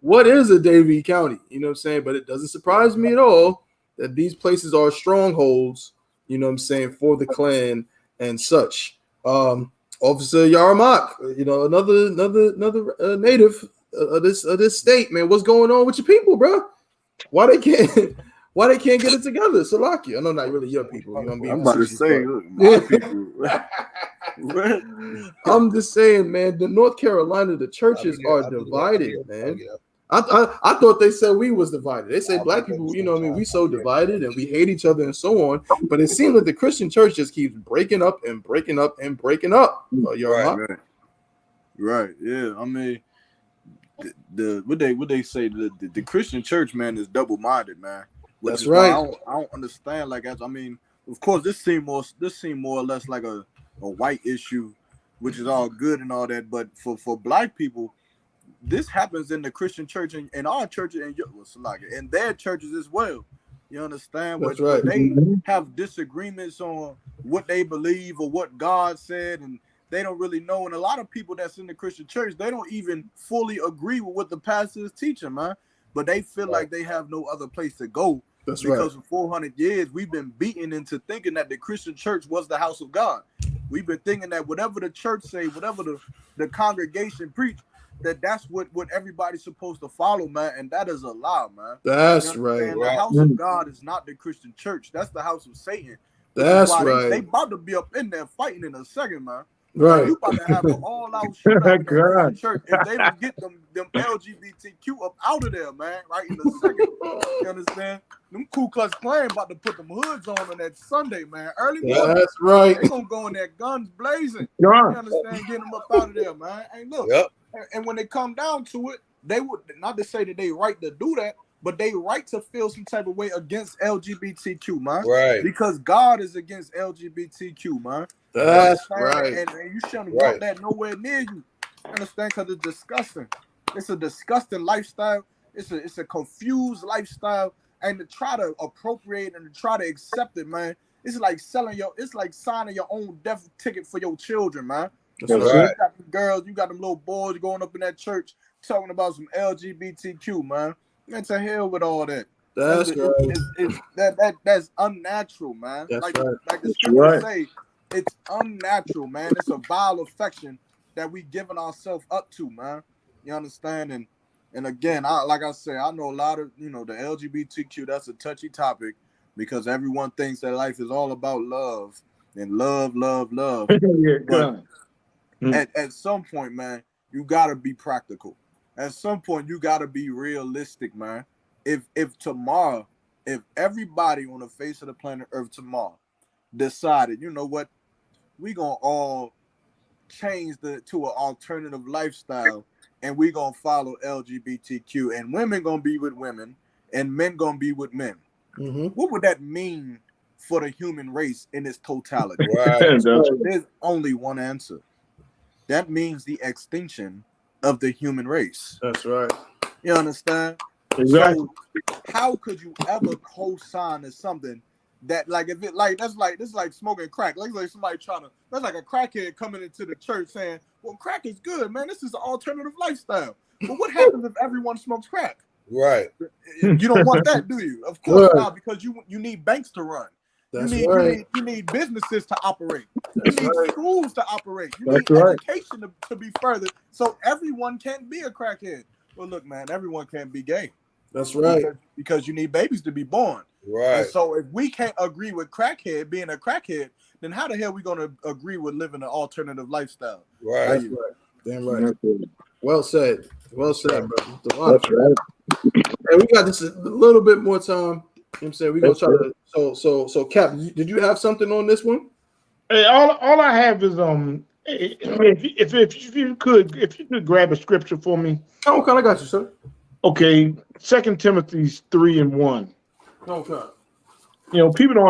[SPEAKER 4] What is a Davie County? You know what I'm saying? But it doesn't surprise me at all that these places are strongholds. You know what I'm saying, for the Klan and such. Officer Yarmak, another native of this state, man. What's going on with your people, bro? Why they can't get it together? Salaki. I know not really your people.
[SPEAKER 2] I'm about to say, my people.
[SPEAKER 4] I'm just saying, man. The North Carolina, the churches are divided, man. I thought they said we was divided. They say black people, we so divided and we hate each other and so on. But it seems like the Christian church just keeps breaking up and breaking up and breaking up.
[SPEAKER 2] Right. Yeah. I mean, what they say the Christian church, man, is double-minded, man.
[SPEAKER 4] That's right.
[SPEAKER 2] I don't understand. Like, I mean, of course, this seem more or less like a white issue, which is all good and all that. But for black people, this happens in the Christian church and our churches and their churches as well. You understand?
[SPEAKER 4] That's right.
[SPEAKER 2] They have disagreements on what they believe or what God said, and they don't really know. And a lot of people that's in the Christian church, they don't even fully agree with what the pastor is teaching, man. But they feel like they have no other place to go.
[SPEAKER 4] That's
[SPEAKER 2] because
[SPEAKER 4] right.
[SPEAKER 2] for 400 years, we've been beaten into thinking that the Christian church was the house of God. We've been thinking that whatever the church say, whatever the congregation preach, that's what everybody's supposed to follow, man. And that is a lie, man.
[SPEAKER 4] That's right.
[SPEAKER 2] The house of God is not the Christian church. That's the house of Satan.
[SPEAKER 4] That's right.
[SPEAKER 2] They about to be up in there fighting in a second, man.
[SPEAKER 4] Right.
[SPEAKER 2] Like, you about to have an all-out shootout in the Christian church if they don't get them LGBTQ up out of there, man, right in a second. You understand? Them Ku Klux Klan about to put them hoods on that Sunday, man. Early morning.
[SPEAKER 4] That's right.
[SPEAKER 2] They gonna go in there guns blazing. You understand? Getting them up out of there, man. And look, and when they come down to it, they would, not to say that they right to do that, but they right to feel some type of way against LGBTQ, man.
[SPEAKER 5] Right.
[SPEAKER 2] Because God is against LGBTQ, man.
[SPEAKER 4] That's right.
[SPEAKER 2] And you shouldn't want that nowhere near you. Understand? Because it's disgusting. It's a disgusting lifestyle. It's a confused lifestyle. And to try to appropriate and to try to accept it, man, it's like signing your own death ticket for your children, man.
[SPEAKER 4] That's
[SPEAKER 2] right. You got them girls, you got them little boys going up in that church talking about some LGBTQ, man. Man, to hell with all that.
[SPEAKER 4] That's right.
[SPEAKER 2] That's unnatural, man.
[SPEAKER 4] That's
[SPEAKER 2] like
[SPEAKER 4] right.
[SPEAKER 2] the scriptures say, it's unnatural, man. It's a vile affection that we giving ourselves up to, man. You understand? And again, like I say, I know a lot of, the LGBTQ, that's a touchy topic because everyone thinks that life is all about love and love. But at some point, man, you gotta be practical. At some point, you gotta be realistic, man. If tomorrow, if everybody on the face of the planet Earth tomorrow decided, you know what, we gonna all change to an alternative lifestyle, and we gonna follow LGBTQ, and women gonna be with women, and men gonna be with men. Mm-hmm. What would that mean for the human race in its totality?
[SPEAKER 5] Right.
[SPEAKER 2] There's only one answer. That means the extinction of the human race.
[SPEAKER 4] That's right.
[SPEAKER 2] You understand?
[SPEAKER 3] Exactly.
[SPEAKER 2] So how could you ever co-sign to something that, like, if it like this is like smoking crack? Like somebody that's like a crackhead coming into the church saying, "Well, crack is good, man. This is an alternative lifestyle." But what happens if everyone smokes crack?
[SPEAKER 5] Right.
[SPEAKER 2] You don't want that, do you? Of course not, because you need banks to run.
[SPEAKER 4] That's
[SPEAKER 2] you need businesses to operate.
[SPEAKER 4] That's
[SPEAKER 2] you need schools to operate. You need education to be furthered. So everyone can't be a crackhead. Well, look, man, everyone can't be gay.
[SPEAKER 4] That's right.
[SPEAKER 2] Because you need babies to be born.
[SPEAKER 5] Right.
[SPEAKER 2] And so if we can't agree with crackhead being a crackhead, then how the hell are we going to agree with living an alternative lifestyle?
[SPEAKER 5] Right.
[SPEAKER 4] That's right. Damn right. Well said. Well said, bro.
[SPEAKER 3] That's right.
[SPEAKER 4] And we got just a little bit more time. You know what I'm saying? We're gonna try to so Cap, did you have something on this one?
[SPEAKER 3] Hey, all I have is if you could grab a scripture for me.
[SPEAKER 4] Oh, okay, I got you, sir.
[SPEAKER 3] Okay, 2 Timothy 3:1.
[SPEAKER 4] Okay.
[SPEAKER 3] People don't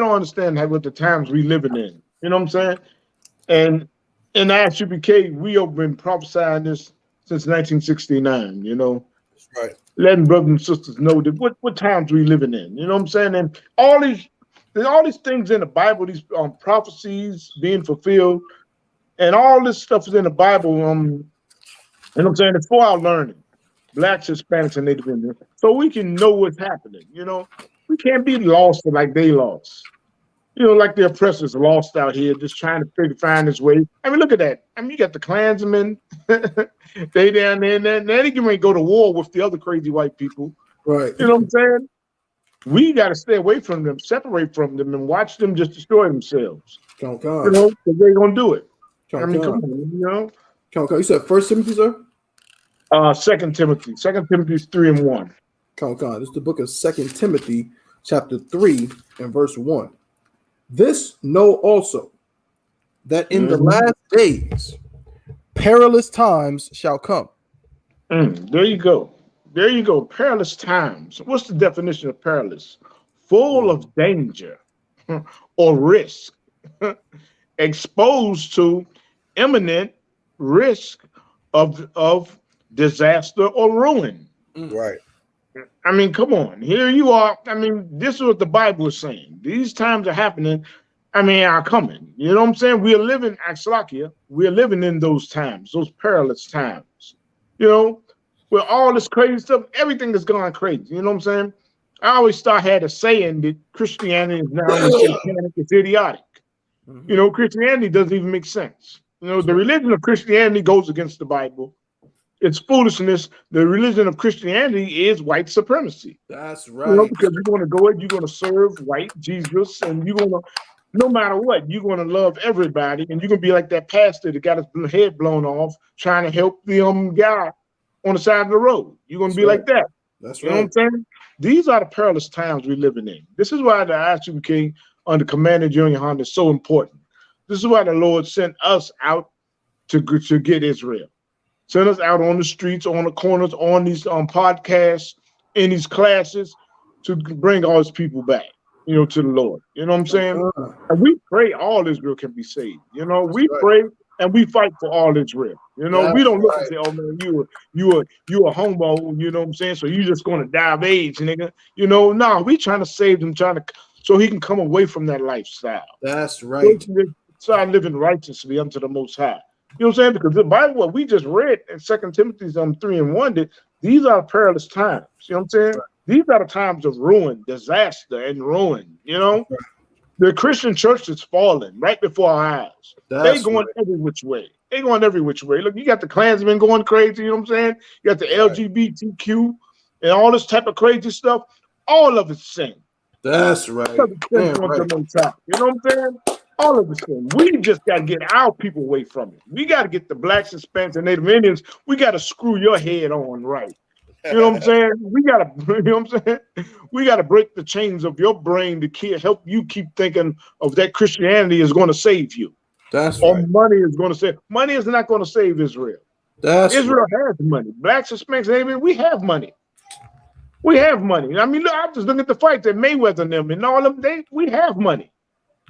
[SPEAKER 3] understand what the times we living in. You know what I'm saying? And in I.S.U.P.K, we have been prophesying this since 1969.
[SPEAKER 5] That's right.
[SPEAKER 3] Letting brothers and sisters know that what times we living in. You know what I'm saying? And all these things in the Bible, these prophecies being fulfilled, and all this stuff is in the Bible. You know what I'm saying? It's for our learning, Blacks, Hispanics, and Native Indians, so we can know what's happening. We can't be lost like they lost. Like the oppressors lost out here, just trying to find his way. I mean, look at that. I mean, you got the Klansmen, they down there, and then they can go to war with the other crazy white people.
[SPEAKER 4] Right.
[SPEAKER 3] You know what I'm saying? We got to stay away from them, separate from them, and watch them just destroy themselves.
[SPEAKER 4] Because
[SPEAKER 3] they're gonna do it. I mean, come on,
[SPEAKER 4] You said 1 Timothy, sir?
[SPEAKER 3] 2 Timothy 3:1.
[SPEAKER 4] This is the book of 2 Timothy, chapter 3 and verse 1. This know also, that in the last days perilous times shall come.
[SPEAKER 3] There you go. Perilous times. What's the definition of perilous? Full of danger or risk, exposed to imminent risk of disaster or ruin.
[SPEAKER 5] Right.
[SPEAKER 3] I mean, come on. Here you are. I mean, this is what the Bible is saying. These times are happening. are coming. You know what I'm saying? We're living, we're living in those times, those perilous times. You know, where all this crazy stuff, everything is going crazy. You know what I'm saying? I always had a saying that Christianity is not only satanic, it's idiotic. You know, Christianity doesn't even make sense. You know, the religion of Christianity goes against the Bible. It's foolishness. The religion of Christianity is white supremacy.
[SPEAKER 4] That's right.
[SPEAKER 3] You know, because you're going to go and you're going to serve white Jesus, and you're going to, no matter what, you're going to love everybody, and you're going to be like that pastor that got his head blown off trying to help the guy on the side of the road. You're going to be like that.
[SPEAKER 4] That's
[SPEAKER 3] right. You know what I'm saying? These are the perilous times we're living in. This is why the I.S.U.P.K under Commander John YAHANNA is so important. This is why the Lord sent us out to get Israel. Send us out on the streets, on the corners, on these podcasts, in these classes, to bring all these people back, you know, to the Lord. You know what I'm saying? And we pray all Israel can be saved. You know, we pray and we fight for all Israel. You know, we don't look and say, "Oh man, you a homo." You know what I'm saying? So you just gonna die of AIDS, nigga. You know, no, we trying to save him, so he can come away from that lifestyle.
[SPEAKER 4] That's right.
[SPEAKER 3] So start living righteously unto the Most High. You know what I'm saying? Because the Bible, what we just read in 2 Timothy 3:1, that these are perilous times. You know what I'm saying? Right. These are the times of ruin, disaster, and ruin. You know, the Christian church is falling right before our eyes. They going every which way. They going every which way. Look, you got the Klansmen going crazy. You know what I'm saying? You got the LGBTQ and all this type of crazy stuff. All of it's sin.
[SPEAKER 4] That's right.
[SPEAKER 3] You know what I'm saying? All of the sin. We just got to get our people away from it. We got to get the blacks, Hispanics, and Native Indians. We got to screw your head on right. You know what I'm saying? We got to, you know what I'm saying? We got to break the chains of your brain to help you keep thinking of that Christianity is going to save you.
[SPEAKER 4] That's
[SPEAKER 3] or
[SPEAKER 4] right.
[SPEAKER 3] Money is going to save. Money is not going to save Israel. Israel has money. Blacks, Hispanics, Native Indians, we have money. We have money. I mean, look, I just look at the fights that Mayweather and them and all of them. We have money.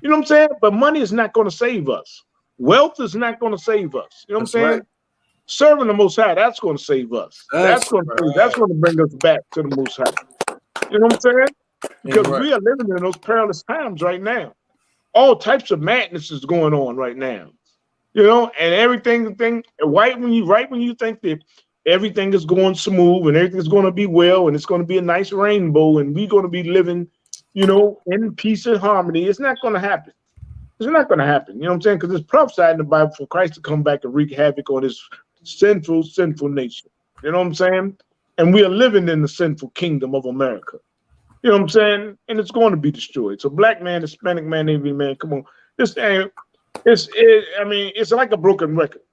[SPEAKER 3] You know what I'm saying? But money is not going to save us. Wealth is not going to save us. You know what I'm saying? Right. Serving the Most High, that's going to save us. That's going to bring us back to the Most High. You know what I'm saying? Because we are living in those perilous times right now. All types of madness is going on right now. You know, and everything right when you think that everything is going smooth and everything's going to be well and it's going to be a nice rainbow and we're going to be living, you know, in peace and harmony. It's not going to happen. It's not going to happen. You know what I'm saying? Because it's prophesied in the Bible for Christ to come back and wreak havoc on this sinful nation. You know what I'm saying? And we are living in the sinful kingdom of America. You know what I'm saying? And it's going to be destroyed. So black man, Hispanic man, Indian man, come on. This thing, it's like a broken record.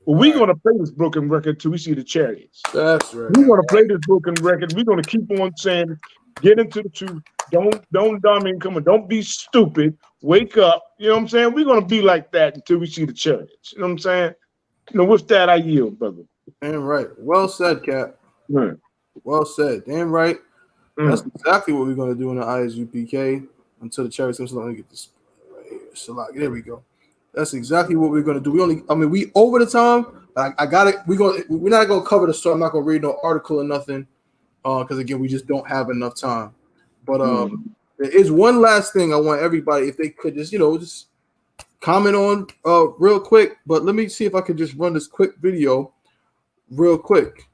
[SPEAKER 3] But we're going to play this broken record till we see the chariots.
[SPEAKER 4] That's right.
[SPEAKER 3] We're going to play this broken record. We're going to keep on saying, get into the truth. Don't be stupid. Wake up. You know what I'm saying? We're going to be like that until we see the chariots. You know what I'm saying? You know, with that, I yield, brother.
[SPEAKER 4] Damn right. Well said, Cap.
[SPEAKER 3] Right.
[SPEAKER 4] Well said. Damn right. That's exactly what we're going to do in the I.S.U.P.K until the chariots comes. Let me get this right here. There we go. That's exactly what we're going to do. We over the time. I got it. We're not going to cover the story. I'm not going to read no article or nothing. Because again, we just don't have enough time. But there is one last thing I want everybody, if they could just comment on real quick. But let me see if I could just run this quick video real quick.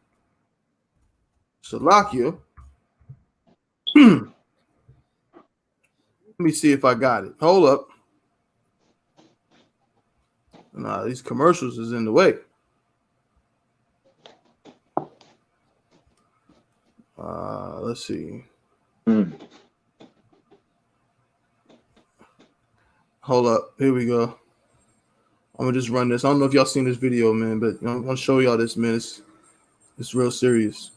[SPEAKER 4] Salakia. Let me see if I got it. Hold up. Nah, these commercials is in the way. Let's see. Hold up. Here we go. I'm gonna just run this. I don't know if y'all seen this video, man, but I'm gonna show y'all this, man. It's real serious.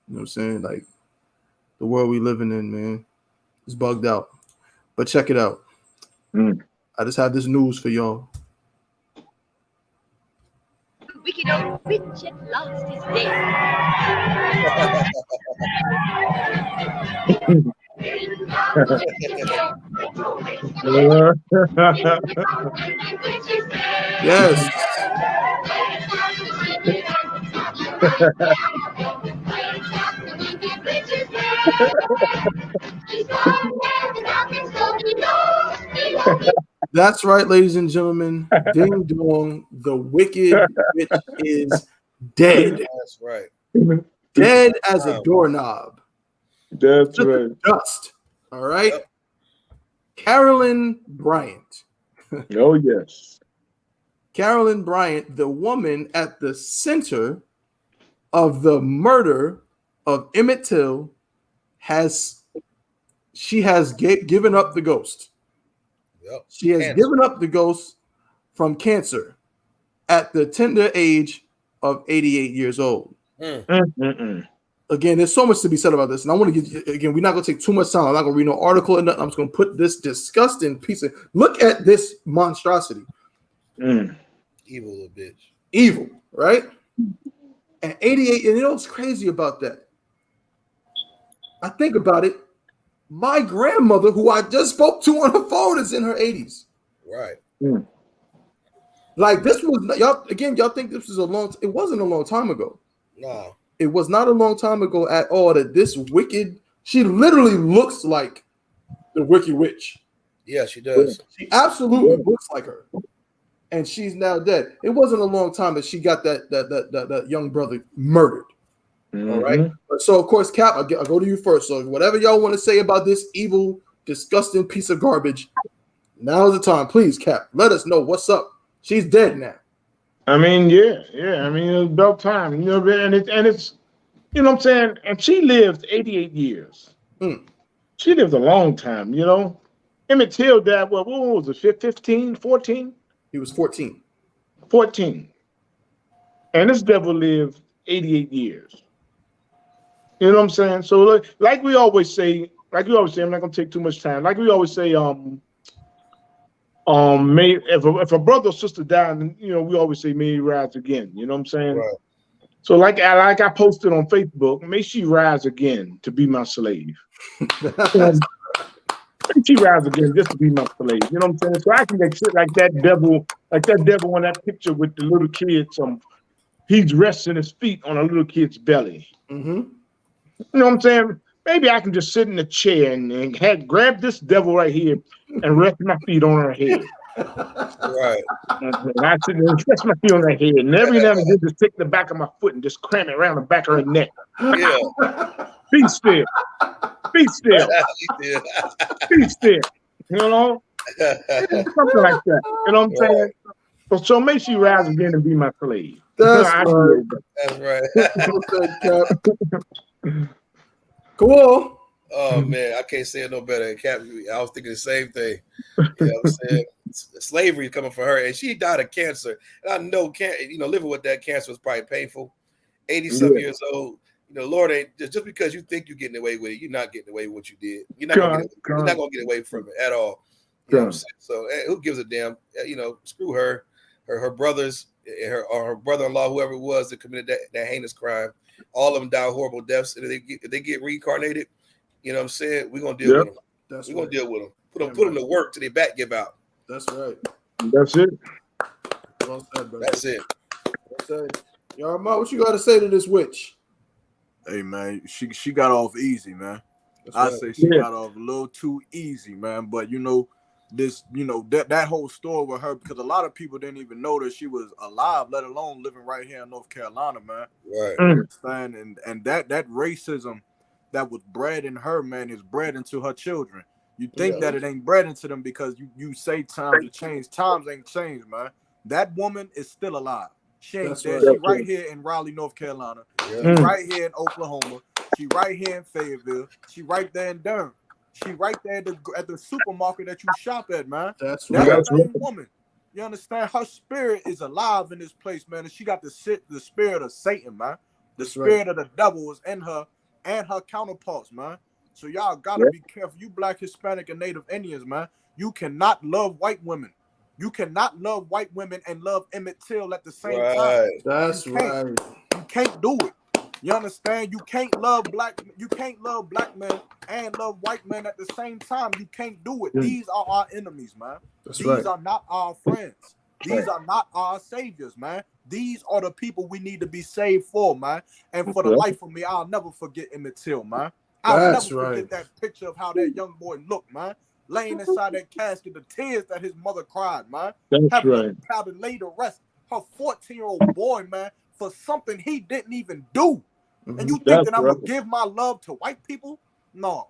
[SPEAKER 4] You know what I'm saying? Like the world we living in, man. It's bugged out. But check it out. I just have this news for y'all.
[SPEAKER 8] Wicked old witch had lost his day.
[SPEAKER 4] Yes. That's right, ladies and gentlemen. Ding dong, the wicked witch is dead.
[SPEAKER 5] That's right.
[SPEAKER 4] Dead as a doorknob.
[SPEAKER 3] That's right.
[SPEAKER 4] Dust. All right.
[SPEAKER 5] Yep.
[SPEAKER 4] Carolyn Bryant.
[SPEAKER 3] Oh, yes.
[SPEAKER 4] Carolyn Bryant, the woman at the center of the murder of Emmett Till, has given up the ghost.
[SPEAKER 5] Yep.
[SPEAKER 4] She has given up the ghost from cancer at the tender age of 88 years old. Again, there's so much to be said about this, and I want to get again. We're not going to take too much time. I'm not going to read no article, and I'm just going to put this disgusting piece of. Look at this monstrosity.
[SPEAKER 5] Evil little bitch.
[SPEAKER 4] Evil, right? And 88, and you know what's crazy about that? I think about it. My grandmother, who I just spoke to on the phone, is in her 80s.
[SPEAKER 5] Right.
[SPEAKER 4] Like this was y'all again. Y'all think this was a long? It wasn't a long time ago.
[SPEAKER 5] No.
[SPEAKER 4] It was not a long time ago at all that this wicked. She literally looks like the Wicked Witch.
[SPEAKER 5] Yeah, she does.
[SPEAKER 4] She absolutely looks like her, and she's now dead. It wasn't a long time that she got that young brother murdered. All right. So of course, Cap, I'll go to you first. So whatever y'all want to say about this evil, disgusting piece of garbage, now is the time. Please, Cap, let us know what's up. She's dead now.
[SPEAKER 3] I mean, yeah. I mean, it's about time, and it's, you know what I'm saying. And she lived 88 years. She lived a long time, you know. Emmett Till died. What was it? 15, 14?
[SPEAKER 4] He was 14.
[SPEAKER 3] 14. And this devil lived 88 years. You know what I'm saying? So, like we always say, I'm not gonna take too much time. Like we always say, if a brother or sister died, you know, we always say, may he rise again. You know what I'm saying?
[SPEAKER 5] Right.
[SPEAKER 3] So, like I posted on Facebook, may she rise again to be my slave. May she rise again just to be my slave. You know what I'm saying? So I can get shit like that devil on that picture with the little kids. He's resting his feet on a little kid's belly. You know what I'm saying? Maybe I can just sit in a chair and grab this devil right here and rest my feet on her head.
[SPEAKER 5] Right.
[SPEAKER 3] And I sit there and rest my feet on her head. And every now and then just take the back of my foot and just cram it around the back of her neck.
[SPEAKER 5] Yeah.
[SPEAKER 3] Be still. Be still. Be still. You know? Something like that. You know what I'm saying? So make she rise again and be my slave.
[SPEAKER 4] That's right.
[SPEAKER 5] That's right.
[SPEAKER 4] Cool.
[SPEAKER 5] Oh man, I can't say it no better. Cap, I was thinking the same thing. You know what I'm saying? Slavery is coming for her, and she died of cancer. And I know, living with that cancer was probably painful. 80-something years old. You know, Lord ain't just because you think you're getting away with it, you're not getting away with what you did. You're not gonna get away from it at all. You know what I'm saying? So who gives a damn? You know, screw her, her brothers, her brother-in-law, whoever it was that committed that heinous crime. All of them die horrible deaths, and if they get reincarnated, you know what I'm saying? We're gonna deal with them. We're gonna deal with them. Put them to work till their back give out.
[SPEAKER 4] That's right.
[SPEAKER 3] That's it.
[SPEAKER 4] Well said, brother.
[SPEAKER 5] That's it.
[SPEAKER 4] Well said. Y'all, what you got to say to this witch?
[SPEAKER 2] Hey man, she got off easy, man. I say she got off a little too easy, man. But you know, that whole story with her, because a lot of people didn't even know that she was alive, let alone living right here in North Carolina, man.
[SPEAKER 5] Right.
[SPEAKER 2] And that racism that was bred in her, man, is bred into her children. You think that it ain't bred into them because you say times have changed. Times ain't changed, man. That woman is still alive. She ain't dead. She right here in Raleigh, North Carolina. She right here in Oklahoma. She right here in Fayetteville. She right there in Durham. She right there at the supermarket that you shop at, man. That's the same woman. You understand? Her spirit is alive in this place, man. And she got the spirit of Satan, man. The spirit of the devil is in her and her counterparts, man. So y'all gotta be careful. You Black, Hispanic, and Native Indians, man. You cannot love white women. You cannot love white women and love Emmett Till at the same time.
[SPEAKER 4] That's right.
[SPEAKER 2] You can't do it. You understand? You can't love black men and love white men at the same time. You can't do it. These are our enemies, man. These are not our friends. These are not our saviors, man. These are the people we need to be saved for, man. And for the life of me, I'll never forget Emmett Till, man. I'll never forget that picture of how that young boy looked, man. laying inside that casket, the tears that his mother cried, man.
[SPEAKER 3] That's
[SPEAKER 2] having
[SPEAKER 3] right.
[SPEAKER 2] to probably lay to rest her 14-year-old boy, man, for something he didn't even do. And you think
[SPEAKER 3] That's
[SPEAKER 2] that I'm
[SPEAKER 3] right.
[SPEAKER 2] gonna give my love to white people? No.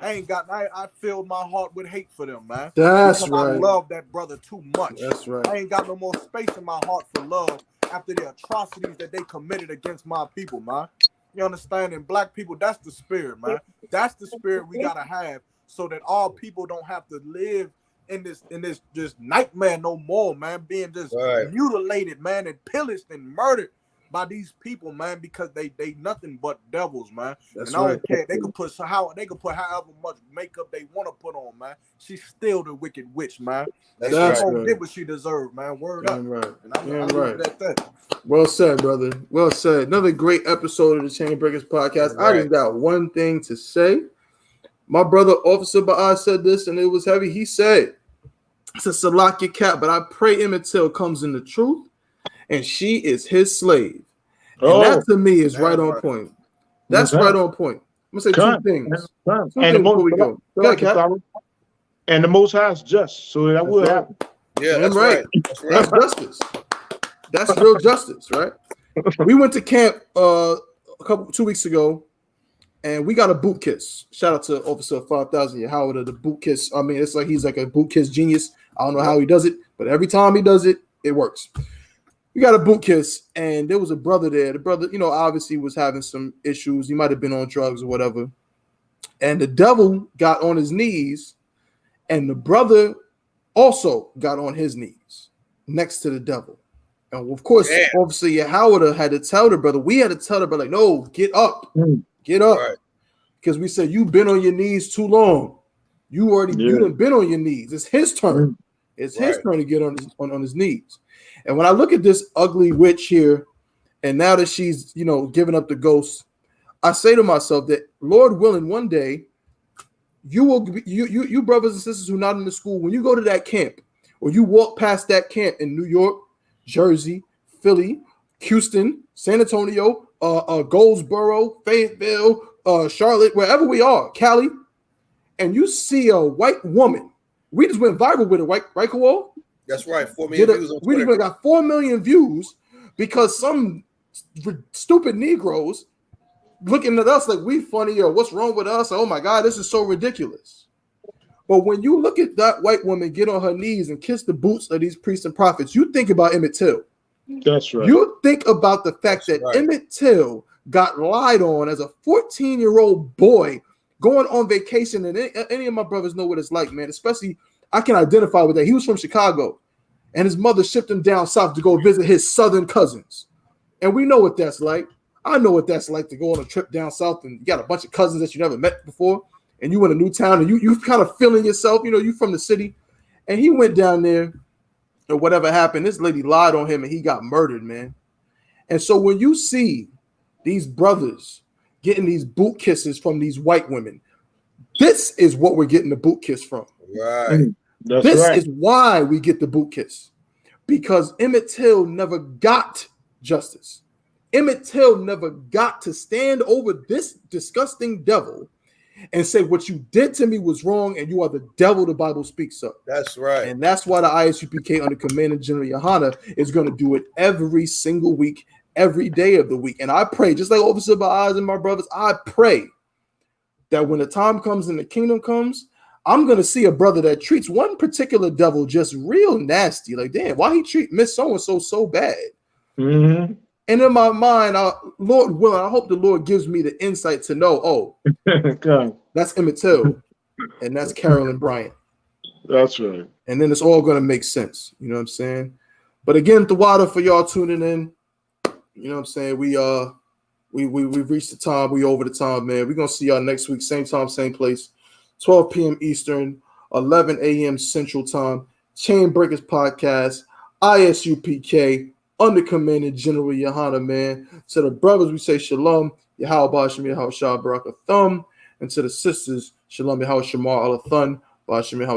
[SPEAKER 2] I filled my heart with hate for them, man.
[SPEAKER 4] That's
[SPEAKER 2] because
[SPEAKER 4] right.
[SPEAKER 2] I love that brother too much.
[SPEAKER 4] That's right.
[SPEAKER 2] I ain't got no more space in my heart for love after the atrocities that they committed against my people, man. You understand? And black people, that's the spirit, man. That's the spirit we gotta have, so that all people don't have to live in this just nightmare no more, man. Being just mutilated, man, and pillaged and murdered by these people, man, because they nothing but devils, man.
[SPEAKER 4] That's
[SPEAKER 2] and I don't care. They could put however much makeup they want to put on, man. She's still the wicked witch, man.
[SPEAKER 5] That's
[SPEAKER 2] She
[SPEAKER 5] right.
[SPEAKER 2] gonna get what she deserved, man. Word up.
[SPEAKER 4] Right.
[SPEAKER 2] And I'm right. At that.
[SPEAKER 4] Well said, brother. Well said. Another great episode of the Chain Breakers podcast.
[SPEAKER 5] Right.
[SPEAKER 4] I just got one thing to say. My brother, Officer Brat'S, said this, and it was heavy. He said, "It's a Salakia cat, but I pray Emmett Till comes in the truth, and she is his slave." And that to me is right on point. That's right on point. I'm gonna say two things. Two things before we go.
[SPEAKER 3] And the Most High is just, so that will happen.
[SPEAKER 5] Yeah, that's right.
[SPEAKER 4] That's justice. That's real justice, right? We went to camp 2 weeks ago, and we got a boot kiss. Shout out to Officer 5000 YAHANNA, the boot kiss. I mean, it's like he's like a boot kiss genius. I don't know how he does it, but every time he does it, it works. We got a boot kiss, and there was a brother there. The brother, obviously was having some issues. He might have been on drugs or whatever. And the devil got on his knees, and the brother also got on his knees next to the devil. And of course, obviously, YAHANNA had to tell the brother. We had to tell the brother, like, no, get up. Get up. Right. Because we said, you've been on your knees too long. You done been on your knees. It's his turn. It's his turn to get on his knees. And when I look at this ugly witch here, and now that she's, giving up the ghost, I say to myself that, Lord willing, one day, you will be, you brothers and sisters who are not in the school, when you go to that camp, or you walk past that camp in New York, Jersey, Philly, Houston, San Antonio, Goldsboro, Fayetteville, Charlotte, wherever we are, Cali, and you see a white woman, we just went viral with it, right, Kowal?
[SPEAKER 5] That's right. 4 million views on Twitter.
[SPEAKER 4] We got 4 million views because some stupid Negroes looking at us like we funny or what's wrong with us? Oh my God, this is so ridiculous. But when you look at that white woman get on her knees and kiss the boots of these priests and prophets, you think about Emmett Till.
[SPEAKER 3] That's right.
[SPEAKER 4] You think about the fact that Emmett Till got lied on as a 14-year-old boy going on vacation, and any of my brothers know what it's like, man. Especially, I can identify with that. He was from Chicago, and his mother shipped him down south to go visit his southern cousins. And we know what that's like. I know what that's like to go on a trip down south, and you got a bunch of cousins that you never met before, and you in a new town, and you kind of feeling yourself, you from the city. And he went down there, and whatever happened, this lady lied on him, and he got murdered, man. And so when you see these brothers getting these boot kisses from these white women, this is what we're getting the boot kiss from.
[SPEAKER 5] Right.
[SPEAKER 4] This is why we get the boot kiss, because Emmett Till never got justice. Emmett Till never got to stand over this disgusting devil and say, what you did to me was wrong, and you are the devil the Bible speaks of.
[SPEAKER 5] That's right.
[SPEAKER 4] And that's why the I.S.U.P.K under Commander General YAHANNA is going to do it every single week, every day of the week. And I pray, just like Officer Brat'S and my brothers, I pray that when the time comes and the kingdom comes, I'm going to see a brother that treats one particular devil just real nasty. Like, damn, why he treat Miss So-and-so so bad?
[SPEAKER 3] Mm-hmm.
[SPEAKER 4] And in my mind, Lord willing, I hope the Lord gives me the insight to know, that's Emmett Till, and that's Carolyn Bryant.
[SPEAKER 3] That's right.
[SPEAKER 4] And then it's all going to make sense. You know what I'm saying? But again, the water for y'all tuning in. You know what I'm saying? We've reached the time. We over the time, man. We're going to see y'all next week. Same time, same place. 12 p.m. Eastern, 11 a.m. Central Time. Chain Breakers Podcast. I.S.U.P.K. under Commander General YAHANNA, man. To the brothers, we say shalom. Yahweh Ba'ashem Yahweh Shah Barakathum. And to the sisters, shalom Yahweh Shamar Alathun. Ba'ashem Yahweh